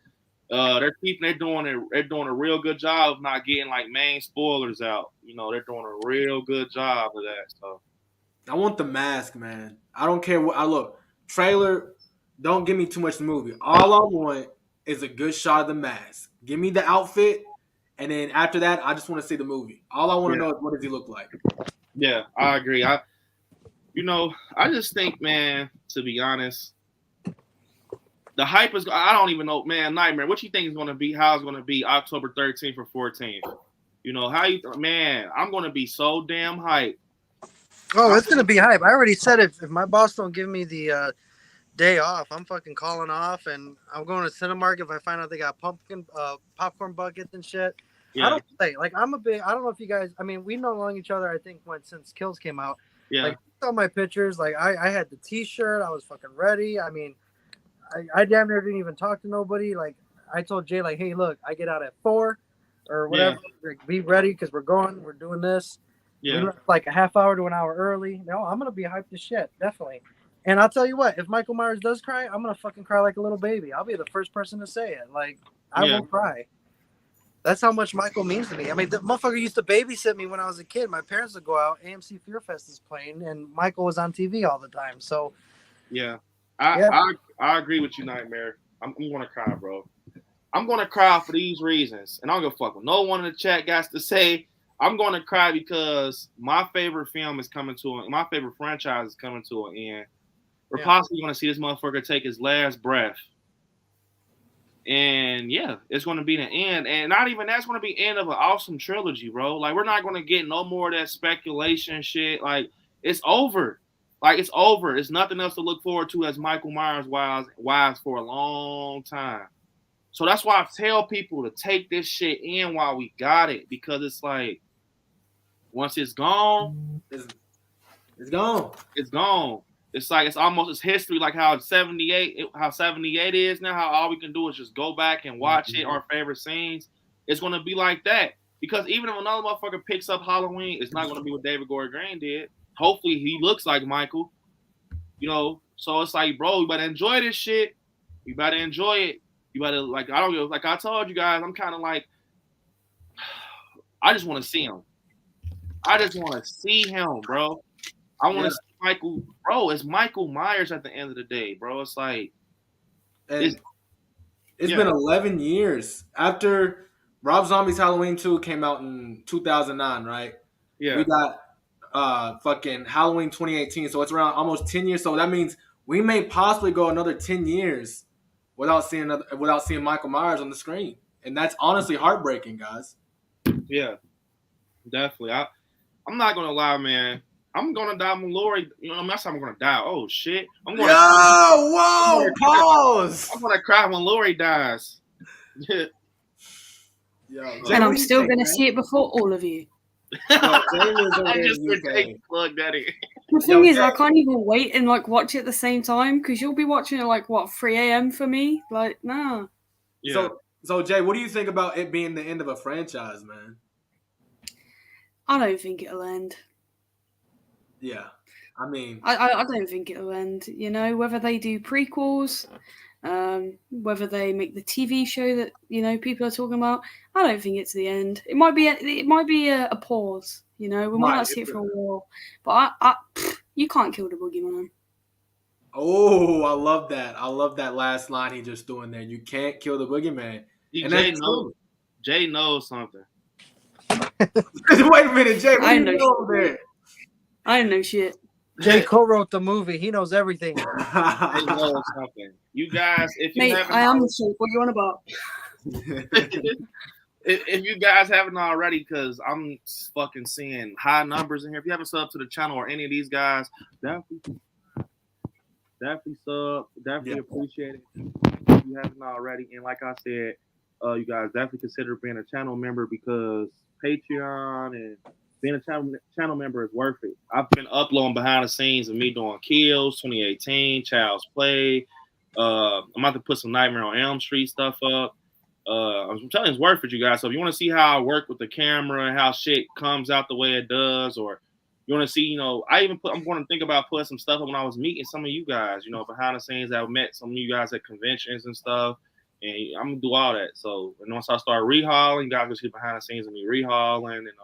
They're doing a real good job of not getting like main spoilers out. You know, they're doing a real good job of that. So I want the mask, man. I don't care what I look. Trailer, don't give me too much of the movie. All I want is a good shot of the mask. Give me the outfit, and then after that, I just want to see the movie. All I want to know is what does he look like. yeah, I agree. I just think, man, to be honest, the hype is. I don't even know, man. Nightmare. What you think is going to be? How it's going to be October 13th or 14th? You know how you, man. I'm going to be so damn hyped. Oh, it's gonna be hype. I already said if my boss don't give me the day off, I'm fucking calling off, and I'm going to Cinemark if I find out they got popcorn buckets and shit. Yeah. I don't play. Like I don't know if you guys. I mean, we've known each other. I think since Kills came out. Yeah. Like saw my pictures. Like I had the T-shirt. I was fucking ready. I mean, I damn near didn't even talk to nobody. Like I told Jay, like, hey, look, I get out at 4 or whatever. Yeah. Like, be ready because we're doing this. Yeah. We left like a half hour to an hour early. No, I'm gonna be hyped as shit, definitely. And I'll tell you what, if Michael Myers does cry, I'm gonna fucking cry like a little baby. I'll be the first person to say it. Like I won't cry. That's how much Michael means to me. I mean, the motherfucker used to babysit me when I was a kid. My parents would go out, AMC Fear Fest is playing, and Michael was on TV all the time. So yeah, I agree with you, Nightmare. I'm gonna cry, bro. I'm gonna cry for these reasons, and I don't give a fuck what no one in the chat got to say. I'm going to cry because my favorite film is coming to an my favorite franchise is coming to an end. We're possibly going to see this motherfucker take his last breath. And yeah, it's going to be the end. And not even that's going to be the end of an awesome trilogy, bro. Like, we're not going to get no more of that speculation shit. Like, it's over. Like, it's over. It's nothing else to look forward to as Michael Myers wise for a long time. So that's why I tell people to take this shit in while we got it, because it's like once it's gone, it's gone. It's gone. It's like it's history, like how 78 is now. How all we can do is just go back and watch it, our favorite scenes. It's gonna be like that, because even if another motherfucker picks up Halloween, it's not gonna be what David Gordon Green did. Hopefully, he looks like Michael. You know, so it's like, bro, you better enjoy this shit. You better enjoy it. You better, like, I don't know, like I told you guys, I'm kind of like, I just want to see him. I just want to see him, bro. I want to see Michael, bro. It's Michael Myers at the end of the day, bro. It's like, it's been 11 years after Rob Zombie's Halloween 2 came out in 2009, right? Yeah. We got fucking Halloween 2018, so it's around almost 10 years. So that means we may possibly go another 10 years without seeing Michael Myers on the screen, and that's honestly heartbreaking, guys. Yeah, definitely. I'm not gonna lie, man. I'm gonna die when Lori. You know, that's how I'm gonna die. Oh shit! I'm gonna. Pause. I'm gonna cry when Lori dies. And I'm still gonna see it before all of you. I just plug that in. The thing is, I can't even wait and like watch it at the same time, because you'll be watching it like 3 a.m. for me. Like, nah. Yeah. So Jay, what do you think about it being the end of a franchise, man? I don't think it'll end. Yeah, I mean, I don't think it'll end. You know, whether they do prequels, whether they make the TV show that people are talking about, I don't think it's the end. It might be a pause. You know, we might not see it for a while, but you can't kill the boogeyman. Oh, I love that. I love that last line he just threw in there. You can't kill the boogeyman. Jay knows something. Wait a minute, Jay. What are you doing over there? I don't know shit. Jay co-wrote the movie. He knows everything. Jay knows something. You guys, if you haven't, I am the shit. What are you on about? If you guys haven't already, because I'm fucking seeing high numbers in here. If you haven't subbed to the channel or any of these guys, definitely sub. Definitely appreciate it. If you haven't already, and like I said, you guys definitely consider being a channel member, because Patreon and being a channel member is worth it. I've been uploading uploading behind the scenes of me doing Kills 2018, Child's Play. I'm about to put some Nightmare on Elm Street stuff up. I'm telling you, it's worth it, you guys. So if you want to see how I work with the camera and how shit comes out the way it does, or you want to see, I'm going to think about putting some stuff up when I was meeting some of you guys, behind the scenes. I've met some of you guys at conventions and stuff, and I'm gonna do all that. So, and once I start rehauling, you guys will see behind the scenes of me rehauling, and it's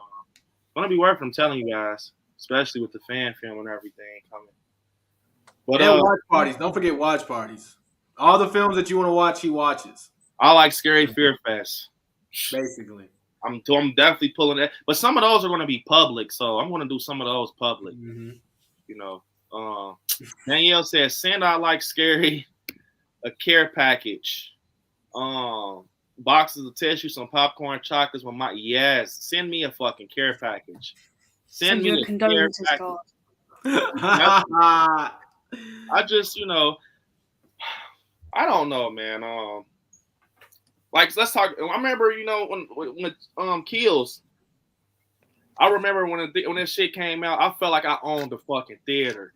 gonna be worth it. I'm telling you guys, especially with the fan film and everything coming. But and watch parties. Don't forget watch parties. All the films that you want to watch, he watches. I like Scary Fear Fest. Basically. I'm definitely pulling that. But some of those are going to be public, so I'm going to do some of those public. Mm-hmm. Danielle says, send I like Scary a care package. Boxes of tissue, some popcorn, chocolates. Yes, send me a fucking care package. Send me a care package. I just, I don't know, man. Like, let's talk. I remember, when Kills. I remember when this shit came out. I felt like I owned the fucking theater.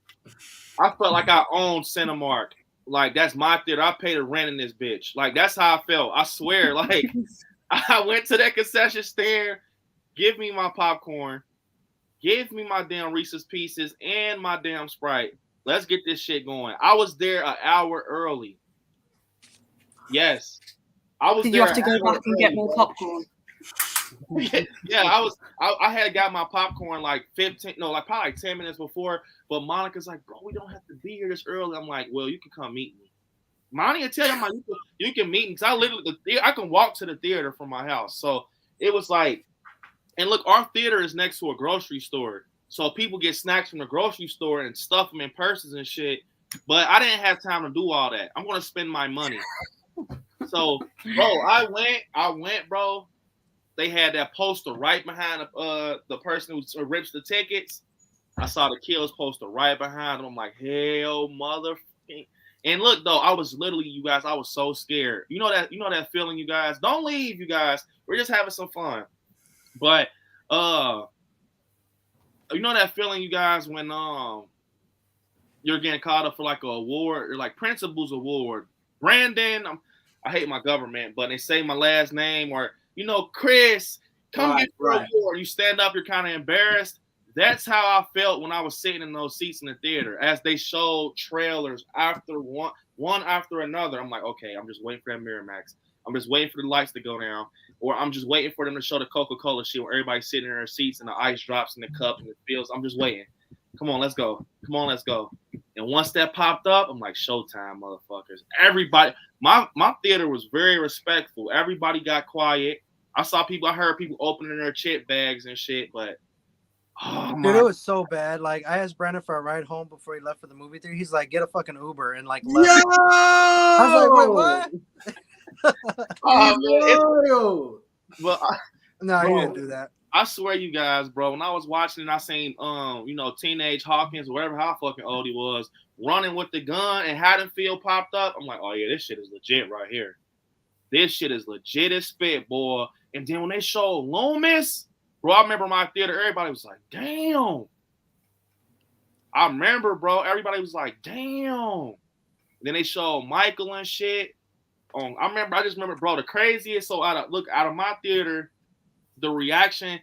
I felt like I owned Cinemark. Like, that's my theater. I paid the rent in this bitch. Like, that's how I felt. I swear. Like, I went to that concession stand. Give me my popcorn. Give me my damn Reese's Pieces and my damn Sprite. Let's get this shit going. I was there an hour early. Yes. Did you have to go back and get more popcorn? Yeah, I had got my popcorn like probably 10 minutes before, but Monica's like, bro, we don't have to be here this early. I'm like, well, you can come meet me. Monica tell you, I'm like, you can meet me, because I can walk to the theater from my house. So it was like, and look, our theater is next to a grocery store. So people get snacks from the grocery store and stuff them in purses and shit. But I didn't have time to do all that. I'm going to spend my money. So, bro, I went, bro. They had that poster right behind the person who rips the tickets. I saw the Kills poster right behind them. I'm like, hell, motherfucking. And look, though, I was literally, you guys, I was so scared. You know that feeling, you guys. Don't leave, you guys. We're just having some fun. But you know that feeling, you guys, when you're getting called up for like an award, or like Principal's Award. Brandon, I hate my government, but they say my last name, or Chris, come get your award. You stand up, you're kind of embarrassed. That's how I felt when I was sitting in those seats in the theater, as they showed trailers after one after another. I'm like, okay, I'm just waiting for that Miramax. I'm just waiting for the lights to go down, or I'm just waiting for them to show the Coca-Cola shit where everybody's sitting in their seats and the ice drops in the cup and it feels. I'm just waiting. Come on, let's go. Come on, let's go. And once that popped up, I'm like, showtime, motherfuckers. Everybody, my theater was very respectful. Everybody got quiet. I heard people opening their chip bags and shit, but dude, it was so bad. Like, I asked Brandon for a ride home before he left for the movie theater. He's like, get a fucking Uber, and like left. Yo! I was like, wait, what? Oh, man. No, he didn't do that. I swear, you guys, bro, when I was watching it, I seen, Teenage Hawkins, or whatever, how fucking old he was, running with the gun, and Haddonfield popped up. I'm like, oh, yeah, this shit is legit right here. This shit is legit as spit, boy. And then when they showed Loomis, bro, I remember my theater, everybody was like, damn. I remember, bro, everybody was like, damn. Then they showed Michael and shit. I just remember, bro, the craziest, so out of my theater, the reaction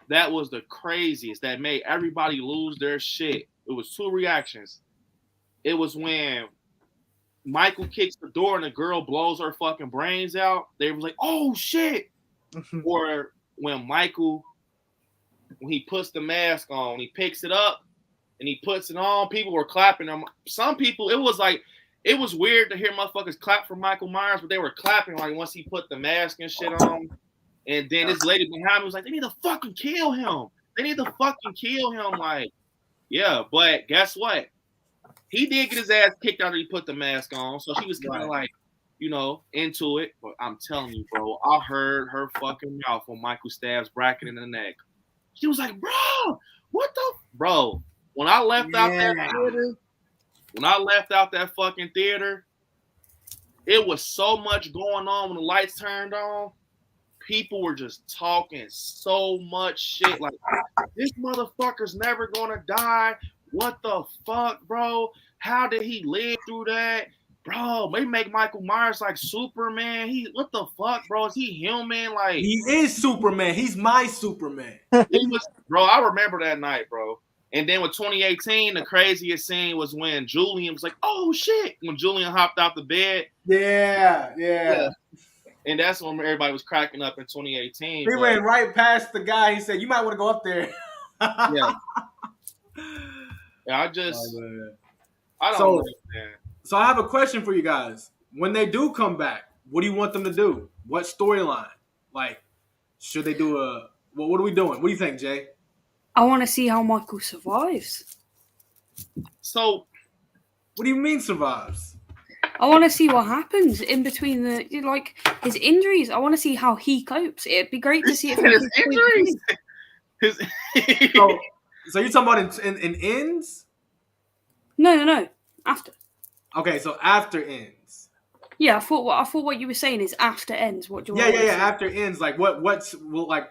that was the craziest, that made everybody lose their shit. It was two reactions. It was when Michael kicks the door and the girl blows her fucking brains out. They was like, oh shit. Or when Michael, when he puts the mask on, he picks it up and he puts it on, people were clapping. Some people, it was weird to hear motherfuckers clap for Michael Myers, but they were clapping like once he put the mask and shit on. And then this lady behind me was like, they need to fucking kill him. They need to fucking kill him. Like, yeah, but guess what? He did get his ass kicked after he put the mask on. So she was kind of like, into it. But I'm telling you, bro, I heard her fucking mouth when Michael stabs Bracken in the neck. She was like, bro, what the? Bro, when I left out that fucking theater, it was so much going on when the lights turned on. People were just talking so much shit. Like, this motherfucker's never gonna die. what the fuck, bro? How did he live through that? Bro, they make Michael Myers like Superman. What the fuck, bro? Is he human? Like He is Superman. He's my Superman. he was, bro. I remember that night, bro. And then with 2018, the craziest scene was when Julian was like, "Oh shit!" When Julian hopped out the bed. Yeah. And that's when everybody was cracking up in 2018. He went right past the guy. He said, "You might want to go up there." Yeah. I don't know, man. So I have a question for you guys. When they do come back, what do you want them to do? What storyline? Like, should they do what are we doing? What do you think, Jay? I want to see how Michael survives. So, what do you mean survives? I want to see what happens in between his injuries. I want to see how he copes. It'd be great to see it from his injuries. So you're talking about in ends? No. After. Okay, so after ends. Yeah, I thought what you were saying is after ends. What do you? Yeah. After ends, like do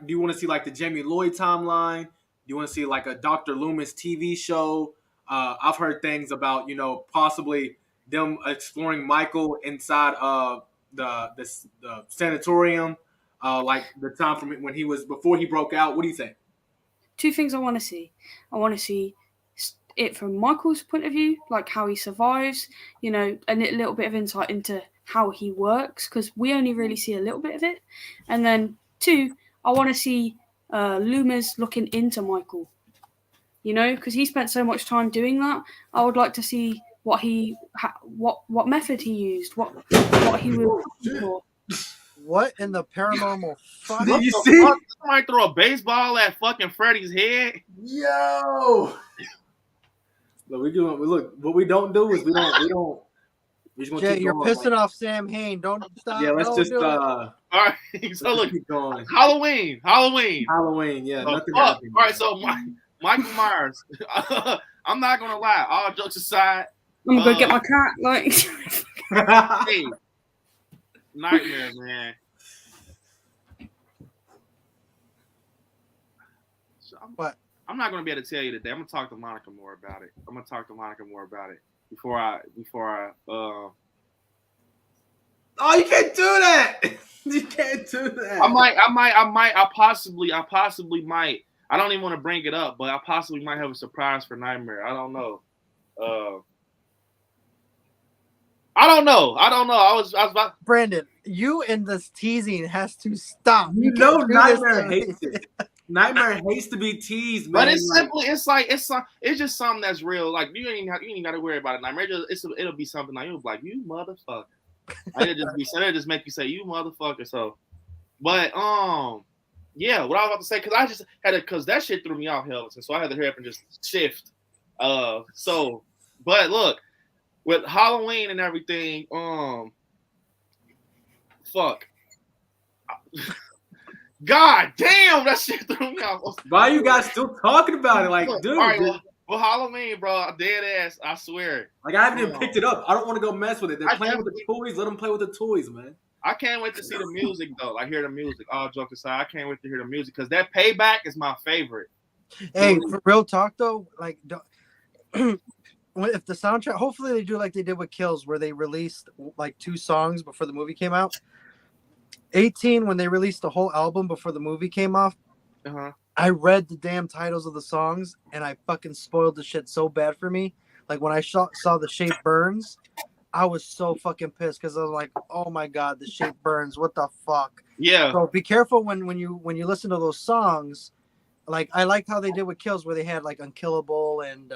you want to see like the Jamie Lloyd timeline? Do you want to see like a Dr. Loomis TV show? I've heard things about possibly them exploring Michael inside of the sanatorium, like the time from when before he broke out. What do you think? Two things I want to see. I want to see it from Michael's point of view, like how he survives, and a little bit of insight into how he works, because we only really see a little bit of it. And then 2, I want to see Loomis looking into Michael, because he spent so much time doing that. I would like to see what method he used, what he was looking for. What in the paranormal fuck? Did you see? Somebody throw a baseball at fucking Freddy's head. Yo. Look, what we don't do is we just gonna Jay, keep you're going, pissing off Sam Hain. Don't stop. Yeah, let's just all right. So look, keep going. Halloween. Yeah, nothing happened. All right, so Michael Myers. I'm not gonna lie. All jokes aside, I'm gonna get my cat. Like, hey, nightmare, man. So I'm not gonna be able to tell you today. I'm gonna talk to Monica more about it. Before I. Oh, you can't do that. You can't do that. I possibly might. I don't even want to bring it up, but I possibly might have a surprise for Nightmare. I don't know. I was about. Brandon, you and this teasing has to stop. Nightmare hates it. Nightmare hates to be teased, man. But it's simply, it's just something that's real. Like you ain't got to worry about it. Nightmare, it'll be something like you'll be like, you motherfucker. It'll just make you say, you motherfucker. So, but yeah, what I was about to say, because I just had because that shit threw me off, Helton. So I had to hurry up and just shift. But look, with Halloween and everything, fuck. God damn, that shit threw me off. Why are you guys still talking about it? Like, dude. All right, well, Halloween, bro, dead ass, I swear. Like, I haven't even picked it up. I don't want to go mess with it. They're playing with the toys. Let them play with the toys, man. I can't wait to see the music, though. Like, hear the music. All jokes aside, I can't wait to hear the music because that Payback is my favorite. Hey, for real talk, though, like, if the soundtrack, hopefully they do like they did with Kills, where they released like 2 songs before the movie came out. 18, when they released the whole album before the movie came off, I read the damn titles of the songs and I fucking spoiled the shit so bad for me. Like when I saw The Shape Burns, I was so fucking pissed because I was like, oh my God, The Shape Burns, what the fuck? Yeah. So be careful when you listen to those songs. Like I liked how they did with Kills, where they had like Unkillable and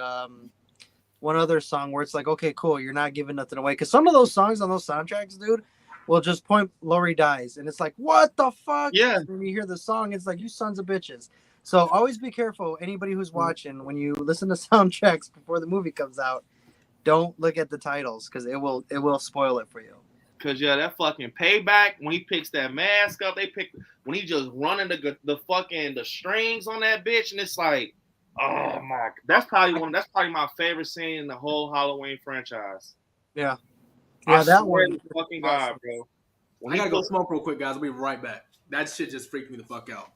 one other song where it's like, okay, cool, you're not giving nothing away. Because some of those songs on those soundtracks, dude, will just point Laurie dies. And it's like, what the fuck? Yeah. When you hear the song, it's like, you sons of bitches. So always be careful, anybody who's watching, when you listen to soundtracks before the movie comes out, don't look at the titles because it will spoil it for you. Cause yeah, that fucking Payback, when he picks that mask up, when he just running the strings on that bitch, and it's like, oh my, that's probably my favorite scene in the whole Halloween franchise. Yeah. Yeah, that one. Fucking God, bro. I gotta go smoke real quick, guys. I'll be right back. That shit just freaked me the fuck out.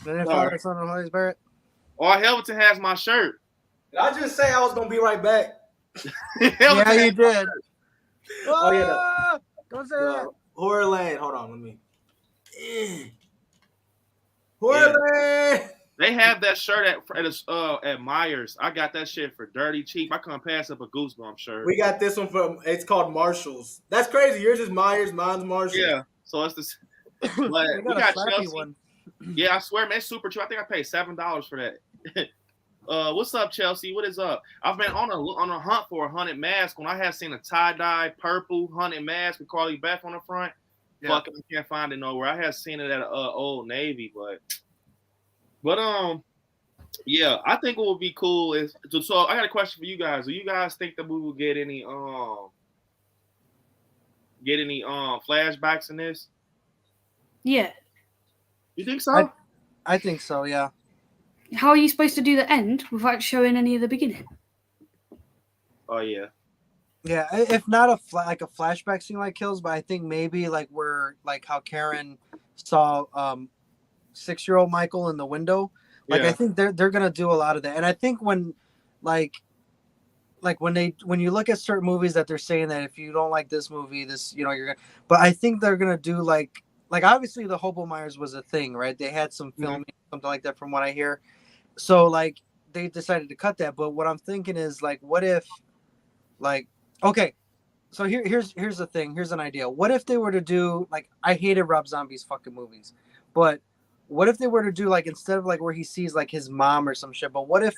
Then Father, Son, and Holy Spirit. Oh, Helton has my shirt. Did I just say I was gonna be right back? Yeah, you did. Oh yeah. Don't say that. Horror Lane. Hold on, let me. Horror Lane. They have that shirt at Myers. I got that shit for dirty cheap. I couldn't pass up a Goosebump shirt. We got this one from. It's called Marshalls. That's crazy. Yours is Myers. Mine's Marshalls. Yeah. So it's this. But we got Chelsea. One. Yeah, I swear, man, it's super cheap. I think I paid $7 for that. What's up, Chelsea? What is up? I've been on a hunt for a hunted mask. When I had seen a tie-dye purple hunted mask with Carly Beth on the front, fucking I can't find it nowhere. I had seen it at Old Navy, but yeah, I think what would be cool is so I got a question for you guys. Do you guys think that we will get any flashbacks in this? Yeah. You think so? I think so, yeah. How are you supposed to do the end without showing any of the beginning? Oh yeah. Yeah, if not like a flashback scene like Kills, but I think maybe like where like how Karen saw 6-year-old Michael in the window. Like I think they're gonna do a lot of that. And I think when when you look at certain movies that they're saying that if you don't like this movie, this you're gonna, but I think they're gonna do like obviously the Hobo Myers was a thing, right? They had some filming, something like that from what I hear. So like they decided to cut that. But what I'm thinking is like, what if okay, so here's the thing. Here's an idea. What if they were to do like, I hated Rob Zombie's fucking movies, but what if they were to do like, instead of like where he sees like his mom or some shit, but what if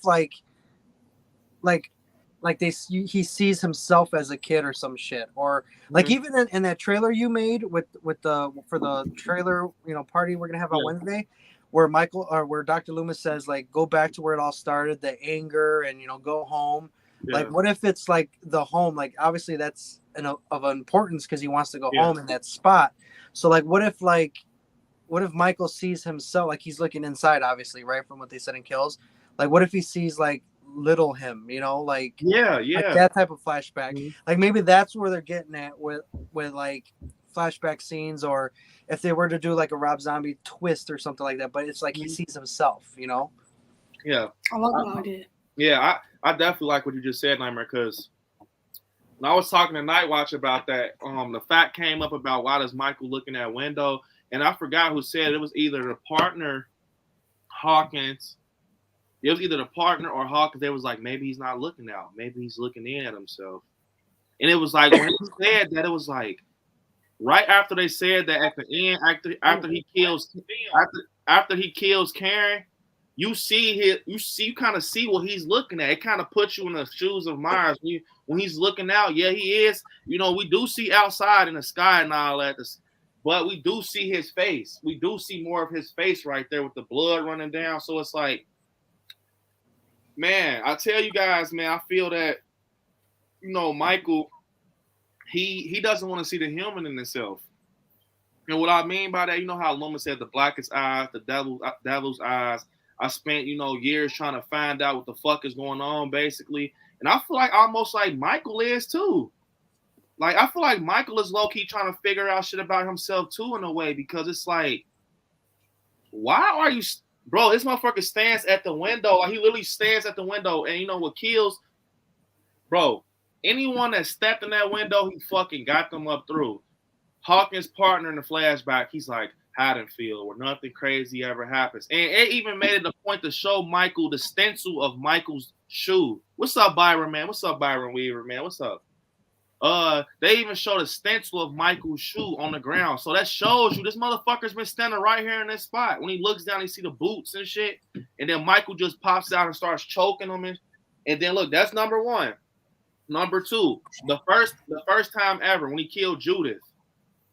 he sees himself as a kid or some shit, or like even in that trailer you made for the trailer party we're gonna have on Wednesday, where where Dr. Loomis says like go back to where it all started, the anger and go home. Like what if it's like the home, like obviously that's of importance because he wants to go home in that spot. So like what if Michael sees himself, like he's looking inside obviously, right, from what they said in Kills, like what if he sees like little him, like like that type of flashback. Like maybe that's where they're getting at with like flashback scenes, or if they were to do like a Rob Zombie twist or something like that, but it's like he sees himself, Yeah, I like that idea. Yeah, I definitely like what you just said, Nightmare, because when I was talking to Nightwatch about that, the fact came up about why does Michael look in that window, and I forgot who said it. It was either the partner Hawkins. It was either the partner or Hawkins. They was like, maybe he's not looking out. Maybe he's looking in at himself. And it was like, when he said that, it was like, right after they said that at the end, after he kills Karen, you kind of see what he's looking at. It kind of puts you in the shoes of Myers. When he's looking out, yeah, he is. We do see outside in the sky and all that, but we do see his face. We do see more of his face right there with the blood running down. So it's like, man, I tell you guys, man, I feel that, Michael, he doesn't want to see the human in himself. And what I mean by that, how Loomis said the blackest eyes, the devil's eyes. I spent, years trying to find out what the fuck is going on, basically. And I feel like almost like Michael is too. Like, I feel like Michael is low-key trying to figure out shit about himself too, in a way, because it's like, why are you... Bro, this motherfucker stands at the window. Like, he literally stands at the window. And what kills? Bro, anyone that stepped in that window, he fucking got them up through. Hawkins' partner in the flashback, he's like, Haddonfield, where nothing crazy ever happens. And it even made it a point to show Michael the stencil of Michael's shoe. What's up, Byron, man? What's up, Byron Weaver, man? What's up? They even showed a stencil of Michael's shoe on the ground. So that shows you this motherfucker's been standing right here in this spot. When he looks down, he see the boots and shit. And then Michael just pops out and starts choking him. And then look, that's number one. Number two, the first time ever when he killed Judith,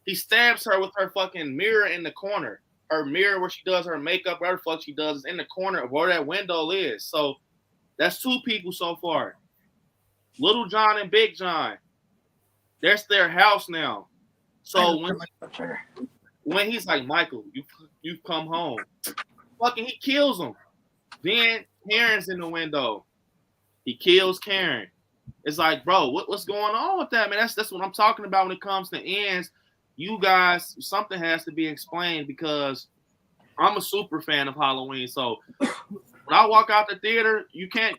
he stabs her with her fucking mirror in the corner. Her mirror where she does her makeup, whatever the fuck she does, is in the corner of where that window is. So that's two people so far. Little John and Big John. That's their house now. So when he's like, Michael, you've come home. Fucking he kills him. Then Karen's in the window. He kills Karen. It's like, bro, what's going on with that, man? That's what I'm talking about when it comes to ends. You guys, something has to be explained, because I'm a super fan of Halloween. So when I walk out the theater, you can't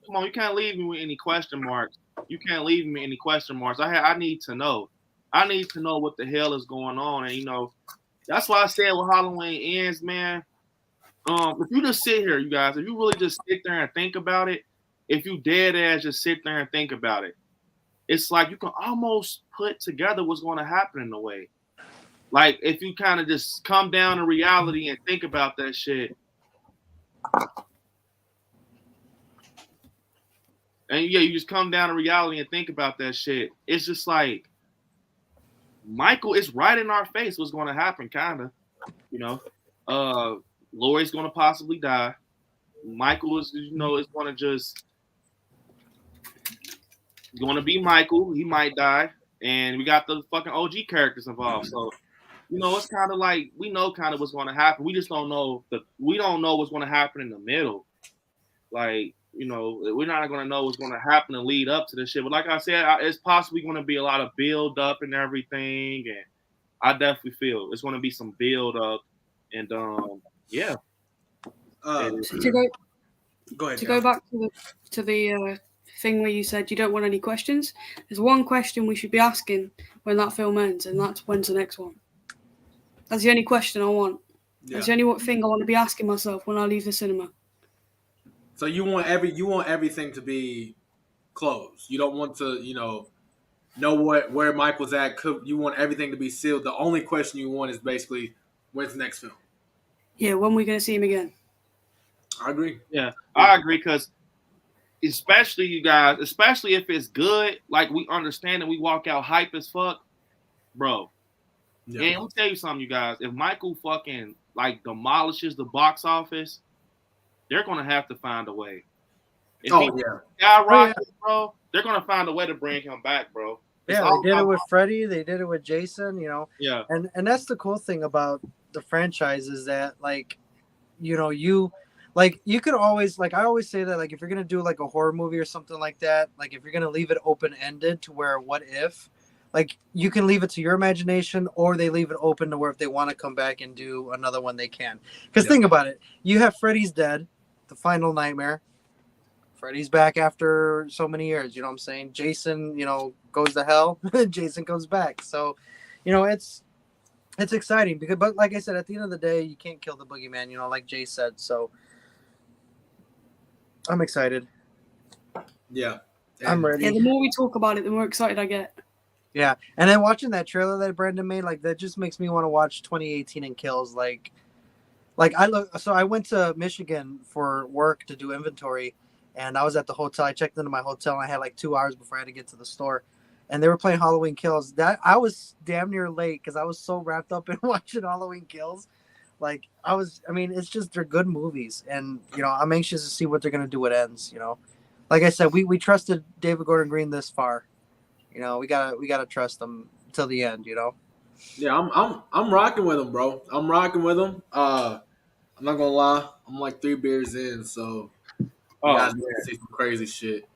leave me with any question marks. You can't leave me any question marks. I need to know. I need to know what the hell is going on. And that's why I said when Halloween ends, man. If you just sit here, you guys, if you really just sit there and think about it, if you dead ass just sit there and think about it, it's like you can almost put together what's going to happen in a way. Like if you kind of just come down to reality and think about that shit. And yeah, you just come down to reality and think about that shit. It's just like Michael is right in our face what's going to happen, kind of. Lori's going to possibly die. Michael is, is going to just going to be Michael. He might die. And we got the fucking OG characters involved. So, it's kind of like we know kind of what's going to happen. We just don't know what's going to happen in the middle. Like, we're not going to know what's going to happen and lead up to this shit. But like I said, it's possibly going to be a lot of build up and everything. And I definitely feel it's going to be some build up. And yeah. Go ahead. To go back to the thing where you said you don't want any questions, there's one question we should be asking when that film ends, and that's when's the next one. That's the only question I want. Yeah. That's the only thing I want to be asking myself when I leave the cinema. So you want everything to be closed. You don't want to, know where Michael's at. You want everything to be sealed. The only question you want is basically when's the next film. Yeah, when we're gonna see him again. I agree. Yeah, I agree because especially you guys, especially if it's good, like we understand and we walk out hype as fuck, bro. Yeah. And let me tell you something, you guys. If Michael fucking like demolishes the box office, they're gonna have to find a way. If bro, they're gonna find a way to bring him back, bro. Yeah, they did it with Freddy. They did it with Jason. Yeah. And that's the cool thing about the franchise is that you could always I always say that if you're gonna do a horror movie or something like that, if you're gonna leave it open ended to where what if, you can leave it to your imagination, or they leave it open to where if they want to come back and do another one they can. Because think about it, you have Freddy's dead, the final nightmare. Freddy's back after so many years, you know what I'm saying? Jason, goes to hell, Jason comes back. So, it's exciting but like I said, at the end of the day, you can't kill the boogeyman, like Jay said. So I'm excited. Yeah. I'm ready. Yeah, the more we talk about it, the more excited I get. Yeah. And then watching that trailer that Brandon made, that just makes me want to watch 2018 and Kills. I went to Michigan for work to do inventory, and I was at the hotel. I checked into my hotel and I had 2 hours before I had to get to the store. And they were playing Halloween Kills. That I was damn near late because I was so wrapped up in watching Halloween Kills. It's just they're good movies, and I'm anxious to see what they're gonna do with ends. Like I said, we trusted David Gordon Green this far. We gotta trust them till the end. Yeah, I'm rocking with him, bro. I'm rocking with him. I'm not gonna lie, I'm 3 beers in, so you guys see some crazy shit.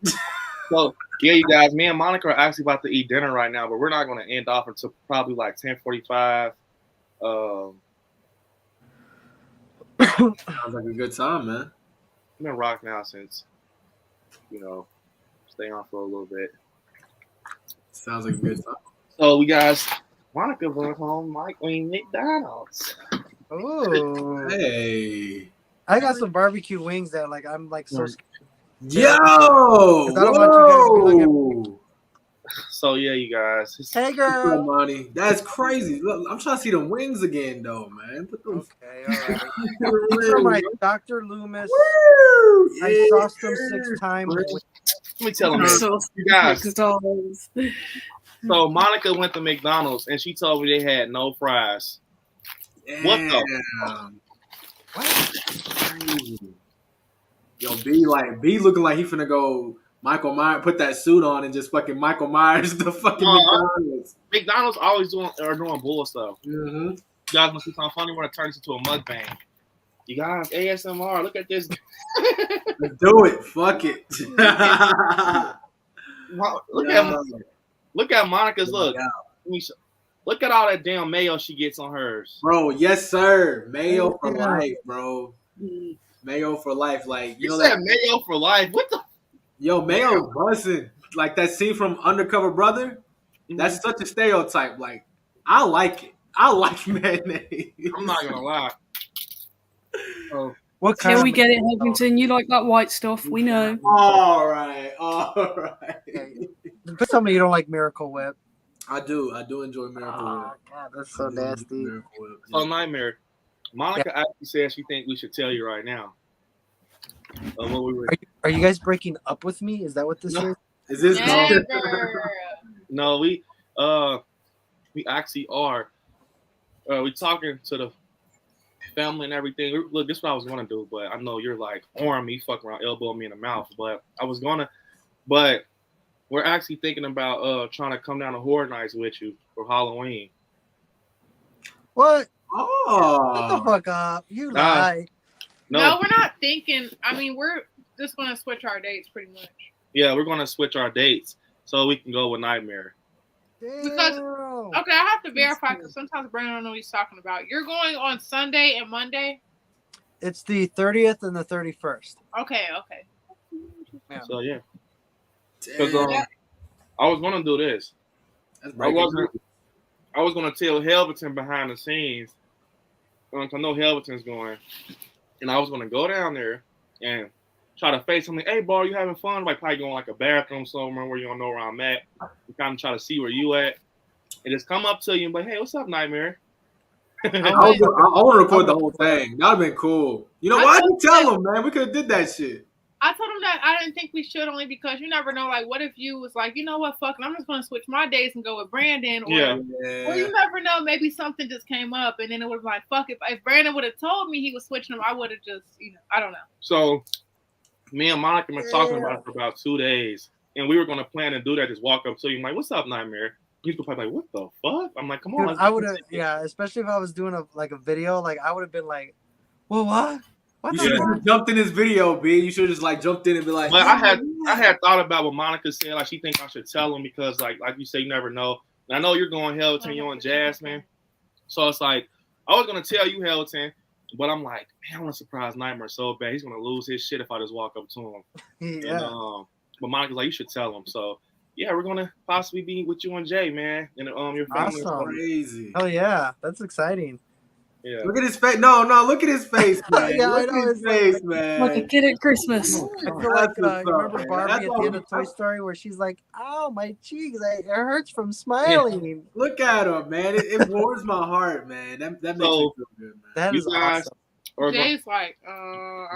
So yeah, you guys, me and Monica are actually about to eat dinner right now, but we're not gonna end off until probably 10:45. Sounds like a good time, man. I've been rocking out since, stay on for a little bit. Sounds like a good time. So we guys, Monica went home, McDonald's. Oh, hey! I got some barbecue wings that I'm so scared. Yo! I don't want you guys to be looking. So yeah, you guys. Hey girl, money. That's crazy. Look, I'm trying to see them wings again, though, man. Okay, all right. These are my Dr. Loomis. Woo! I sauced them 6 times. Let me tell them, you guys. So Monica went to McDonald's and she told me they had no fries. Damn. What the? What? Yo, B looking like he finna go Michael Myers, put that suit on and just fucking Michael Myers the fucking McDonald's. McDonald's always doing bull stuff. Mm-hmm. You guys must be something funny when it turns into a mukbang. You guys, ASMR, look at this. Let's do it. Fuck it. Look at Monica's look. Look at all that damn mayo she gets on hers. Bro, yes, sir. Mayo for life, bro. Mayo for life. Like You know said that Mayo for life. What the? yo Mayo's busting. Like that scene from Undercover Brother. Mm-hmm. That's such a stereotype. Like I like it. I like mayonnaise. I'm not gonna lie. Oh, What kind Till of we get it, Huggington. You like that white stuff. We know. All right. But tell me you don't like Miracle Whip. I do enjoy Miracle Oh, Whip. God, that's so nasty. so Nightmare. Monica actually said she think we should tell you right now. What we were. Are you guys breaking up with me? Is that what this is? Is this No, we actually are. We talking to the family and everything. Look, this is what I was gonna do, but I know you're like arm me, fuck around, elbow me in the mouth. But but we're actually thinking about trying to come down to Horror Nights with you for Halloween. What? Oh, Shut the fuck up! You lie. No, we're not thinking. I mean, we're just gonna switch our dates pretty much. Yeah, we're gonna switch our dates so we can go with Nightmare. Because okay, I have to verify because sometimes Brandon don't know what he's talking about. You're going on Sunday and Monday. It's the 30th and the 31st. Okay. Yeah. So yeah, because I was gonna do this. I was gonna tell Helverton behind the scenes. I know Helverton's going, and I was gonna go down there and try to face something. Hey, bro, you having fun? Like probably going like a bathroom somewhere where you don't know where I'm at. You kind of try to see where you at, and just come up to you and be like, "Hey, what's up, Nightmare?" I want to record the whole thing. That'd been cool. You know, why'd you tell him, man? We could have did that shit. I told him that I didn't think we should only because you never know. Like, what if you was like, you know what, fuck it, I'm just gonna switch my days and go with Brandon, or you never know, maybe something just came up and then it was like, fuck it. If Brandon would have told me he was switching them, I would have just, I don't know. So me and Monica been talking about it for about 2 days, and we were gonna plan to do that. Just walk up to you, I'm like, "What's up, Nightmare?" He's probably like, "What the fuck?" I'm like, "Come on." Dude, I would have, especially if I was doing a video, like I would have been like, "Well, what?" You should have jumped in this video, B. You should have just like jumped in and be like. But I had thought about what Monica said. Like she think I should tell him because like you say, you never know. And I know you're going Helton, you're on Jasmine, so it's like I was gonna tell you Helton, but I'm like, man, I want to surprise Nightmare so bad. He's gonna lose his shit if I just walk up to him. Yeah. And, but Monica's like, you should tell him. So yeah, we're gonna possibly be with you and Jay, man, and your family. Awesome. Crazy. Oh yeah, that's exciting. Yeah. Look at his face. No, look at his face, man. Yeah, look I know, at his face, man. Like a kid at Christmas. I feel like you remember Barbie at the end of Toy Story where she's like, "Ow, my cheeks! It hurts from smiling." Look at him, man. It warms my heart, man. That makes me feel good, man. That is awesome. Jay's like,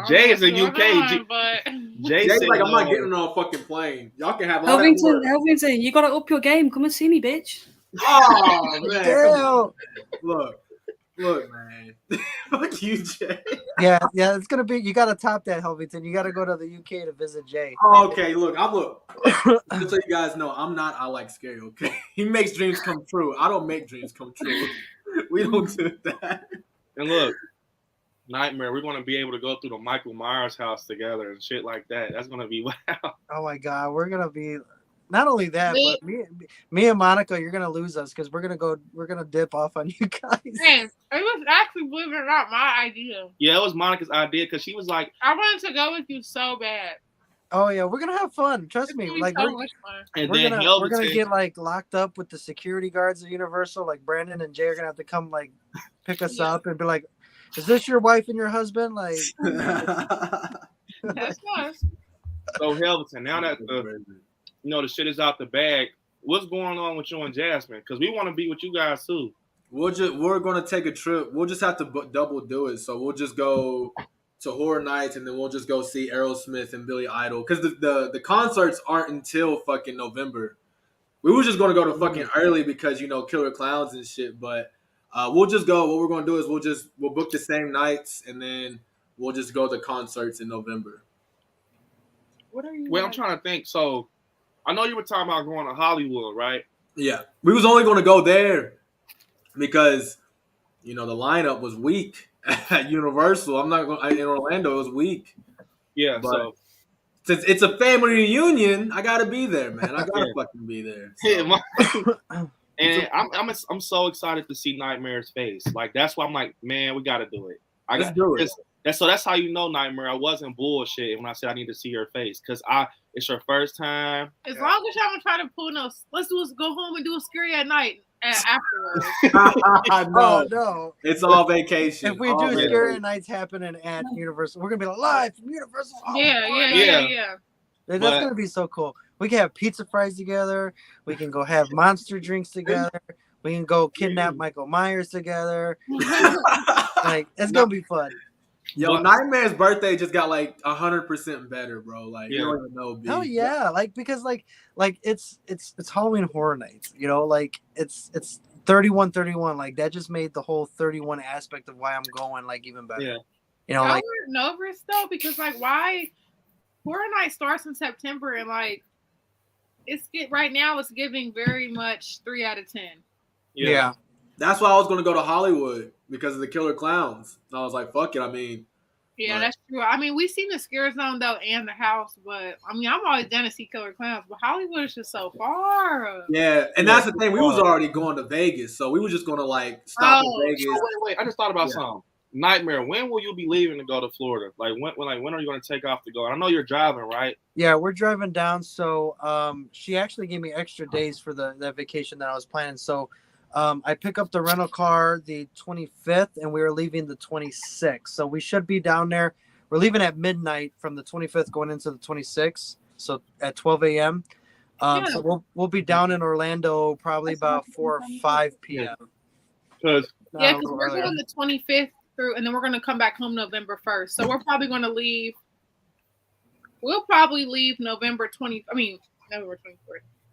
Jay is in UK. But Jay's like, I'm not getting on a fucking plane. Y'all can have all that work. Helvington, you gotta up your game. Come and see me, bitch. Oh man. Damn. Look, man. Fuck you, Jay. Yeah, it's gonna be. You gotta top that, Helvington. You gotta go to the UK to visit Jay. Okay, look. Just so you guys know, I like scary. Okay, he makes dreams come true. I don't make dreams come true. We don't do that. And look, Nightmare, we're gonna be able to go through the Michael Myers house together and shit like that. That's gonna be wow. Oh my god, we're gonna be. Not only that, but me and Monica, you're gonna lose us because we're gonna dip off on you guys. Man, it was actually, believe it or not, my idea. Yeah, it was Monica's idea because she was like, I wanted to go with you so bad. Oh yeah, we're gonna have fun. Trust me. Like so much fun. And we're then gonna get like locked up with the security guards at Universal. Like Brandon and Jay are gonna have to come like pick us up and be like, "Is this your wife and your husband?" Like that's nice. So Helverton, now that the shit is out the bag, what's going on with you and Jasmine? Because we want to be with you guys too. We're gonna take a trip. We'll just have to double do it. So we'll just go to Horror Nights and then we'll just go see Aerosmith and Billy Idol because the concerts aren't until fucking November. We were just gonna go to fucking early because Killer Clowns and shit. But we'll just go. What we're gonna do is we'll book the same nights and then we'll just go to concerts in November. What are you? Well, I'm trying to think. So I know you were talking about going to Hollywood, right? Yeah, we was only gonna go there because the lineup was weak at Universal. I'm not going in Orlando. It was weak. Yeah, but so since it's a family reunion, I gotta be there, man. I gotta fucking be there. So. And I'm so excited to see Nightmare's face. Like that's why I'm like, man, we gotta do it. Let's do it. That's how you know, Nightmare. I wasn't bullshit when I said I need to see your face because it's your first time. As long as y'all don't try to pull no, let's go home and do a scary at night afterwards. No, it's all vacation. If we do scary nights happening at Universal, we're gonna be like, live from Universal. Yeah. That's gonna be so cool. We can have pizza fries together. We can go have monster drinks together. We can go kidnap Michael Myers together. Like it's gonna be fun. Yo, Nightmare's birthday just got like 100% better, bro. Like you don't even know. B. Hell yeah! Like because like it's Halloween Horror Nights. You know, like it's 31-31. Like that just made the whole 31 aspect of why I'm going like even better. Yeah. You know, like nervous though because like why Horror Night starts in September and like right now it's giving very much 3 out of 10. Yeah. That's why I was gonna go to Hollywood because of the Killer Clowns. And I was like, fuck it. I mean, that's true. I mean, we've seen the Scare Zone though and the house, but I mean, I'm always down to see Killer Clowns, but Hollywood is just so far. Yeah, and that's the thing. We was already going to Vegas, so we were just gonna like stop in Vegas. Wait! I just thought about something. Nightmare, when will you be leaving to go to Florida? Like when are you going to take off to go? I know you're driving, right? Yeah, we're driving down. So she actually gave me extra days for that vacation that I was planning. So I pick up the rental car the 25th, and we are leaving the 26th. So we should be down there. We're leaving at midnight from the 25th going into the 26th. So at 12 a.m. So we'll be down in Orlando probably about 4 or 5 p.m. Because we're going the 25th through, and then we're going to come back home November 1st. So we're probably going to leave. We'll probably leave November 24th.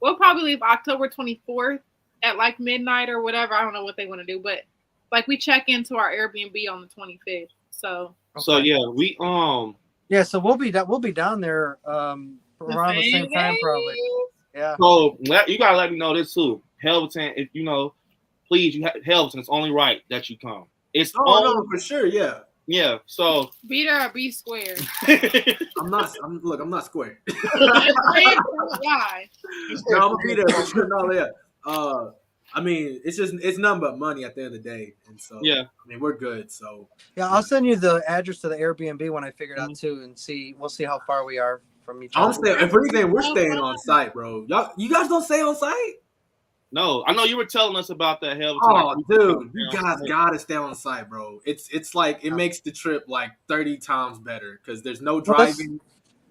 We'll probably leave October 24th at like midnight or whatever. I don't know what they want to do, but like we check into our Airbnb on the 25th. So yeah, we so we'll be down there around the same time probably. Yeah. So you gotta let me know this too, Helveton. If you know, please, Helveton. It's only right that you come. It's no, for sure, yeah. Yeah, so be there or be square. I'm not square. No, I'm gonna be there for sure. No, yeah. I mean, it's nothing but money at the end of the day, and so I mean, we're good. So yeah, I'll send you the address to the Airbnb when I figure it out too, and we'll see how far we are from each other. If anything, we're staying on site, bro. You guys don't stay on site? No, I know you were telling us about that. Oh, dude, you guys gotta stay on site, bro. It's like it makes the trip like 30 times better because there's no driving.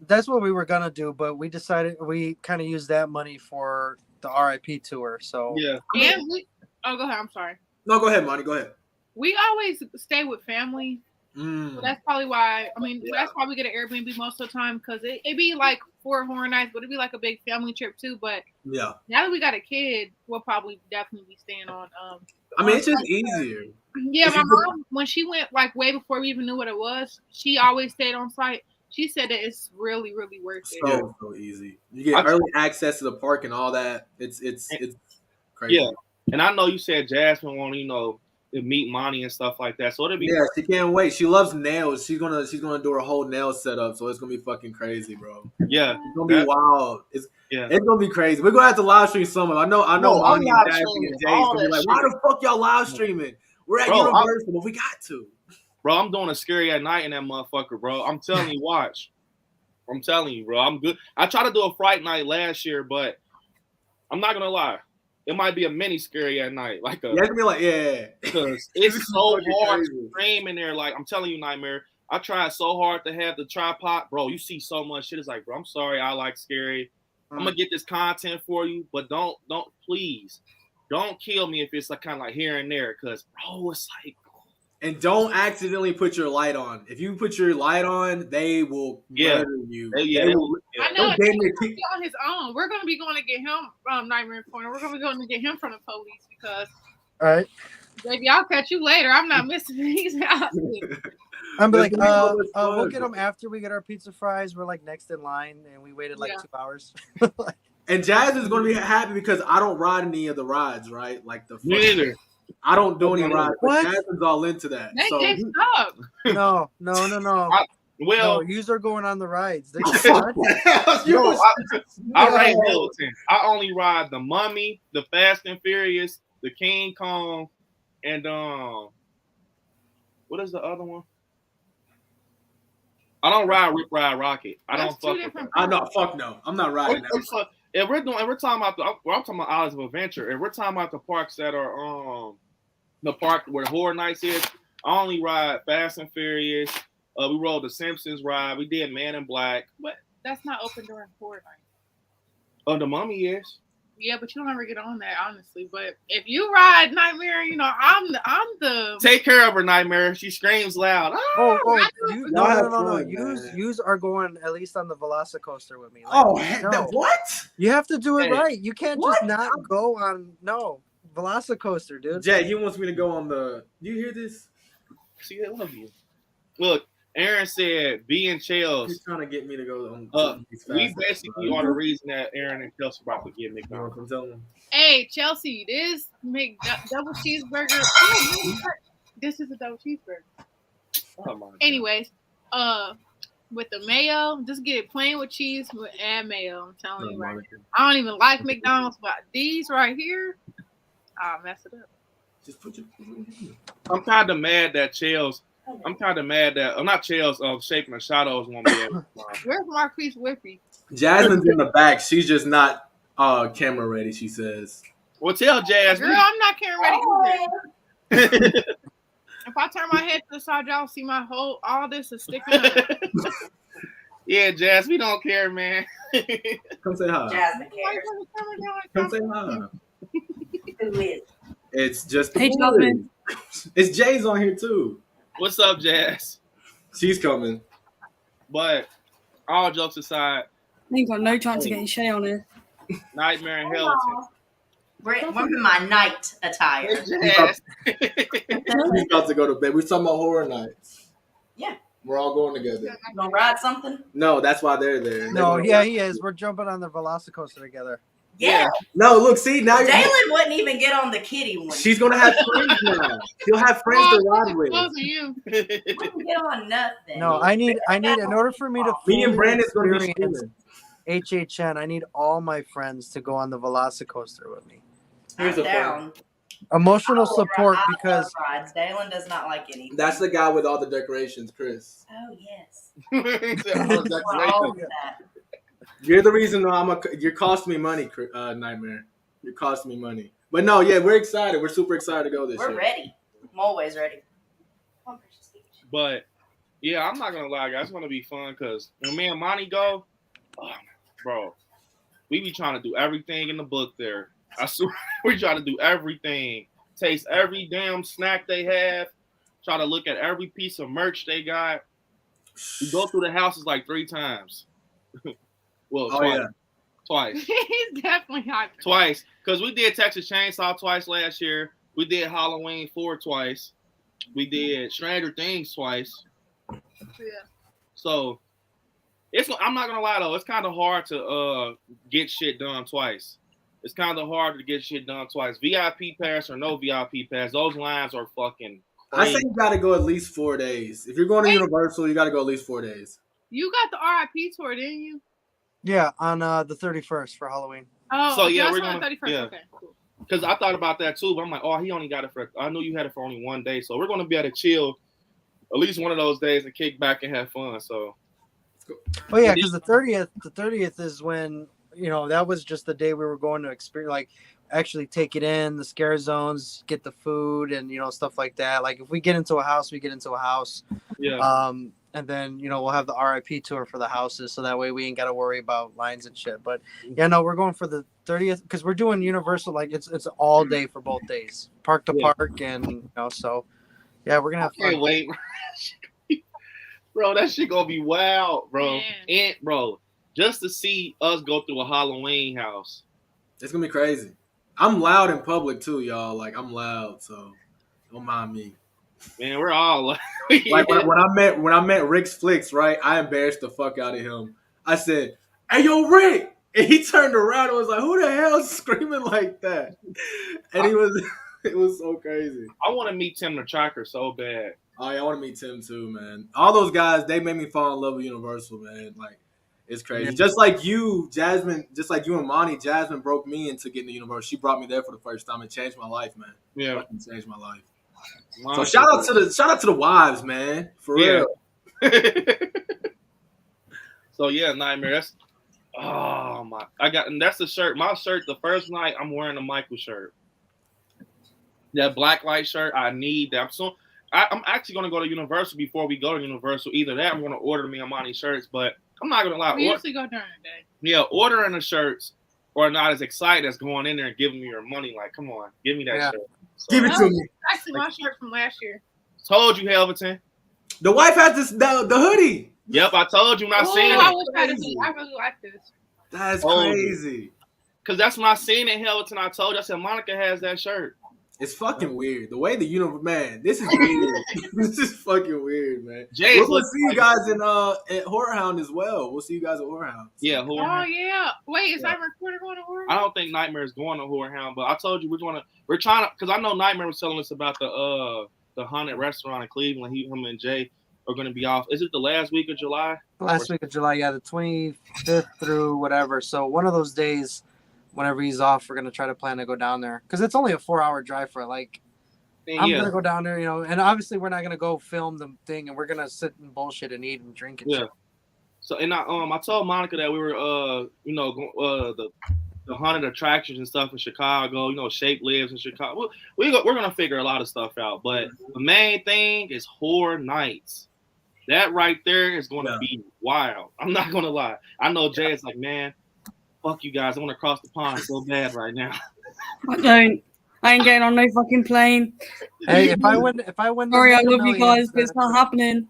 That's what we were gonna do, but we decided we kind of used that money for the RIP tour. So yeah, and go ahead. I'm sorry. No, go ahead, Monty. Go ahead. We always stay with family. So that's probably why. I mean, that's why we get an Airbnb most of the time because it be like 4 horror nights, but it'd be like a big family trip too. But now that we got a kid, we'll probably definitely be staying on. I mean, it's just easier. Yeah, my mom when she went like way before we even knew what it was, she always stayed on site. She said that it's really, really worth it. So easy. You get early access to the park and all that. It's crazy. Yeah, and I know you said Jasmine wanted to meet Monty and stuff like that. So it'll be she can't wait. She loves nails. She's gonna do her whole nail setup. So it's gonna be fucking crazy, bro. Yeah, it's gonna be wild. It's gonna be crazy. We're gonna have to live stream some of it. I know. Monty and Jasmine and Jay's gonna be like, why the fuck y'all live streaming? We're at Universal, but we got to. Bro, I'm doing a scary at night in that motherfucker, bro. I'm telling you, watch. I'm telling you, bro. I'm good. I tried to do a Fright night last year, but I'm not gonna lie. It might be a mini scary at night, like it's gonna be like because it's so hard to stream in there. Like I'm telling you, Nightmare. I tried so hard to have the tripod, bro. You see so much shit. It's like, bro, I'm sorry. I like scary. I'm gonna get this content for you, but don't please, don't kill me if it's like kind of like here and there, because bro, it's like. And don't accidentally put your light on. If you put your light on, they will murder you. I know. He's on his own. we're going to be going to get him Nightmare Corner. We're going to be going to get him from the police because. All right. Baby, I'll catch you later. I'm not missing these out. I'm like, we'll get them after we get our pizza fries. We're like next in line, and we waited like 2 hours. And Jazz is going to be happy because I don't ride any of the rides, right? Like the. Me neither. I don't do any rides. Jasmine's all into that. No. Well, yous are going on the rides. I ride Hilton. I only ride the Mummy, the Fast and Furious, the King Kong, and what is the other one? I don't ride Rip Ride Rocket. I don't fuck with that. I know, fuck no. I'm not riding that. If we're talking about I'm talking about Islands of Adventure. If we're talking about the parks that are the park where Horror Nights is, I only ride Fast and Furious. We rode the Simpsons ride. We did Man in Black. But that's not open during Horror Nights. Oh, the Mummy is. Yeah, but you don't ever get on that, honestly. But if you ride Nightmare, you know, I'm the Take care of her, Nightmare. She screams loud. No, you are going at least on the Velocicoaster with me. Like, what? You have to do it right. You can't just not go on Velocicoaster, dude. Jay, he wants me to go on the. Do you hear this? See that one of you. Look, Aaron said B and Chels. He's trying to get me to go on. We basically are the reason that Aaron and Chelsea about to get McDonald's. I'm telling him. Hey, Chelsea, this double cheeseburger. This is a double cheeseburger. Oh my God. Anyways, with the mayo, just get it plain with cheese and mayo. I'm telling you right now. I don't even like McDonald's, but these right here, I'll mess it up. Just put your. I'm kind of mad that Chels. I'm kind of mad that I'm not Chels. Shaking the Shadows won't be able. Where's Marquise Whippy? Jasmine's in the back. She's just not camera ready. She says. Well, tell Jasmine. Girl, I'm not camera ready either. If I turn my head to the side, y'all see all this is sticking up. Yeah, Jazz, we don't care, man. Come say hi. Jasmine cares. Come say hi. Who is? It's just. Hey, Jasmine. It's Jay's on here too. What's up, Jazz? She's coming. But all jokes aside, I ain't got no chance of getting Shay on here. Nightmare in Hell. We're in my night attire. Jazz. She's about to go to bed. We're talking about Horror Nights. Yeah. We're all going together. You gonna ride something? No, that's why they're there. No, yeah, he is. We're jumping on the Velocicoaster together. Yeah. No, look, see now. Dalen wouldn't even get on the kiddie one. She's gonna have friends now. She'll have friends to ride with. You. Wouldn't get on nothing. No, I need in order for me to Me and Brandon's gonna be experience screaming. HHN, I need all my friends to go on the Velocicoaster with me. Here's I'm a down. Emotional support I because love rides. Dalen does not like anything. That's the guy with all the decorations, Chris. Oh yes. We're all of that. You're the reason you're costing me money, Nightmare. You're costing me money. But no, yeah, we're excited. We're super excited to go this year. We're ready. I'm always ready. But yeah, I'm not gonna lie, guys. It's gonna be fun because when me and Monty go, bro, we be trying to do everything in the book there. I swear, we try to do everything. Taste every damn snack they have. Try to look at every piece of merch they got. We go through the houses like 3 times. Well, twice. He's definitely hot. Twice. Because we did Texas Chainsaw twice last year. We did Halloween 4 twice. We did Stranger Things twice. Yeah. So I'm not gonna lie though, it's kind of hard to get shit done twice. It's kind of hard to get shit done twice. VIP pass or no VIP pass, those lines are fucking crazy. I say you gotta go at least 4 days. If you're going to Universal, you gotta go at least 4 days. You got the RIP tour, didn't you? Yeah, on the 31st for Halloween. Oh, so yeah, we're going on the 31st. Yeah. Okay, cool. Because I thought about that too, but I'm like, oh, he only got it for. I knew you had it for only 1 day, so we're gonna be able to chill at least one of those days and kick back and have fun. So. Oh yeah, because the 30th is when that was just the day we were going to experience, like actually take it in the scare zones, get the food, and stuff like that. Like if we get into a house, we get into a house. Yeah. And then we'll have the RIP tour for the houses, so that way we ain't got to worry about lines and shit. But yeah, no, we're going for the 30th because we're doing Universal. Like it's all day for both days, park to park, and so yeah, we're gonna have fun. Can't wait, bro. That shit gonna be wild, bro. And bro, just to see us go through a Halloween house, it's gonna be crazy. I'm loud in public too, y'all. Like I'm loud, so don't mind me. Man, we're all like when I met Rick's Flicks, right? I embarrassed the fuck out of him. I said, "Hey, yo, Rick!" And he turned around and was like, "Who the hell is screaming like that?" And it was so crazy. I want to meet Tim the Tracker so bad. Oh yeah, I want to meet Tim too, man. All those guys, they made me fall in love with Universal, man. Like it's crazy. Yeah. Just like you, Jasmine, just like you and Monty, Jasmine broke me into getting to Universal. She brought me there for the first time. It changed my life, man. Yeah, it changed my life. So shout out to the wives, man. For real. So yeah, Nightmare. That's and that's the shirt. My shirt. The first night I'm wearing a Michael shirt. That black light shirt. I need that. I'm actually gonna go to Universal before we go to Universal. Either that, I'm gonna order me Amani shirts. But I'm not gonna lie. We usually go during the day. Yeah, ordering the shirts or not as excited as going in there and giving me your money. Like, come on, give me that shirt. So, give it to me. Actually, my shirt from last year. Told you, Helverton. The wife has the hoodie. Yep, I told you when I seen it. I wish I had a hoodie. I really like this. That's crazy. Because that's when I seen it, Helverton. I told you, I said, Monica has that shirt. It's fucking weird. The way the universe, man, this is weird. This is fucking weird, man. We'll see you guys at Horror Hound as well. We'll see you guys at Horror Hound. Yeah, Horror Hound. Yeah. Wait, is Nightmare Recorder going to Horror Hound? I don't think Nightmare is going to Horror Hound, but I told you we're trying to, because I know Nightmare was telling us about the haunted restaurant in Cleveland. Him and Jay are going to be off. Is it the last week of July? Last week of July, yeah, the 25th through whatever. So one of those days, whenever he's off, we're gonna try to plan to go down there because it's only a 4-hour drive for it. Like, I'm gonna go down there, and obviously we're not gonna go film the thing, and we're gonna sit and bullshit and eat and drink and shit. So and I told Monica that we were the haunted attractions and stuff in Chicago. Shape lives in Chicago. We're gonna figure a lot of stuff out, but the main thing is horror nights. That right there is gonna be wild. I'm not gonna lie. I know Jay is like, man. Fuck you guys! I want to cross the pond so bad right now. I don't. I ain't getting on no fucking plane. Hey, if I win, sorry, I love you guys, but it's not happening.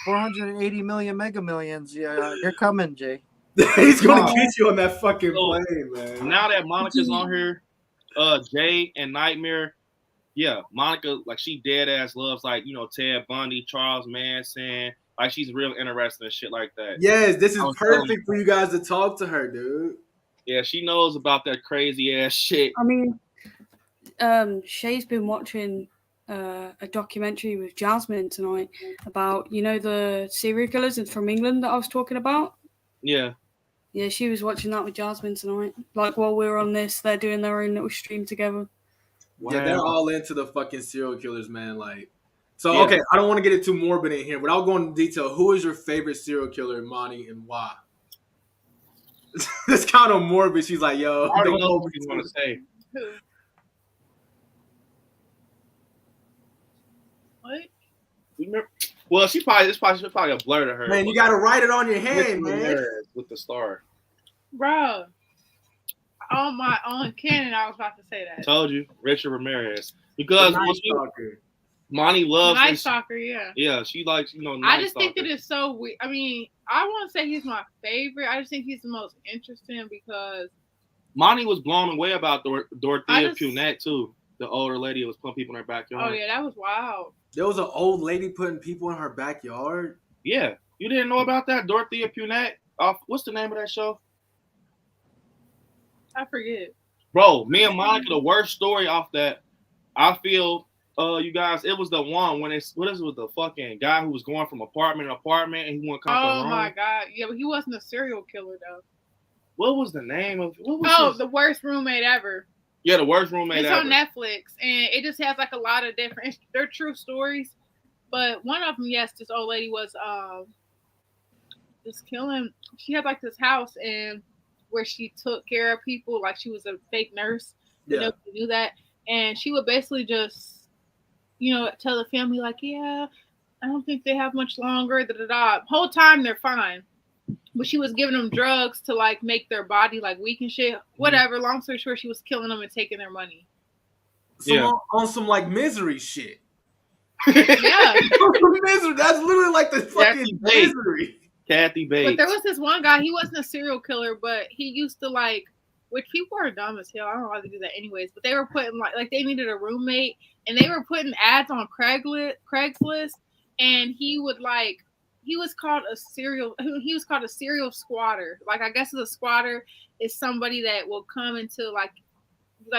480 million Mega Millions. Yeah, you're coming, Jay. He's gonna get you on that fucking plane, man. Now that Monica's on here, Jay and Nightmare, yeah, Monica, like she dead ass loves like Ted Bundy, Charles Manson. Like she's real interested in shit like that. Yes, this is perfect for you guys to talk to her, dude. Yeah, she knows about that crazy ass shit. I mean, Shay's been watching a documentary with Jasmine tonight about the serial killers from England that I was talking about. Yeah. Yeah, she was watching that with Jasmine tonight. Like while we were on this, they're doing their own little stream together. Wow. Yeah, they're all into the fucking serial killers, man. Like. So, okay, I don't want to get it too morbid in here, but I'll go into detail. Who is your favorite serial killer, Monty, and why? It's kind of morbid. She's like, yo. I don't know what you want to say. Who? What? Remember? Well, it's probably a blur to her. Man, you got to write it on your hand, man. With the star. Bro. On canon, I was about to say that. Told you. Richard Ramirez. Because Monty loves Night Stalker, yeah. Yeah, she likes, I just think that it's so weird. I mean, I won't say he's my favorite. I just think he's the most interesting because Monty was blown away about Dorothea Punette too. The older lady that was putting people in her backyard. Oh yeah, that was wild. There was an old lady putting people in her backyard. Yeah, you didn't know about that, Dorothea Punette? What's the name of that show? I forget. Bro, me and Monica, the worst story off that. I feel. You guys, it was the one when with the fucking guy who was going from apartment to apartment and he went. Oh my god, yeah, but he wasn't a serial killer though. What was the name of? The worst roommate ever. Yeah, the worst roommate ever. It's on Netflix and it just has like a lot of different. They're true stories, but one of them, yes, this old lady was just killing. She had like this house and where she took care of people, like she was a fake nurse. Yeah, nobody knew that, and she would basically just. Tell the family like, yeah, I don't think they have much longer. Whole time they're fine, but she was giving them drugs to like make their body like weak and shit. Whatever. Long story short, she was killing them and taking their money. On some like misery shit. Yeah, misery. That's literally like the fucking misery. Kathy Bates. But there was this one guy. He wasn't a serial killer, but he used to like. Which people are dumb as hell. I don't know why they do that anyways. But they were putting like they needed a roommate, and they were putting ads on Craigslist, and he was called a serial squatter. Like I guess a squatter is somebody that will come into like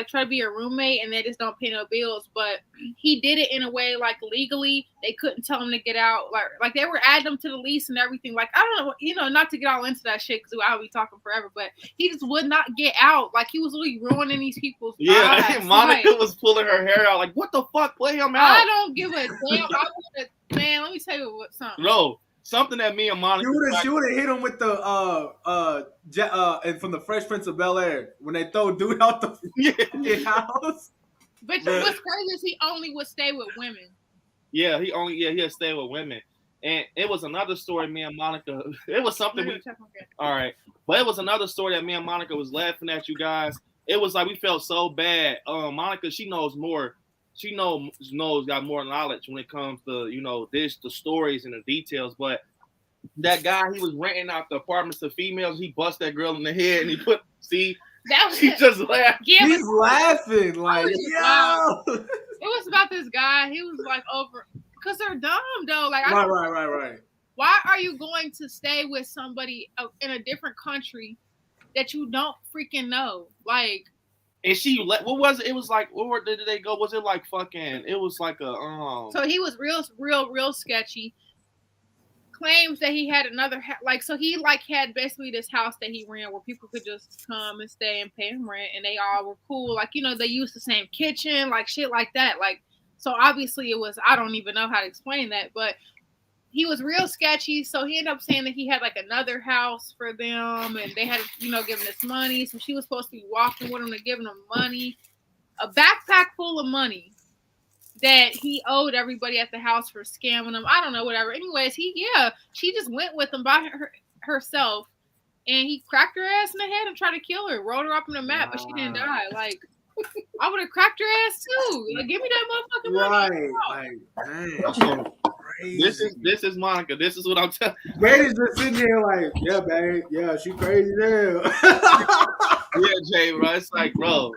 try to be a roommate and they just don't pay no bills. But he did it in a way like legally they couldn't tell him to get out. Like they were adding him to the lease and everything. Like I don't know, not to get all into that shit because I'll be talking forever. But he just would not get out. Like he was really ruining these people's lives. Monica was pulling her hair out. Like what the fuck? Play him out. I don't give a damn. Man, let me tell you something. No. something that me and Monica. She would have hit him with the and from the Fresh Prince of Bel-Air when they throw dude out the fucking house. But what's crazy is he only would stay with women. Yeah, he'll stay with women. And it was another story me and Monica. It was something all right. But it was another story that me and Monica was laughing at, you guys. It was like we felt so bad. Monica, she knows more. She knows got more knowledge when it comes to, the stories and the details. But that guy, he was renting out the apartments to females. He bust that girl in the head and he just laughed. Yeah, he's laughing like, yo. It was about this guy. He was like over because they're dumb though. Like, right. Why are you going to stay with somebody in a different country that you don't freaking know? Like, and what was it? It was like, where did they go? Was it like fucking? It was like a So he was real sketchy. Claims that he had another so he had basically this house that he ran where people could just come and stay and pay him rent, and they all were cool. Like, they used the same kitchen, like shit like that. Like, so obviously it was, I don't even know how to explain that, but he was real sketchy. So he ended up saying that he had like another house for them, and they had to, give him this money. So she was supposed to be walking with him and giving him money, a backpack full of money that he owed everybody at the house for scamming them. I don't know, whatever. Anyways, she just went with him by herself, and he cracked her ass in the head and tried to kill her, rolled her up in the mat, but she didn't die. Like, I would have cracked her ass too. Like, give me that motherfucking money. Right. Like, damn. This is Monica. This is what I'm telling you. Brady's just sitting here like, yeah, babe. Yeah, she crazy now. Yeah, Jay, bro. It's like, bro.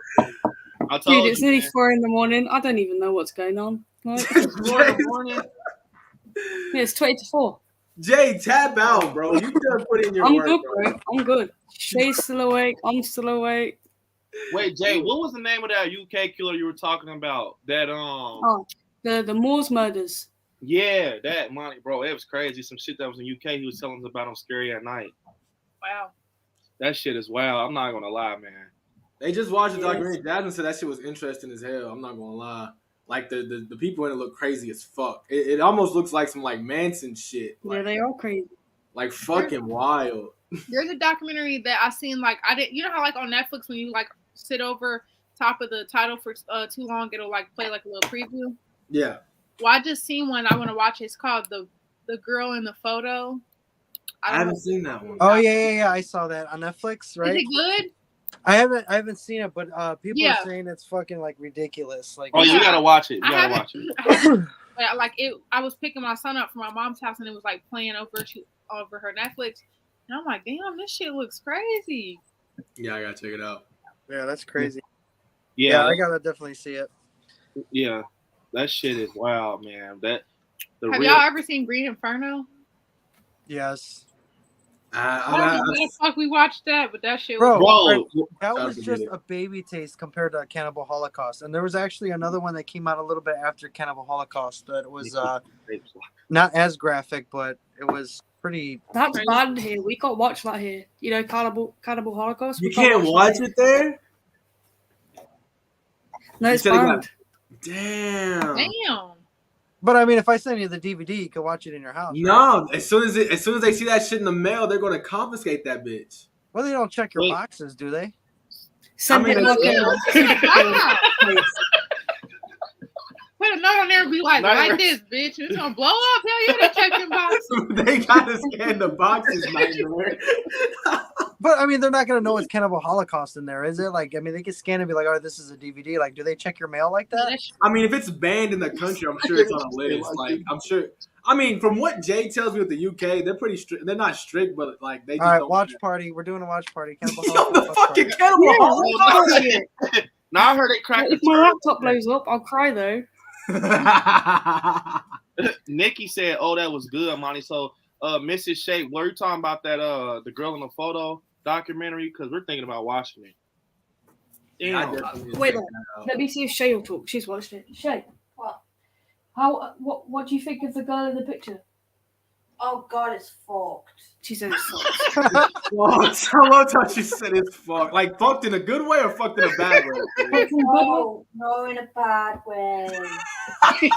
Dude, it's nearly 4 a.m. I don't even know what's going on. Like, it's 4 a.m. Yeah, it's 20 to 4. Jay, tap out, bro. You gotta put in your I'm work. good, bro. I'm good. Shay's still awake. I'm still awake. Wait, Jay, what was the name of that UK killer you were talking about? That the Moors murders. Yeah, that money, bro. It was crazy. Some shit that was in UK. He was telling us about on Scary at Night. Wow. That shit is wild. I'm not gonna lie, man. They just watched the documentary. Jasmine said that shit was interesting as hell. I'm not gonna lie. Like the people in it look crazy as fuck. It almost looks like some like Manson shit. Like, Yeah, they are crazy. Like fucking wild. There's a documentary that I seen. Like, I didn't. You know how like on Netflix when you like sit over top of the title for too long, it'll like play like a little preview. Yeah. Well, I just seen one. I want to watch it. It's called the Girl in the Photo. I haven't seen that one. Oh yeah. I saw that on Netflix. Right? Is it good? I haven't seen it, but people are saying it's fucking like ridiculous. Like, oh, you gotta watch it. You gotta watch it. Like it, I was picking my son up from my mom's house, and it was like playing over her Netflix, and I'm like, damn, this shit looks crazy. Yeah, I gotta check it out. Yeah, that's crazy. Yeah, I gotta definitely see it. Yeah, that shit is wild, man. Have y'all ever seen Green Inferno? Yes. I don't know why the fuck we watched that, but that shit was... Bro, that was just a baby taste compared to Cannibal Holocaust. And there was actually another one that came out a little bit after Cannibal Holocaust that was not as graphic, but it was pretty... That's bad here. We can't watch that here. You know, Cannibal Holocaust. You can't watch it there? No, it's banned. Damn. But I mean, if I send you the DVD, you can watch it in your house. No, right? as soon as they see that shit in the mail, they're gonna confiscate that bitch. Well, they don't check your boxes, do they? Send it Put a note on there and be like this, bitch. It's gonna blow up. Hell yeah, they check your boxes. They gotta scan the boxes, nightmare. But I mean, they're not gonna know it's Cannibal Holocaust in there, is it? Like, I mean, they can scan and be like, "Oh, this is a DVD." Like, do they check your mail like that? I mean, if it's banned in the country, I'm sure it's on a list. Like, I'm sure. I mean, from what Jay tells me with the UK, they're pretty strict. They're not strict, but like they. Just all right, don't watch party. We're doing a watch party. Cannibal the fucking Cannibal Holocaust. Now I heard it crack. If my laptop blows up, I'll cry though. Nikki said, "Oh, that was good, Monty." So, Mrs. Shay, were you talking about that? The Girl in the Photo documentary? Because we're thinking about watching it. Wait, let me see if Shay will talk. She's watched it. Shay, what? What do you think of the girl in the picture? Oh God, it's fucked. She said it sucks. I love how she said it's fucked. Like fucked in a good way or fucked in a bad way? No, no, in a bad way. She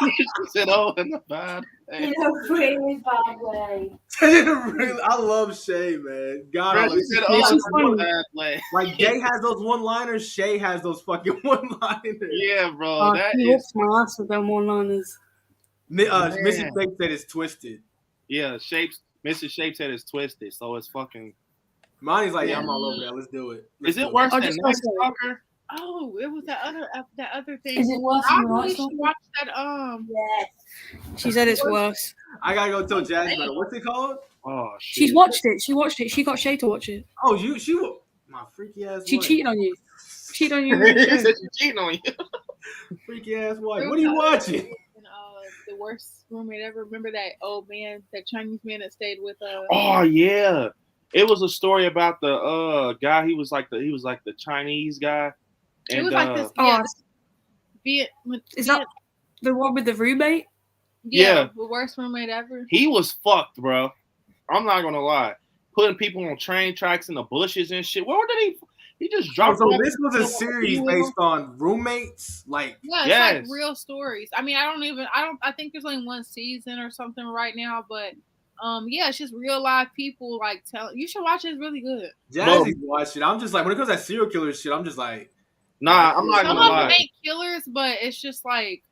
said, "Oh, in a bad way." In a really bad way. I love Shay, man. God, I Bro, love she said, Shay. "Oh, in a bad way." Like Gay has those one-liners, Shay has those fucking one-liners. Yeah, bro, that He is. whoops my ass with them one-liners. Missy Shapes said it's twisted. Yeah, Mrs. Shapes said it's twisted, so it's fucking. Monty's like, yeah, I'm all over that. Let's do it. Is it worse than Night say- Stalker? Oh, it was that other thing. Is it worse I than really Night should Stalker? watch that. Yes. She said it's worse. I gotta go tell Jazz about it. What's it called? Oh shit. She's watched it. She watched it. She got Shay to watch it. Oh, she my freaky ass. She wife. cheated on you. Cheated on you. She said she cheating on you. Freaky ass wife. What are you watching? The worst roommate ever. Remember that old man, that Chinese man that stayed with Oh yeah, it was a story about the guy. He was like the Chinese guy. And, it was like this. Is that the one with the roommate? Yeah. The worst roommate ever. He was fucked, bro. I'm not gonna lie. Putting people on train tracks in the bushes and shit. Where did he? He just dropped. So this was a series based on roommates, like Yeah, it's like real stories. I mean, I think there's only one season or something right now, but yeah, it's just real live people like telling. You should watch it. It's really good. Jazzy watch it. I'm just like when it comes to that serial killer shit, I'm just like, nah, I'm not Some gonna of them lie. ain't killers, but it's just like,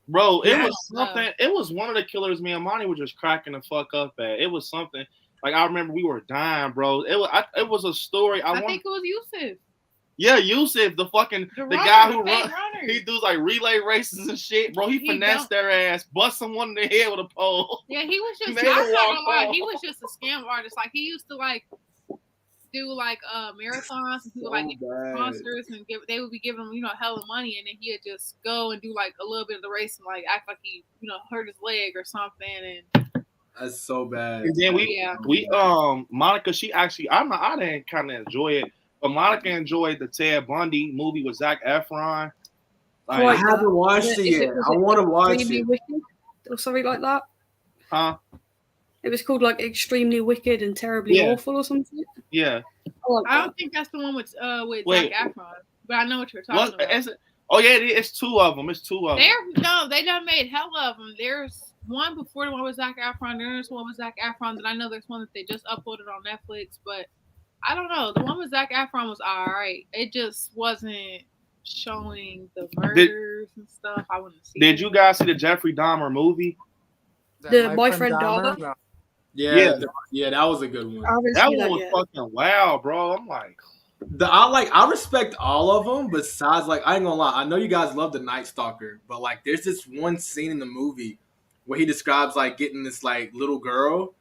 Bro, it was something. It was one of the killers me and Monty were just cracking the fuck up at. It was something. Like I remember we were dying, bro. It was a story. I think it was Yusuf. Yeah, Yusuf, the guy who runs. He does like relay races and shit, bro. He finessed their ass, bust someone in the head with a pole. Yeah, he was just. He made I'm him not walk gonna lie, off. he was just a scam artist. Like he used to like do like marathons and do like sponsors and they would be giving him hella money, and then he'd just go and do like a little bit of the race and like act like he hurt his leg or something. And that's so bad. And then we Monica, she actually I didn't kind of enjoy it, but Monica enjoyed the Ted Bundy movie with Zac Efron. Like, I haven't watched it yet. I want to watch Extremely it. Wicked or something like that. Huh? It was called like Extremely Wicked and Terribly Awful or something. Yeah. I don't think that's the one with Zac Efron, but I know what you're talking about. Is it? Oh yeah, it's two of them. It's two of them. They done made hella of them. There's one before the one with Zac Efron. There's one with Zac Efron. Then I know there's one that they just uploaded on Netflix, but I don't know. The one with Zac Efron was alright. It just wasn't showing the murders and stuff. I wouldn't see. Did you guys see the Jeffrey Dahmer movie? The Boyfriend Dahmer? Yeah, that was a good one. That one was fucking wow, bro. I'm like, I respect all of them. Besides, like, I ain't gonna lie, I know you guys love the Night Stalker, but like, there's this one scene in the movie where he describes like getting this like little girl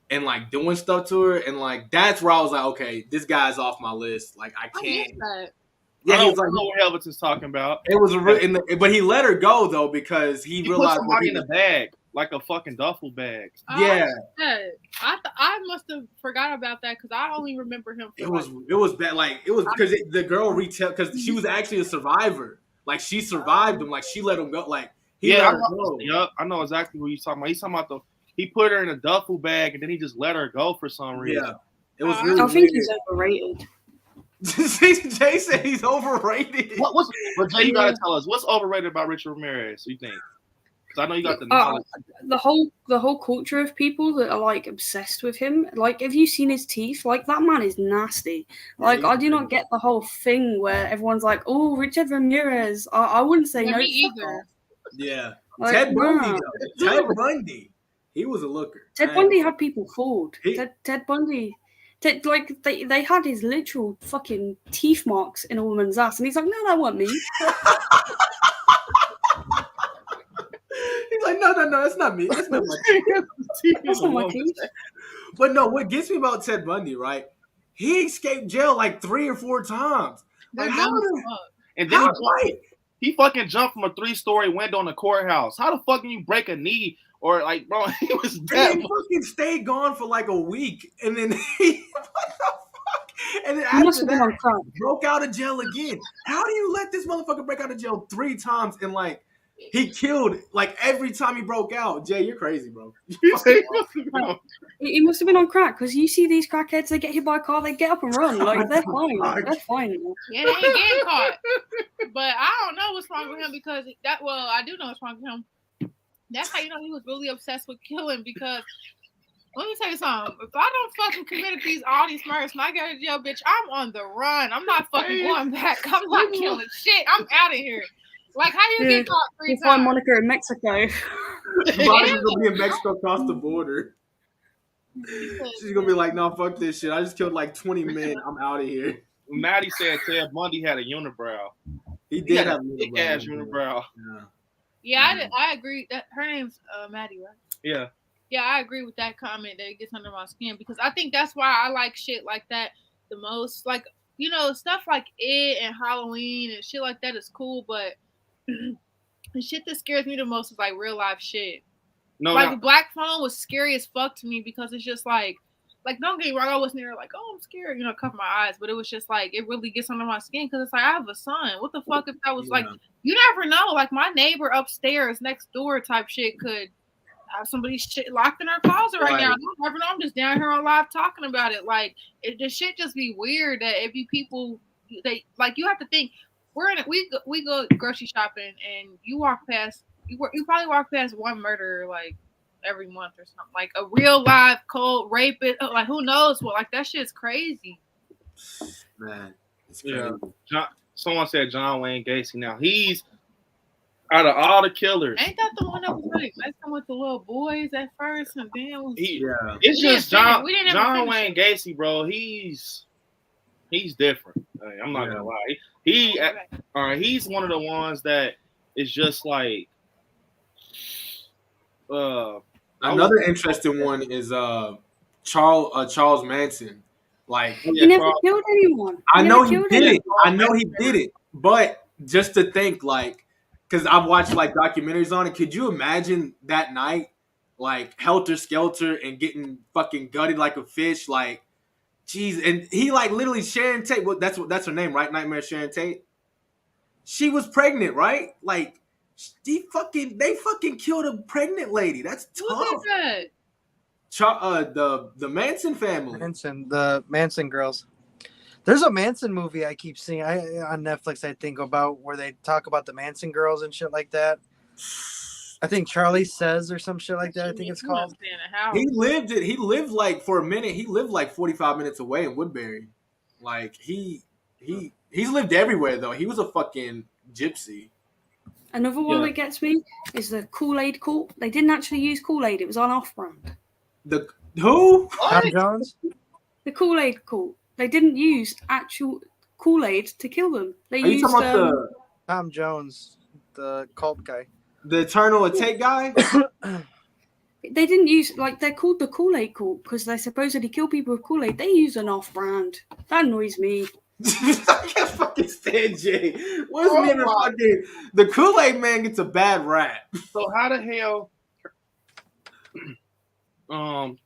and like doing stuff to her, and like that's where I was like, okay, this guy's off my list. Like, I can't. Yeah, he was like, "What Elvis talking about?" It was but he let her go though because he realized put somebody in a bag, like a fucking duffel bag. Yeah, I must have forgot about that because I only remember him. It was bad. Like it was because the girl because she was actually a survivor. Like she survived him. Like she let him go. Like he let her go. Yep, I know exactly what he's talking about. He's talking about he put her in a duffel bag and then he just let her go for some reason. Yeah, it was. Really I think he's overrated. Jay said he's overrated. But Jay, you gotta tell us what's overrated about Richard Ramirez. You think? Because I know you got the knowledge. The whole culture of people that are like obsessed with him. Like, have you seen his teeth? Like, that man is nasty. Like, I do not get the whole thing where everyone's like, "Oh, Richard Ramirez." I wouldn't say no. Me either. Yeah, Like, Ted Bundy. Ted Bundy. He was a looker. Ted Bundy had people fooled. Ted Bundy. Like they had his literal fucking teeth marks in a woman's ass, and he's like, "No, that wasn't me." He's like, no, that's not me. That's not my teeth. That's not my teeth. But no, what gets me about Ted Bundy, right? He escaped jail like 3 or 4 times. Like, and then he fucking jumped from a 3-story window in the courthouse. How the fuck can you break a knee? Or like, bro, he was dead. He fucking stayed gone for like a week, and then what the fuck? And then after that, broke out of jail again. How do you let this motherfucker break out of jail 3 times in like He killed like every time he broke out. Jay, you're crazy, bro. He must have been on crack because you see these crackheads, they get hit by a car, they get up and run. Like they're fine. They're fine. Yeah, they ain't getting caught. But I don't know what's wrong with him because I do know what's wrong with him. That's how you know he was really obsessed with killing because let me tell you something. If I don't fucking commit all these murders when I go to jail, bitch, I'm on the run. I'm not fucking going back. I'm not killing shit. I'm out of here. Like, how you get caught 3 times? Find Monica in Mexico. The body's gonna be in Mexico across the border. She's gonna be like, no, fuck this shit. I just killed like 20 men. I'm out of here. Maddie said Ted Bundy had a unibrow. He did have a big-ass unibrow. Yeah, I agree. That her name's Maddie, right? Yeah. Yeah, I agree with that comment that it gets under my skin because I think that's why I like shit like that the most. Like, you know, stuff like it and Halloween and shit like that is cool, but the shit that scares me the most is like real life shit. The Black Phone was scary as fuck to me because it's just like don't get me wrong, I wasn't there like, oh, I'm scared, you know, cover my eyes, but it was just like it really gets under my skin because it's like I have a son. What the fuck if that was like you never know, like my neighbor upstairs next door type shit could have somebody shit locked in her closet right now. I don't never know. I'm just down here on live talking about it. Like the shit just be weird that it be people they like you have to think we go grocery shopping and you walk past you probably walk past one murderer like every month or something, like a real live cold rapist, like who knows what, like that shit's crazy. Man, it's crazy. Someone said John Wayne Gacy. Now he's out of all the killers. Ain't that the one that was like messing with the little boys at first and then was it's just John Wayne Gacy, bro. He's different. I'm not gonna lie. He's one of the ones that is just like another interesting one is Charles Manson. Like he never killed anyone. I know he did it. But just to think, like, because I've watched like documentaries on it, could you imagine that night, like helter skelter and getting fucking gutted like a fish, like, jeez, and he like literally Sharon Tate. Well, that's her name, right? Nightmare Sharon Tate. She was pregnant, right? Like. They fucking killed a pregnant lady. That's tough. The Manson family. The Manson girls. There's a Manson movie I keep seeing on Netflix. I think about where they talk about the Manson girls and shit like that. I think Charlie Says or some shit like that. I think it's called. He lived like for a minute. He lived like 45 minutes away in Woodbury. Like he's lived everywhere though. He was a fucking gypsy. Another one that gets me is the Kool-Aid cult. They didn't actually use Kool-Aid. It was on off-brand. The who? Tom Jones? The Kool-Aid cult. They didn't use actual Kool-Aid to kill them. They used Tom Jones, the cult guy. The Eternal Take guy? They didn't use, like, they're called the Kool-Aid cult because they supposedly kill people with Kool-Aid. They use an off-brand. That annoys me. I can't fucking stand Jay. What's never fucking the Kool-Aid man gets a bad rap. So how the hell?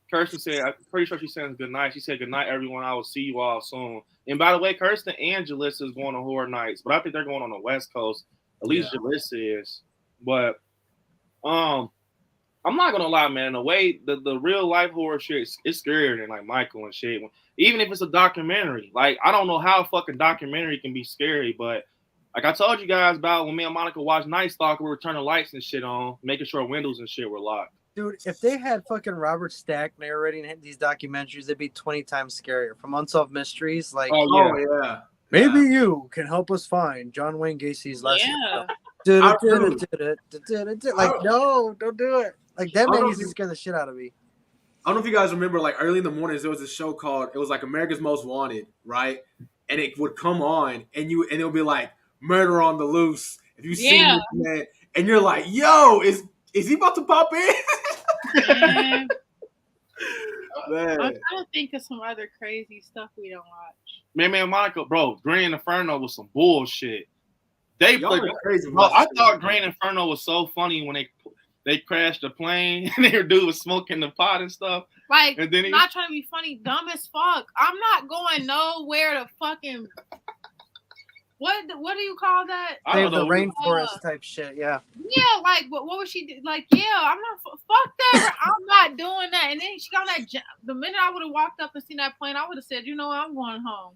Kirsten said, I'm pretty sure she said good night. She said good night, everyone. I will see you all soon. And by the way, Kirsten and Jalissa is going to Horror Nights, but I think they're going on the West Coast. At least Jalissa is. But I'm not gonna lie, man. The way the real life horror shit is scarier than like Michael and shit. Even if it's a documentary, like I don't know how a fucking documentary can be scary, but like I told you guys about when me and Monica watched Night Stalker, we were turning lights and shit on, making sure windows and shit were locked. Dude, if they had fucking Robert Stack narrating these documentaries, they'd be 20 times scarier. From Unsolved Mysteries, like maybe you can help us find John Wayne Gacy's last. Like no, don't do it. Like that man used to scare the shit out of me. I don't know if you guys remember, like early in the mornings, there was a show called, it was like America's Most Wanted, right? And it would come on, and it would be like Murder on the Loose. If you see this man, and you're like, yo, is he about to pop in? Man. I'm trying to think of some other crazy stuff we don't watch. Man, Monica, bro, Green Inferno was some bullshit. They played crazy. Bro, I thought Green Inferno was so funny when they crashed the plane and their dude was smoking the pot and stuff. Like, and then not trying to be funny, dumb as fuck. I'm not going nowhere to fucking What do you call that? Save the rainforest type shit. Yeah. Yeah, like what would she do? Like, yeah, I'm not fuck that. I'm not doing that. And then she got on that. The minute I would have walked up and seen that plane, I would have said, you know what, I'm going home.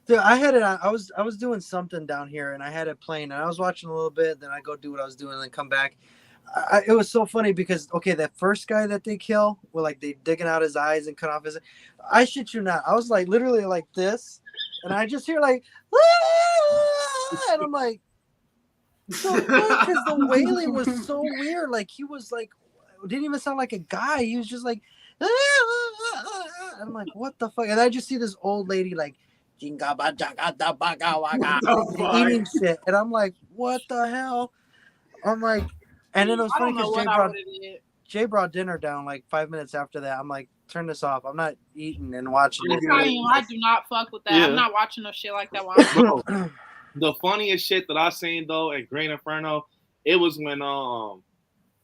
Dude, I had it on. I was doing something down here, and I had it playing, and I was watching a little bit. Then I go do what I was doing, and then come back. It was so funny because that first guy that they kill, where like they digging out his eyes and cut off his. I shit you not. I was like literally like this, and I just hear like, ah! And I'm like, so because the wailing was so weird. Like he was like, it didn't even sound like a guy. He was just like, and I'm like, what the fuck? And I just see this old lady like. Eating shit, and I'm like, what the hell? I'm like, and then it was funny because Jay brought dinner down like 5 minutes after that. I'm like, turn this off. I'm not eating and watching. I do not fuck with that. Yeah. I'm not watching no shit like that. While the funniest shit that I seen though at Green Inferno, it was when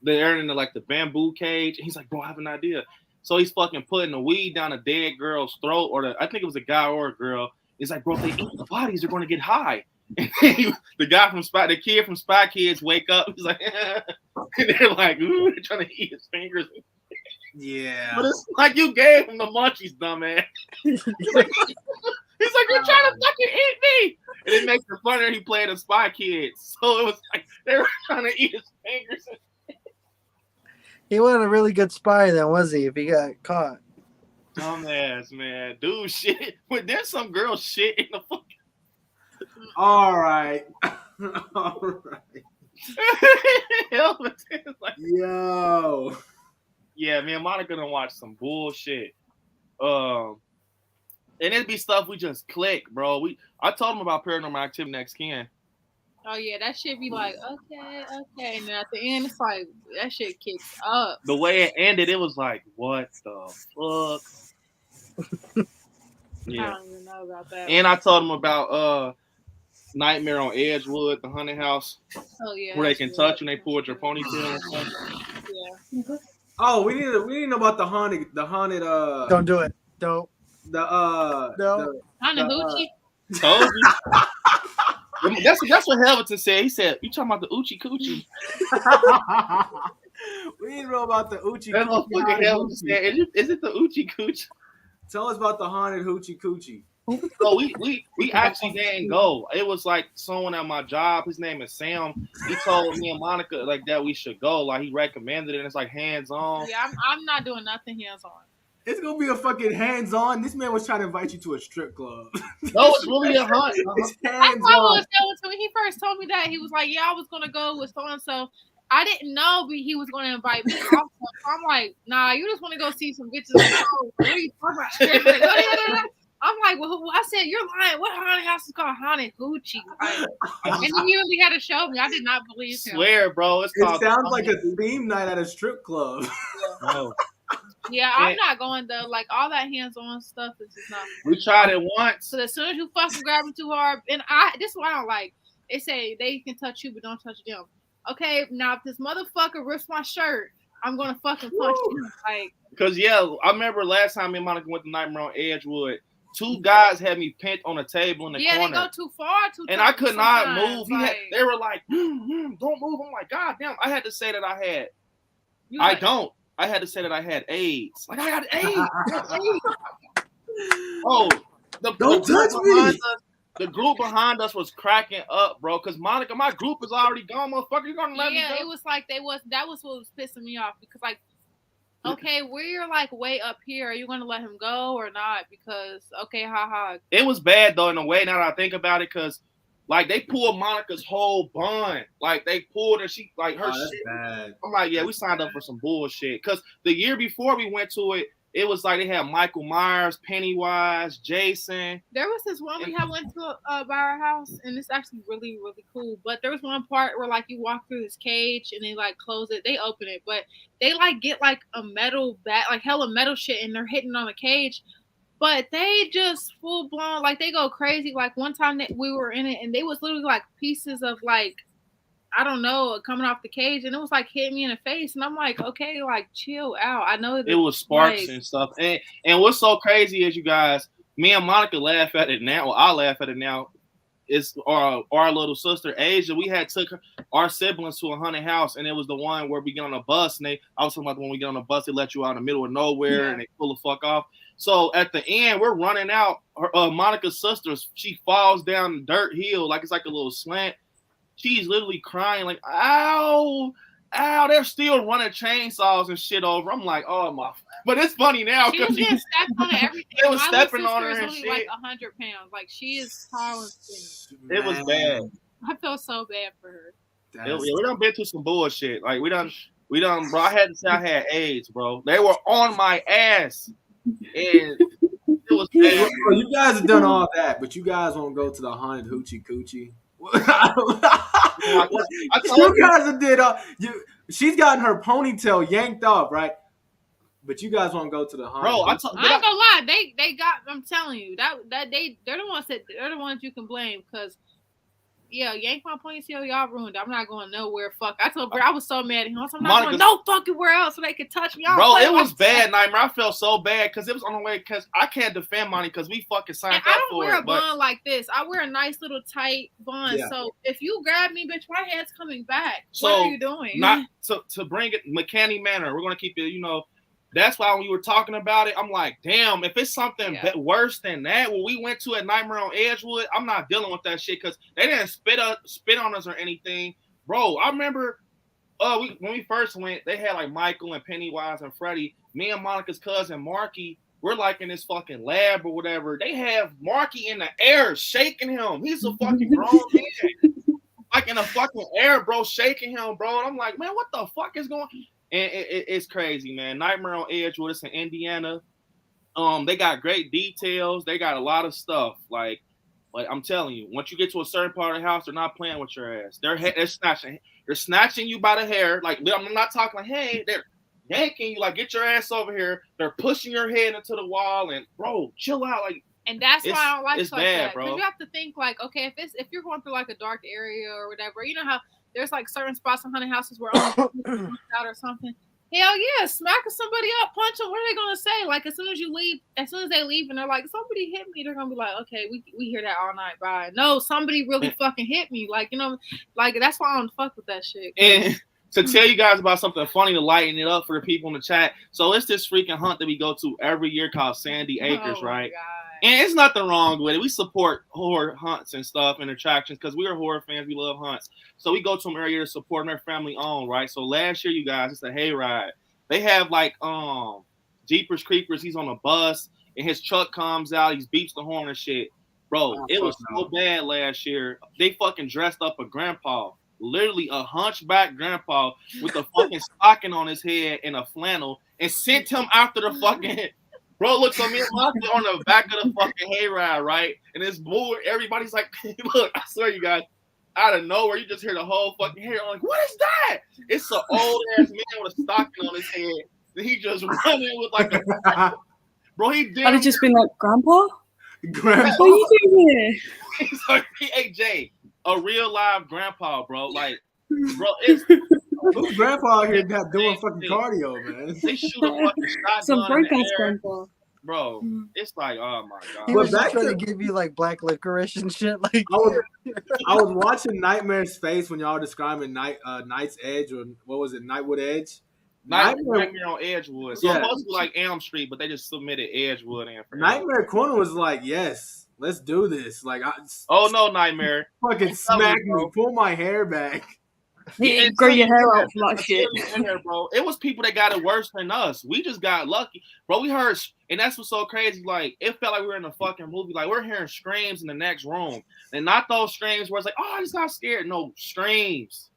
they're in the bamboo cage. And he's like, bro, I have an idea. So he's fucking putting the weed down a dead girl's throat, I think it was a guy or a girl. It's like, bro, if they eat the bodies, they're going to get high. And the kid from Spy Kids wake up. He's like, and they're like, ooh, they're trying to eat his fingers. Yeah. But it's like you gave him the munchies, dumbass. He's like, you're trying to fucking eat me. And it makes it funnier he played a Spy Kids. So it was like they were trying to eat his fingers. He wasn't a really good spy then, was he, if he got caught? Dumbass, man. Dude, shit. But there's some girl shit in the fucking... All right. All right. Yo. Yeah, me and Monica done watch some bullshit. And it'd be stuff we just click, bro. I told him about Paranormal Activity Next Kin. Oh yeah, that shit be like, okay, and then at the end it's like that shit kicks up. The way it ended, it was like, what the fuck? Yeah. I don't even know about that. And I told him about Nightmare on Edgewood, the haunted house. Oh yeah. Where they can touch when they pulled your ponytail or something. Yeah. Oh, we need to know about the haunted Don't do it. Don't. Haunted hoochie. Told you. That's what Helverton said. He said, "You talking about the Oochie Coochie?" We need to know about the Oochie. That's what fucking Helverton said. Is it the Oochie Coochie? Tell us about the haunted Hoochie Coochie. Oh, we actually didn't go. It was like someone at my job. His name is Sam. He told me and Monica like that we should go. Like he recommended it. And it's like hands on. Yeah, I'm not doing nothing hands on. It's gonna be a fucking hands on. This man was trying to invite you to a strip club. No, it's really a hunt. It's hands on. When he first told me that, he was like, "Yeah, I was gonna go with so and so." I didn't know he was gonna invite me. Also. I'm like, "Nah, you just want to go see some bitches." What are you talking about? Stripping? I'm like, well, I said, "You're lying. What haunted house is called Haunted Hoochie?" Like, and he really had to show me. I did not believe him. Swear, bro. It sounds like a theme night at a strip club. No. Yeah, I'm not going though. Like all that hands-on stuff is just not. We tried it once. So as soon as you fucking grab them too hard, and this is what I don't like. They say they can touch you, but don't touch them. Okay, now if this motherfucker rips my shirt, I'm gonna fucking punch him. Like, cause I remember last time me and Monica went to Nightmare on Edgewood. 2 guys had me pinned on a table in the corner. Yeah, they go too far. And I could not move. They were like, don't move. I'm like, God damn. I had to say that I had. I had to say that I had AIDS. Like, I got AIDS. Oh, don't touch me. The group behind us was cracking up, bro. Because Monica, my group is already gone, motherfucker. You gonna let me go? Yeah, it was like that was what was pissing me off. Because, like, okay, we're like way up here. Are you gonna let him go or not? Because, okay, haha. It was bad, though, in a way, now that I think about it, because like they pulled Monica's whole bun. Like they pulled her, she like her shit. Bad. I'm like, yeah, we signed up for some bullshit. Cause the year before we went to it, it was like they had Michael Myers, Pennywise, Jason. There was this one we had went to by our house, and it's actually really, really cool. But there was one part where like you walk through this cage and they like close it, they open it, but they like get like a metal bat, like hella metal shit, and they're hitting on the cage. But they just full blown, like they go crazy. Like one time that we were in it, and they was literally like pieces of like, I don't know, coming off the cage, and it was like hitting me in the face. And I'm like, okay, like chill out. I know it was sparks and stuff. And what's so crazy is, you guys, me and Monica laugh at it now. Well, I laugh at it now. it's our little sister Asia. We had took our siblings to a haunted house, and it was the one where we get on a bus, and I was talking about when we get on a bus, they let you out in the middle of nowhere, and they pull the fuck off. So at the end, we're running out. Monica's sister, she falls down the dirt hill, like it's like a little slant. She's literally crying, like, ow, ow, they're still running chainsaws and shit over. I'm like, oh my. But it's funny now. She was getting stepped on everything. They was My stepping on sister her is and only shit. like 100 pounds. Like, she is tall and skinny. It was bad. I feel so bad for her. We done been through some bullshit. Like, we done, bro. I had to say I had AIDS, bro. They were on my ass. And it was bad. Bro, you guys have done all that, but you guys won't go to the haunted hoochie coochie. You guys have did all. She's gotten her ponytail yanked off, right? But you guys won't go to the haunted. Bro, I ain't gonna lie. They got. I'm telling you they're the ones you can blame because. Yeah, yank my ponytail, y'all ruined it. I'm not going nowhere. Fuck. I told Bro, I was so mad at him. I'm not going no fucking where else so they could touch me. Bro, it was bad, Nightmare. I felt so bad because it was on the way. Because I can't defend Monty because we fucking signed up for it. I don't wear a bun like this. I wear a nice little tight bun. Yeah. So if you grab me, bitch, my head's coming back. So what are you doing? Not to bring it McCanny Manor. We're gonna keep it. That's why when you were talking about it, I'm like, damn, if it's something worse than that, what we went to at Nightmare on Edgewood, I'm not dealing with that shit because they didn't spit on us or anything. Bro, I remember when we first went, they had like Michael and Pennywise and Freddy. Me and Monica's cousin, Marky, we're like in this fucking lab or whatever. They have Marky in the air shaking him. He's a fucking grown man. Like in the fucking air, bro, shaking him, bro. And I'm like, man, what the fuck is going on? And it's crazy, man. Nightmare on Edgewood, it's in Indiana. They got great details. They got a lot of stuff. Like I'm telling you, once you get to a certain part of the house, they're not playing with your ass. They're snatching you by the hair. Like I'm not talking like, hey, they're yanking you. Like, get your ass over here. They're pushing your head into the wall, and bro, chill out. Like, and that's why I don't like stuff like that. Bro. Because you have to think like, okay, if you're going through like a dark area or whatever, you know how. There's like certain spots in haunted houses where only out or something. Hell yeah, smack somebody up, punch them. What are they gonna say? Like as soon as they leave and they're like, somebody hit me, they're gonna be like, okay, we hear that all night. Bye. No, somebody really fucking hit me. Like like that's why I don't fuck with that shit. And to tell you guys about something funny to lighten it up for the people in the chat. So it's this freaking hunt that we go to every year called Sandy Acres, right? God. And it's nothing wrong with it. We support horror hunts and stuff and attractions because we are horror fans. We love hunts. So we go to them every year to support them. They're family owned, right? So last year, you guys, it's a hayride. They have like Jeepers Creepers. He's on a bus and his truck comes out. He beeps the horn and shit. Bro, it was so bad last year. They fucking dressed up a grandpa. Literally a hunchback grandpa with a fucking stocking on his head and a flannel and sent him after the fucking... Bro, look, so me and Monty on the back of the fucking hayride, right? And it's bull. Everybody's like, look, I swear you guys, out of nowhere, you just hear the whole fucking hair. I'm like, what is that? It's an old ass man with a stocking on his head. And he just running with like a bro. He did. I'd have just been like, Grandpa? Grandpa? What are you doing here? He's like, PAJ, a real live grandpa, bro. Like, bro, it's. Who's grandpa out here not doing fucking cardio, man? They shoot a fucking shotgun. Some breakdance grandpa. Bro, it's like, oh my god. He was just trying to give you like black licorice and shit. Like I was watching Nightmare's face when y'all were describing Night's Edge or what was it, Nightwood Edge? Nightmare on Edgewood. So it's supposed to be like Elm Street, but they just submitted Edgewood in for Nightmare Corner was like, yes, let's do this. Like, oh no, Nightmare. Fucking smack me, pull my hair back. Yeah, grow your hair out for that shit. Bro. It was people that got it worse than us. We just got lucky. Bro, we heard, and that's what's so crazy. Like, it felt like we were in a fucking movie. Like, we're hearing screams in the next room. And not those screams where it's like, oh, I just got scared. No, screams.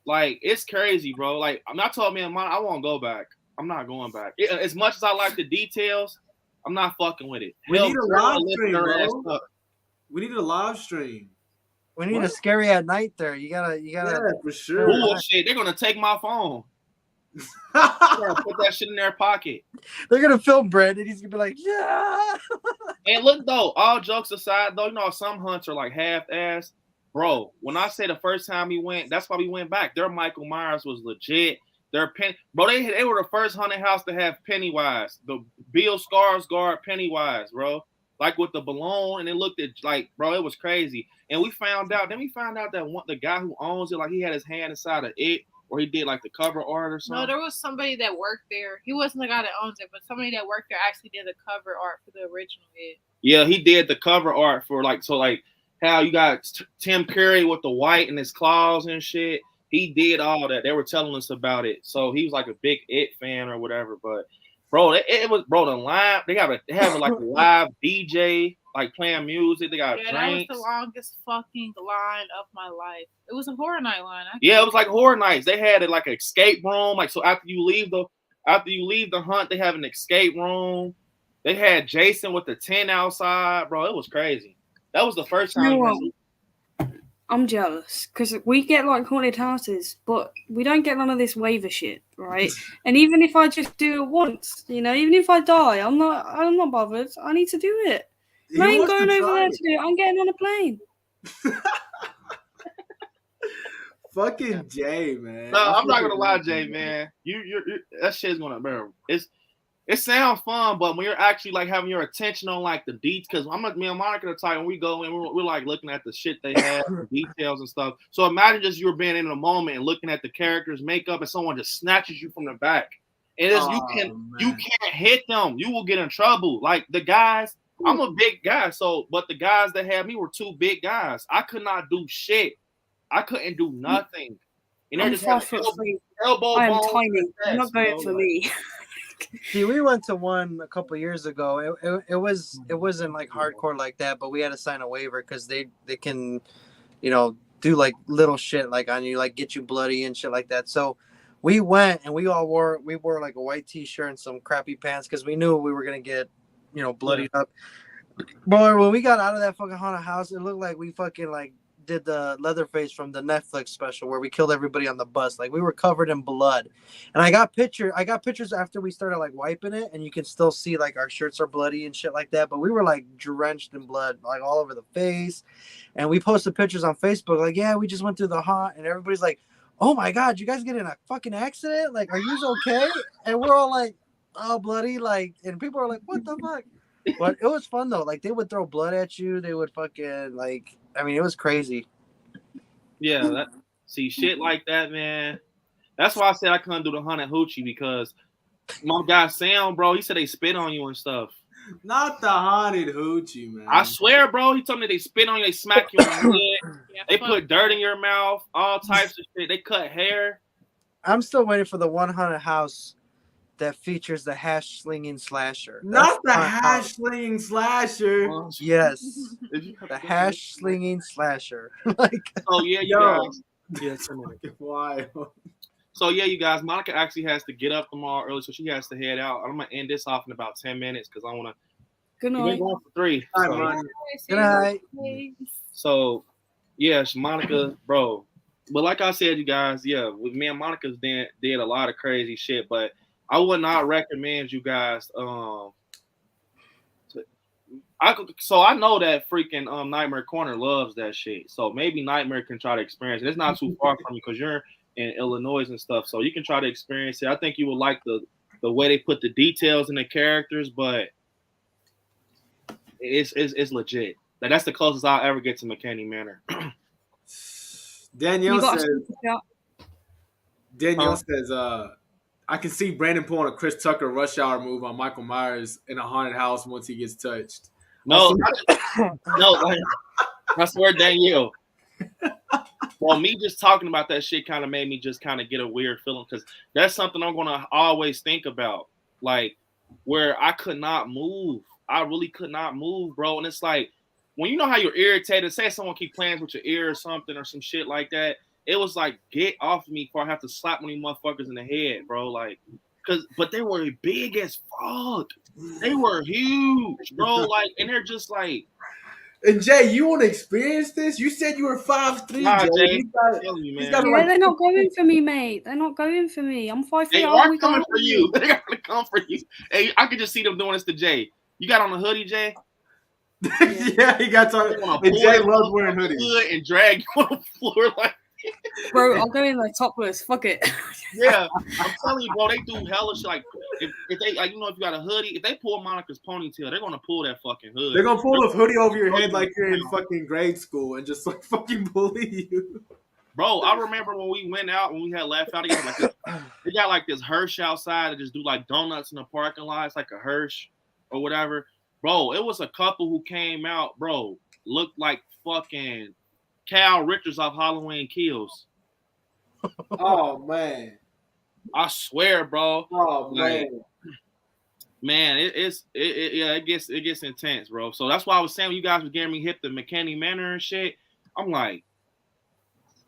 Like, it's crazy, bro. Like, I'm not telling me, I won't go back. I'm not going back. As much as I like the details, I'm not fucking with it. We need a live stream, bro. We need a live stream. We need a scary at night there. You gotta. Yeah, for sure. Bullshit. They're gonna take my phone. Put that shit in their pocket. They're gonna film Brandon. He's gonna be like, yeah. And look though, all jokes aside, though, you know some hunts are like half-assed. Bro, when I say the first time we went, that's why we went back. Their Michael Myers was legit. Bro, they were the first haunted house to have Pennywise, the Bill Skarsgård Pennywise, bro. like with the balloon, and it looked at like, bro, it was crazy. And we found out that the guy who owns it, like he had his hand inside of it, or he did like the cover art or something. No, there was somebody that worked there. He wasn't the guy that owns it, but somebody that worked there actually did the cover art for the original It. Yeah, he did the cover art for like how you got Tim Curry with the white and his claws and shit. He did all that. They were telling us about it. So he was like a big It fan or whatever. But bro, it was the live. They have like a live DJ like playing music. They got drinks. That was the longest fucking line of my life. It was a horror night line. Yeah, it was like horror nights. They had it like an escape room. Like so after you leave the hunt, they have an escape room. They had Jason with the tent outside, bro. It was crazy. That was the first time. You know what? I'm jealous because we get like haunted houses, but we don't get none of this waiver shit, right? And even if I just do it once, even if I die, I'm not bothered. I need to do it. I ain't going over there to do it. I'm getting on a plane. Fucking Jay, man. No, I'm not gonna lie, Jay, man. You that shit's gonna burn. It sounds fun, but when you're actually like having your attention on like the details, because me and Monica are talking, we go and we're like looking at the shit they have, the details and stuff. So imagine just you were being in the moment and looking at the characters' makeup, and someone just snatches you from the back, and you can't hit them. You will get in trouble. Like the guys, I'm a big guy, but the guys that had me were two big guys. I could not do shit. I couldn't do nothing. And I'm 5'3". I am tiny. You're not going for me. See, we went to one a couple years ago. It wasn't like hardcore like that, but we had to sign a waiver because they can, do like little shit like on you, like get you bloody and shit like that. So we went and we wore like a white t-shirt and some crappy pants because we knew we were gonna get, bloodied up. But when we got out of that fucking haunted house, it looked like we fucking like did the Leatherface from the Netflix special where we killed everybody on the bus. Like we were covered in blood. And I got pictures after we started like wiping it, and you can still see like our shirts are bloody and shit like that. But we were like drenched in blood, like all over the face. And we posted pictures on Facebook, like, yeah, we just went through the haunt, and everybody's like, oh my God, you guys get in a fucking accident? Like, are you okay? And we're all like, oh, bloody, like, and people are like, what the fuck? But it was fun though. Like they would throw blood at you. They would fucking like. I mean, it was crazy. Yeah, shit like that, man. That's why I said I couldn't do the haunted hoochie because my guy Sam, bro, he said they spit on you and stuff. Not the haunted hoochie, man. I swear, bro, he told me they spit on you, they smack you on the head, they put dirt in your mouth, all types of shit. They cut hair. I'm still waiting for the one haunted house that features the hash slinging slasher. Not the hash slinging slasher. Yes, the hash slinging slasher. Like, oh yeah, you guys. Yes, why? So yeah, you guys. Monica actually has to get up tomorrow early, so she has to head out. I'm gonna end this off in about 10 minutes because I want to. Good night. We're going for 3. Good night. So yeah, Monica, bro. But like I said, you guys, yeah, with me and Monica did a lot of crazy shit, but I would not recommend you guys. So I know that freaking Nightmare Corner loves that shit. So maybe Nightmare can try to experience it. It's not too far from you because you're in Illinois and stuff. So you can try to experience it. I think you would like the way they put the details in the characters, but it's legit. Like, that's the closest I'll ever get to McKinney Manor. Danielle says, I can see Brandon pulling a Chris Tucker rush hour move on Michael Myers in a haunted house once he gets touched. No, I swear, Danielle. Well, me just talking about that shit kind of made me just kind of get a weird feeling because that's something I'm going to always think about. Like, where I could not move. I really could not move, bro. And it's like, when you know how you're irritated, say someone keep playing with your ear or something or some shit like that, it was like, get off me before I have to slap one of these motherfuckers in the head, bro. Like, but they were big as fuck. They were huge, bro. Like, and they're just like. And Jay, you want to experience this? You said you were 5'3". Nah, Jay, they're not going for me, mate. They're not going for me. I'm 5 feet. They are coming for you. They're gonna come for you. Hey, I could just see them doing this to Jay. You got on a hoodie, Jay? Yeah, he got on. And Jay loves wearing hoodies. And drag you on the floor like. Bro, I'll go in like topless. Fuck it. Yeah, I'm telling you, bro, they do hella shit. Like if they like, you know, if you got a hoodie, if they pull Monica's ponytail, they're gonna pull that fucking hood. They're gonna pull a hoodie over your head like you're in fucking grade school and just like fucking bully you. Bro, I remember when we went out, when we had left out, they got like this Hirsch outside that just do like donuts in the parking lot. It's like a Hirsch or whatever. Bro, it was a couple who came out, bro, looked like fucking Cal Richards off Halloween Kills. Oh man, I swear, bro. Oh like, man, it gets intense, bro. So that's why I was saying when you guys were getting me hip to McKinney Manor and shit. I'm like,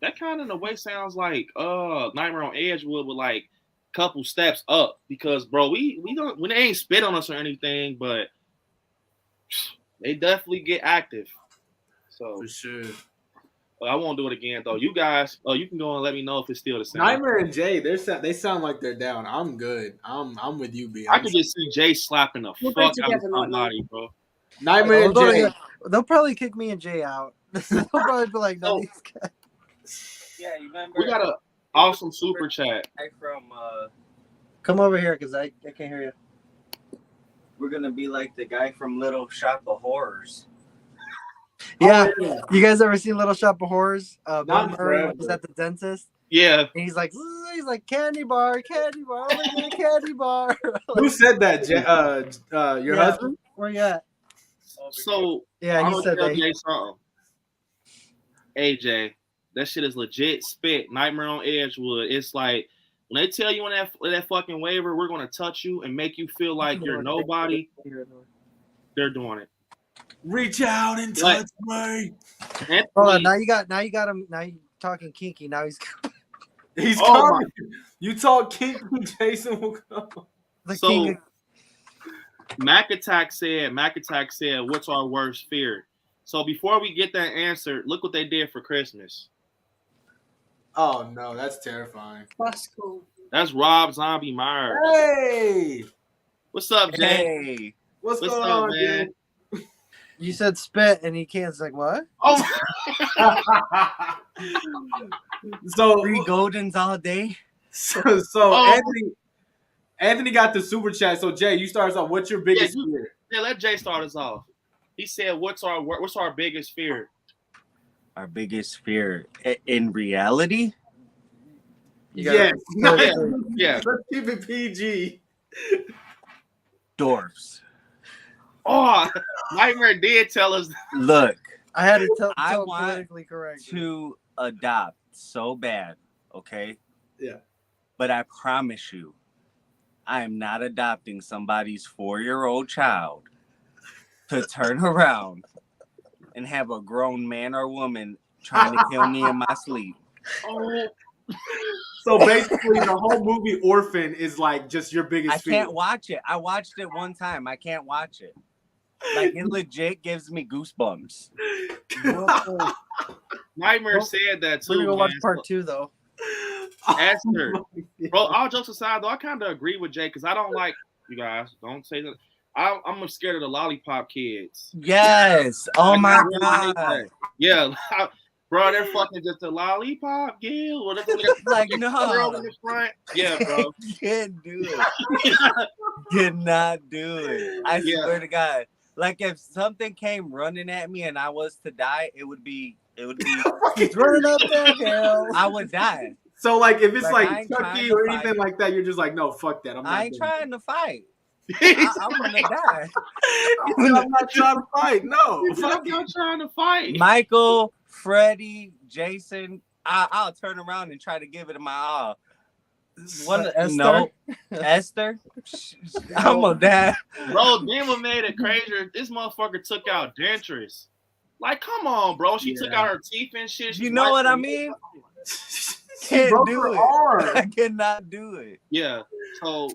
that kind of in a way sounds like Nightmare on Edgewood with like a couple steps up because, bro, we they ain't spit on us or anything, but they definitely get active. So for sure. I won't do it again though. You guys, you can go and let me know if it's still the same. Nightmare and Jay, they sound like they're down. I'm good. I'm with you, B. I could just see Jay slapping the fuck out of somebody, bro. Nightmare and Jay. They'll probably kick me and Jay out. They'll probably be like, no, these guys. Yeah, you remember? We got an awesome super chat. From come over here because I can't hear you. We're gonna be like the guy from Little Shop of Horrors. Yeah. Oh, yeah. You guys ever seen Little Shop of Horrors? Bill Murray was at the dentist. Yeah. And he's like candy bar, oh, a candy bar. Who said that? Your husband? Where you at? So yeah, he said that. Jay something. AJ, that shit is legit spit. Nightmare on Edgewood. It's like when they tell you on that fucking waiver, we're gonna touch you and make you feel like you're nobody. They're doing it. Reach out and touch me. Hold on, now you got him. Now you talking kinky. Now he's coming. You talk kinky, Jason will come. So Mac Attack said, "What's our worst fear?" So before we get that answer, look what they did for Christmas. Oh no, that's terrifying. That's cool. That's Rob Zombie Myers. Hey, what's up, Jay? Hey, what's going on, man? Dude? You said spit, and he can't. It's like what? Oh, so 3 Goldens all day. So Anthony got the super chat. So Jay, you start us off. What's your biggest fear? Yeah, let Jay start us off. He said, "What's our biggest fear?" Our biggest fear in reality? Yes. Yeah. Let's keep it PG. Dwarfs. Oh, Nightmare did tell us. Look, I had to tell I want correct. To adopt so bad, okay? Yeah. But I promise you, I am not adopting somebody's 4-year-old child to turn around and have a grown man or woman trying to kill me in my sleep. Oh. So basically, the whole movie Orphan is like just your biggest fear. I can't watch it. I watched it one time. I can't watch it. Like, it legit gives me goosebumps. Nightmare said that too. We're gonna watch part 2 though. Esther, bro. All jokes aside, though, I kind of agree with Jay because I don't like you guys. Don't say that. I'm scared of the lollipop kids. Yes. Oh my god. Yeah, bro. They're fucking just a lollipop, Gil. Like no. Girl in the front. Yeah, bro. Can't do it. Cannot do it. I swear to God. Like if something came running at me and I was to die, it would be. He's running up there, Gil. I would die. So like if it's like Chucky or anything like that, you're just like, no, fuck that. I ain't trying to fight. I'm gonna die. I'm not trying to fight. No, I'm not trying to fight. Michael, Freddy, Jason, I'll turn around and try to give it my all. Esther? No, Esther. I'm gonna die. Bro, then what made it crazier? This motherfucker took out Dentress. Like, come on, bro. She took out her teeth and shit. You know what I mean? Can't do it. I cannot do it. Yeah. So,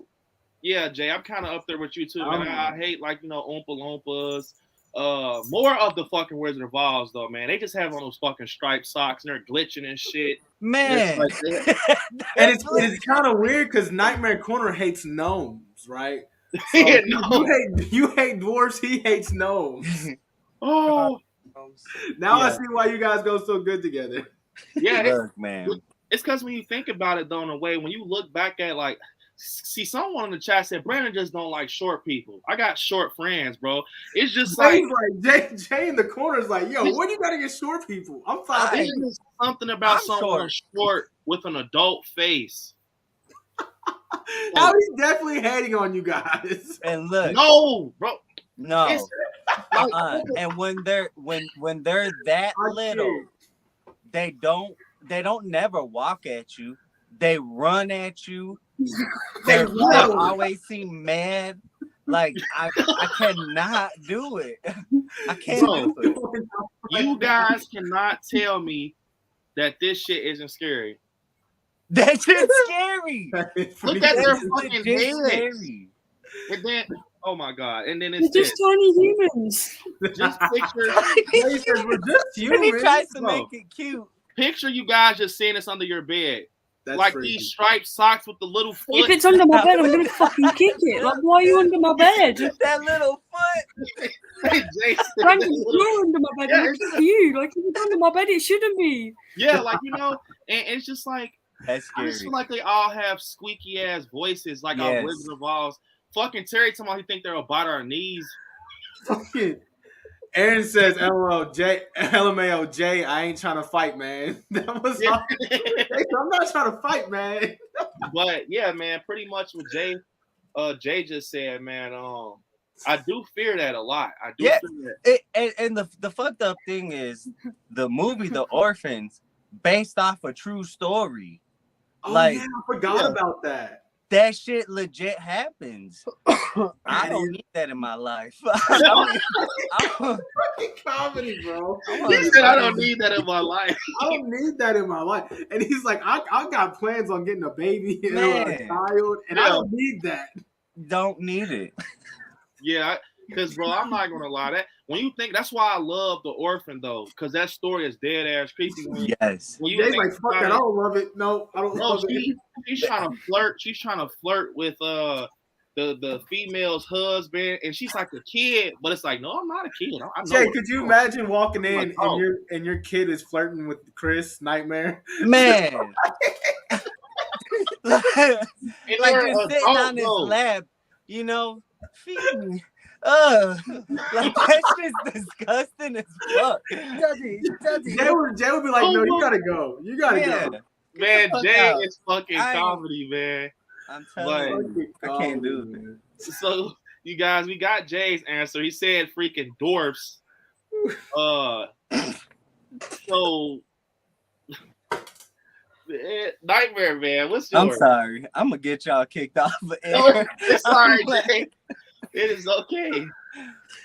yeah, Jay, I'm kind of up there with you too. Man. I hate Oompa Loompas. More of the fucking Wizard of Oz though, man. They just have on those fucking striped socks and they're glitching and shit. Man, and it's kind of weird because Nightmare Corner hates gnomes, right? So you hate dwarves. He hates gnomes. Oh, now I see why you guys go so good together. Yeah, Look, man. It's because when you think about it, though, in a way, when you look back at like, see, someone in the chat said Brandon just don't like short people. I got short friends, bro. It's just like Jay in the corner is like, yo, what do you got against short people? I'm 5'8". It's just something about I'm someone short with an adult face. Now he's definitely hating on you guys. And look, no, bro, no. And when they're that little, they don't never walk at you. They run at you. They always seem mad. Like I cannot do it. I can't do it. You guys cannot tell me that this shit isn't scary. That shit's scary. Look at their fucking heads. And then, oh my god! And then it's just tiny humans. Just picture. We're just humans. He tries to make it cute. Picture you guys just seeing this under your bed. That's like crazy. These striped socks with the little foot. If it's under my bed, I'm gonna fucking kick it. Like, why are you under my bed? That little foot. Brandon, you're under my bed. Yeah, it's you. Like, if it's under my bed, it shouldn't be. Yeah, like, you know, and it's just like, that's scary. I just feel like they all have squeaky ass voices, like our Wizard of Oz. Fucking Terry talking about he think they'll bite our knees. Aaron says, LMAO, Jay, I ain't trying to fight, man. That was I'm not trying to fight, man. But yeah, man, pretty much what Jay just said, man. I do fear that a lot. I do fear that. And the fucked up thing is the movie The Orphans based off a true story. Oh, like, yeah, I forgot about that. That shit legit happens. I don't need that in my life. Fucking comedy, bro. He said, I don't need that in my life. I don't need that in my life. And he's like, I got plans on getting a baby and a child, and I don't need that. Don't need it. Yeah, because, bro, I'm not going to lie. That when you think, that's why I love The Orphan, though, because that story is dead-ass creepy. Yes. When you like, fuck that, I don't love it. No, I don't love it. She's trying to flirt. She's trying to flirt with the female's husband, and she's like a kid, but it's like, no, I'm not a kid. I know Jay, could you imagine walking in and your kid is flirting with Chris Nightmare? Man. Like just sitting on his lap, you know, feeding. Like that's just disgusting as fuck. Jay would be like, no, you gotta go. You gotta go. Man, Jay is fucking comedy, man. I'm telling you, I can't do it. So, you guys, we got Jay's answer. He said freaking dwarfs. So, Nightmare, man, what's yours? I'm sorry. I'm gonna get y'all kicked off of air. Sorry, Jay. It is okay.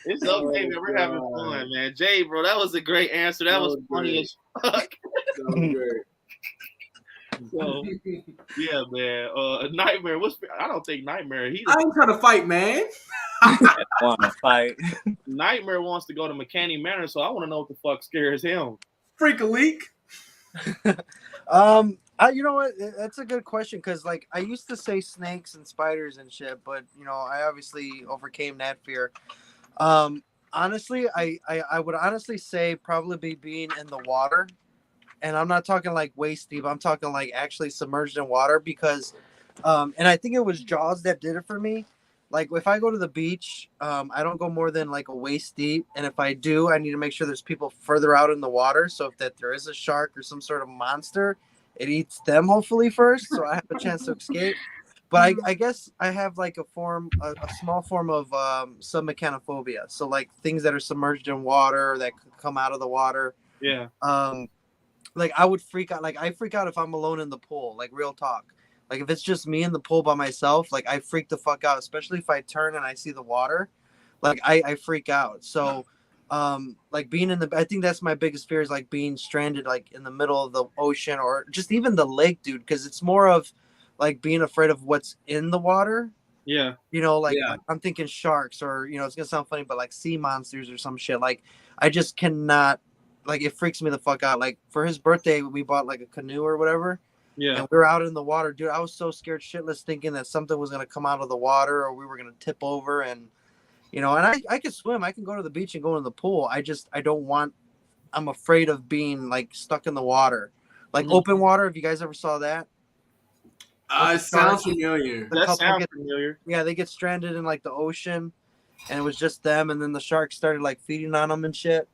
It's okay, man. We're having fun, man. Jay, bro, that was a great answer. That was funny as fuck. So, yeah, man. Nightmare. I don't think Nightmare. I ain't trying to fight, man. Want to fight? Nightmare wants to go to McCanny Manor, so I want to know what the fuck scares him. Freak a leak. You know what? That's a good question because, like, I used to say snakes and spiders and shit, but you know, I obviously overcame that fear. Honestly, I would honestly say probably being in the water, and I'm not talking like waist deep. I'm talking like actually submerged in water because, and I think it was Jaws that did it for me. Like if I go to the beach, I don't go more than like a waist deep, and if I do, I need to make sure there's people further out in the water, so if there is a shark or some sort of monster, it eats them hopefully first, so I have a chance to escape. But I guess I have like a small form of submechanophobia, so like things that are submerged in water that could come out of the water. Yeah. Like I would freak out. Like I freak out if I'm alone in the pool. Like real talk. Like if it's just me in the pool by myself, like I freak the fuck out, especially if I turn and I see the water. Like I freak out. So like being I think that's my biggest fear is like being stranded like in the middle of the ocean or just even the lake, dude, because it's more of like being afraid of what's in the water. Yeah. You know, like I'm thinking sharks or, you know, it's gonna sound funny, but like sea monsters or some shit. Like I just cannot, like it freaks me the fuck out. Like for his birthday, we bought like a canoe or whatever. Yeah. And we were out in the water, dude. I was so scared shitless thinking that something was going to come out of the water or we were going to tip over. And, you know, and I could swim. I can go to the beach and go in the pool. I'm afraid of being like stuck in the water. Like Open Water. Have you guys ever saw that? It sounds familiar. That sounds familiar. Yeah, they get stranded in like the ocean, and it was just them, and then the sharks started like feeding on them and shit.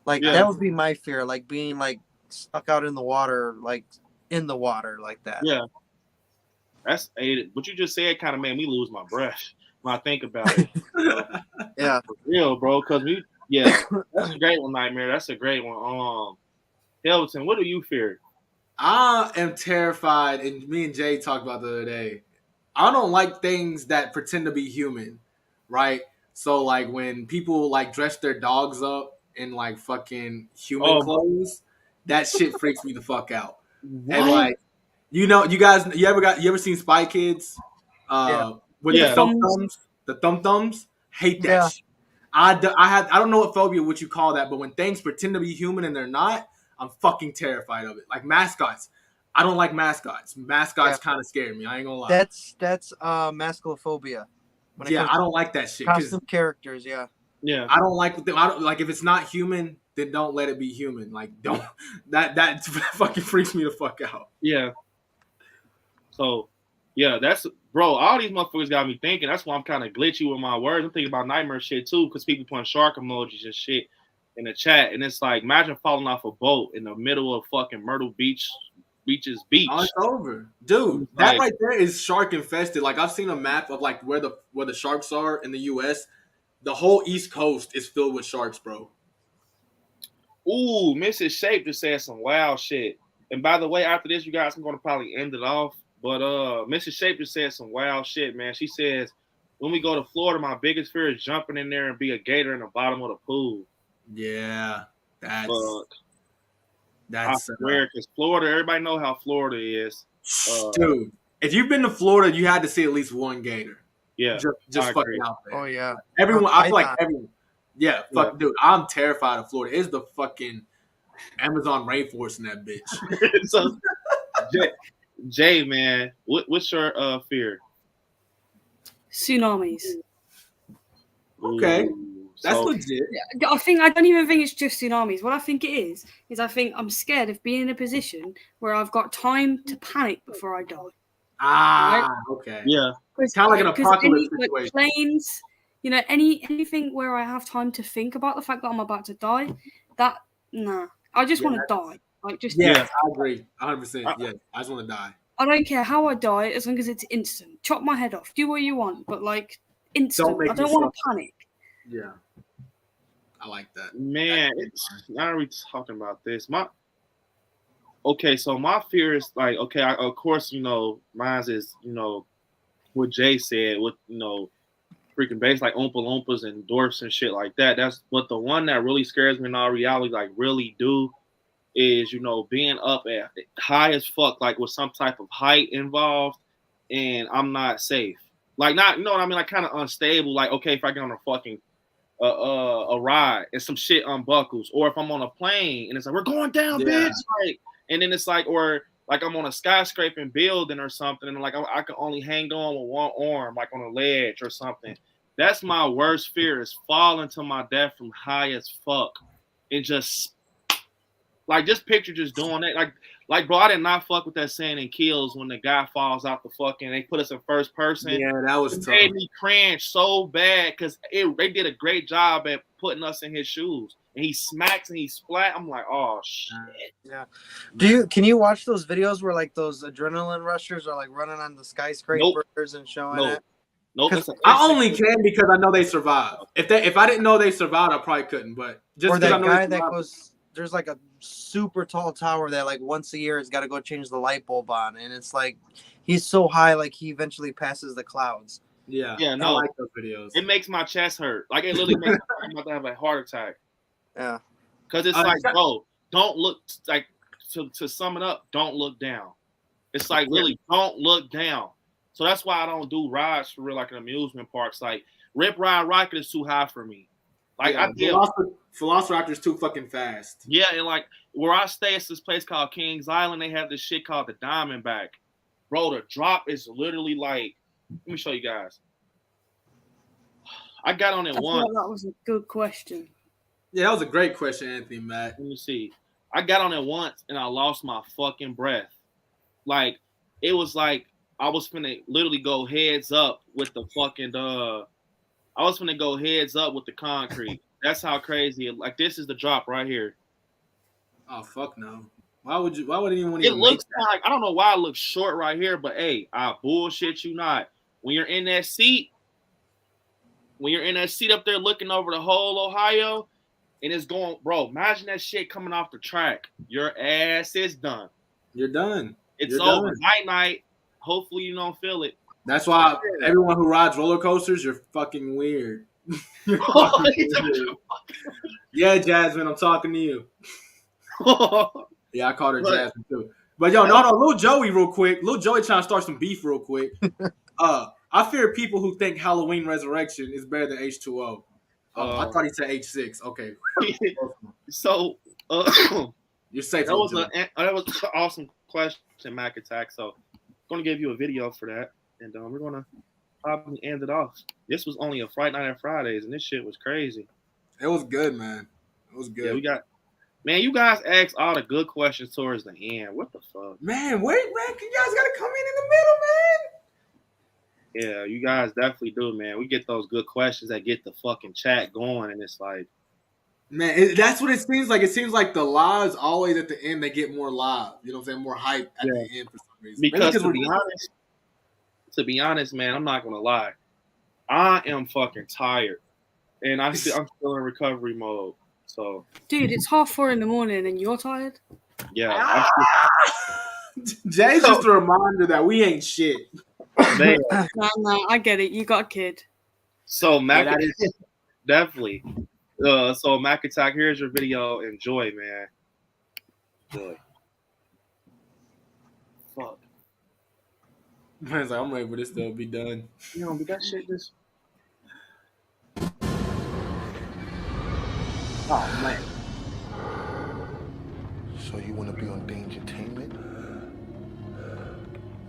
Like that would be my fear, like being like stuck out in the water, like in the water, like that. Yeah, that's what you just said. Kind of made me lose my breath when I think about it. Yeah, for real, bro. Because that's a great one, Nightmare. That's a great one. Helton, what do you fear? I am terrified, and me and Jay talked about the other day. I don't like things that pretend to be human, right? So like when people like dress their dogs up in like fucking human clothes, that shit freaks me the fuck out. What? And like, you guys, you ever seen Spy Kids? With the thumb thumbs, hate that shit. I don't know what you call that, but when things pretend to be human and they're not, I'm fucking terrified of it. Like mascots. I don't like mascots. Mascots kind of scare me. I ain't gonna lie. That's masculophobia. I don't like that shit. Costume characters, I don't like them. I don't like if it's not human, then don't let it be human. Like don't that fucking freaks me the fuck out. Yeah. So, that's bro. All these motherfuckers got me thinking. That's why I'm kind of glitchy with my words. I'm thinking about nightmare shit too, because people putting shark emojis and shit in the chat, and it's like imagine falling off a boat in the middle of fucking Myrtle Beach. Oh, it's over, dude. That right there is shark infested. Like I've seen a map of like where the sharks are in the U.S. The whole East Coast is filled with sharks, bro. Ooh, Mrs. Shape just said some wild shit. And by the way, after this, you guys, I'm going to probably end it off. But Mrs. Shape just said some wild shit, man. She says, when we go to Florida, my biggest fear is jumping in there and be a gator in the bottom of the pool. Yeah, I swear, because Florida, everybody know how Florida is. Dude, if you've been to Florida, you had to see at least one gator. Yeah, just fucking out there. Oh yeah, everyone. I feel like everyone. Yeah, fuck, dude. I'm terrified of Florida. It's the fucking Amazon rainforest in that bitch. So, Jay, man, what's your fear? Tsunamis. Okay. That's legit. I don't even think it's just tsunamis. What I think it is I think I'm scared of being in a position where I've got time to panic before I die. Right? Okay. Yeah. It's kind of like an apocalypse situation. Like planes, anything where I have time to think about the fact that I'm about to die. I just want to die. Like just I agree, 100%. Yeah, I just want to die. I don't care how I die as long as it's instant. Chop my head off. Do what you want, but like instant. I don't want to panic. Yeah. I like that. Man, now we're talking about this. So my fear is like, of course, mine is, what Jay said with, freaking base like Oompa Loompas and dwarfs and shit like that. But the one that really scares me in all reality, like really do, is, being up at high as fuck, like with some type of height involved, and I'm not safe. Like not, you know what I mean? Like kind of unstable. Like, okay, if I get on a fucking a ride and some shit unbuckles, or if I'm on a plane and it's like we're going down, bitch, like, and then it's like, or like I'm on a skyscraping building or something, and like I can only hang on with one arm, like on a ledge or something. That's my worst fear, is falling to my death from high as fuck, and just picture just doing that, like bro, I did not fuck with that scene in Kills when the guy falls out the fucking. They put us in first person. Yeah, that was tough. Made me cringe so bad because they did a great job at putting us in his shoes. And he smacks and he splat. I'm like, oh shit. Yeah. Can you watch those videos where like those adrenaline rushers are like running on the skyscrapers and showing it? Nope. I only can because I know they survived. If I didn't know they survived, I probably couldn't. But just or that guy that goes. There's like a super tall tower that like once a year has got to go change the light bulb on, and it's like he's so high, like he eventually passes the clouds. Yeah, no, I like those videos. It makes my chest hurt. Like it literally makes me about to have a heart attack. Yeah, because it's like, bro, don't look like to sum it up. Don't look down. It's like really don't look down. So that's why I don't do rides for real, like in amusement parks. Like Rip Ride Rocket is too high for me. Like I did. Velociraptor's too fucking fast. Yeah, and like where I stay, it's this place called Kings Island. They have this shit called the Diamondback. Bro, the drop is literally like. Let me show you guys. I got on it once. That was a good question. Yeah, that was a great question, Anthony Matt. Let me see. I got on it once and I lost my fucking breath. Like it was like I was finna literally go heads up with the fucking I was finna go heads up with the concrete. That's how crazy. Like this is the drop right here. Oh fuck no! Why would anyone? It looks like I don't know why it looks short right here, but hey, I bullshit you not. When you're in that seat up there looking over the whole Ohio, and it's going, bro. Imagine that shit coming off the track. Your ass is done. You're done. It's over. Night. Hopefully you don't feel it. That's why everyone who rides roller coasters, you're fucking weird. You're fucking weird. Yeah, Jasmine, I'm talking to you. Yeah, I called her Jasmine too. But yo, no, Lil Joey real quick. Lil Joey trying to start some beef real quick. I fear people who think Halloween Resurrection is better than H2O. I thought he said H6. Okay. So you're safe. That was an awesome question, Mac Attack. So I'm gonna give you a video for that, and we're gonna probably end it off. This was only a Fright Night at Fridays, and this shit was crazy. It was good, man. It was good. Yeah, you guys asked all the good questions towards the end. What the fuck? Man, wait, man. You guys gotta come in the middle, man. Yeah, you guys definitely do, man. We get those good questions that get the fucking chat going, and it's like, man, that's what it seems like. It seems like the lives always at the end they get more live. You know what I'm saying? More hype at the end for some reason. Because to be honest, man, I'm not gonna lie. I am fucking tired, and I'm still in recovery mode. So, dude, it's 4:30 in the morning, and you're tired. Yeah. Jay's just a reminder that we ain't shit. No, I get it. You got a kid. So Mac, definitely. So Mac Attack, here's your video. Enjoy, man. Enjoy. Fuck. Man's like, I'm ready for this to be done. You know, we got shit this. Oh man. So you want to be on Dangertainment?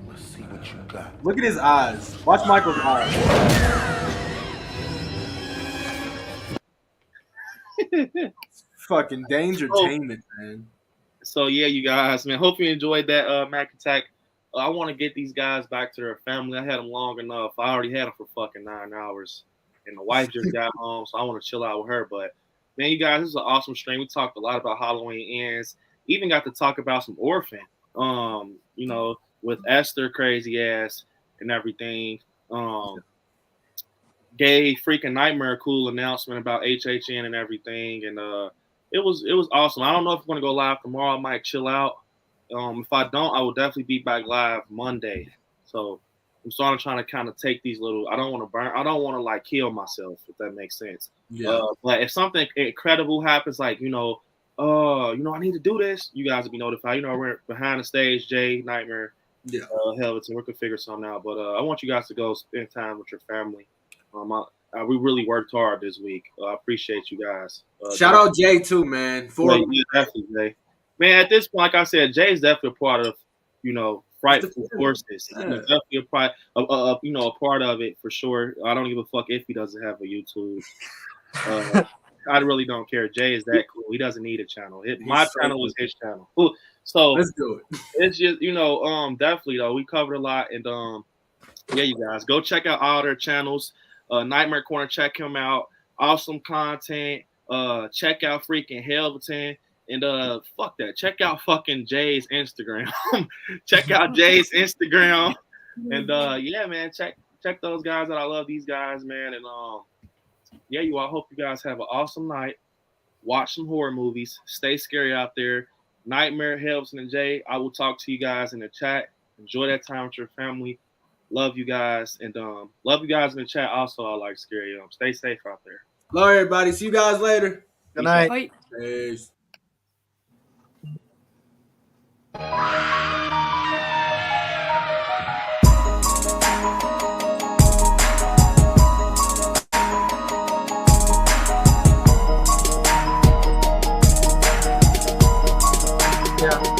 Let's see what you got. Look at his eyes. Watch Michael's eyes. Fucking Dangertainment, man. So yeah, you guys, man. Hope you enjoyed that Mac Attack. I want to get these guys back to their family. I had them long enough. I already had them for fucking 9 hours, and the wife just got home, so I want to chill out with her. But man, you guys, this is an awesome stream. We talked a lot about Halloween ends. Even got to talk about some Orphan. You know, with Esther crazy ass and everything. Gay freaking Nightmare cool announcement about HHN and everything, and it was awesome. I don't know if I'm gonna go live tomorrow. I might chill out. If I don't, I will definitely be back live Monday. So I'm sort of trying to kind of take these little. I don't want to burn. I don't want to like kill myself, if that makes sense. Yeah. But if something incredible happens, like I need to do this, you guys will be notified. You know, we're behind the stage, Jay, Nightmare, Helveton. We could figure something out. But I want you guys to go spend time with your family. We really worked hard this week. I appreciate you guys. Shout out Jay too, man. Definitely, Jay. Man, at this point, like I said, Jay's definitely a part of, Frightful Forces. Definitely a part, a part of it for sure. I don't give a fuck if he doesn't have a YouTube. I really don't care. Jay is that cool. He doesn't need a channel. My channel was his channel. So let's do it. It's just, definitely though. We covered a lot, and yeah, you guys go check out all their channels. Nightmare Corner, check him out. Awesome content. Check out freaking Helveton. And fuck that. Check out fucking Jay's Instagram. Check out Jay's Instagram. And yeah, man, check those guys out. I love these guys, man. And yeah, I hope you guys have an awesome night. Watch some horror movies. Stay scary out there. Nightmare, Helveton, and Jay. I will talk to you guys in the chat. Enjoy that time with your family. Love you guys. And love you guys in the chat. Also, I like scary. Stay safe out there. Love everybody. See you guys later. Good night. Bye. Peace. Yeah.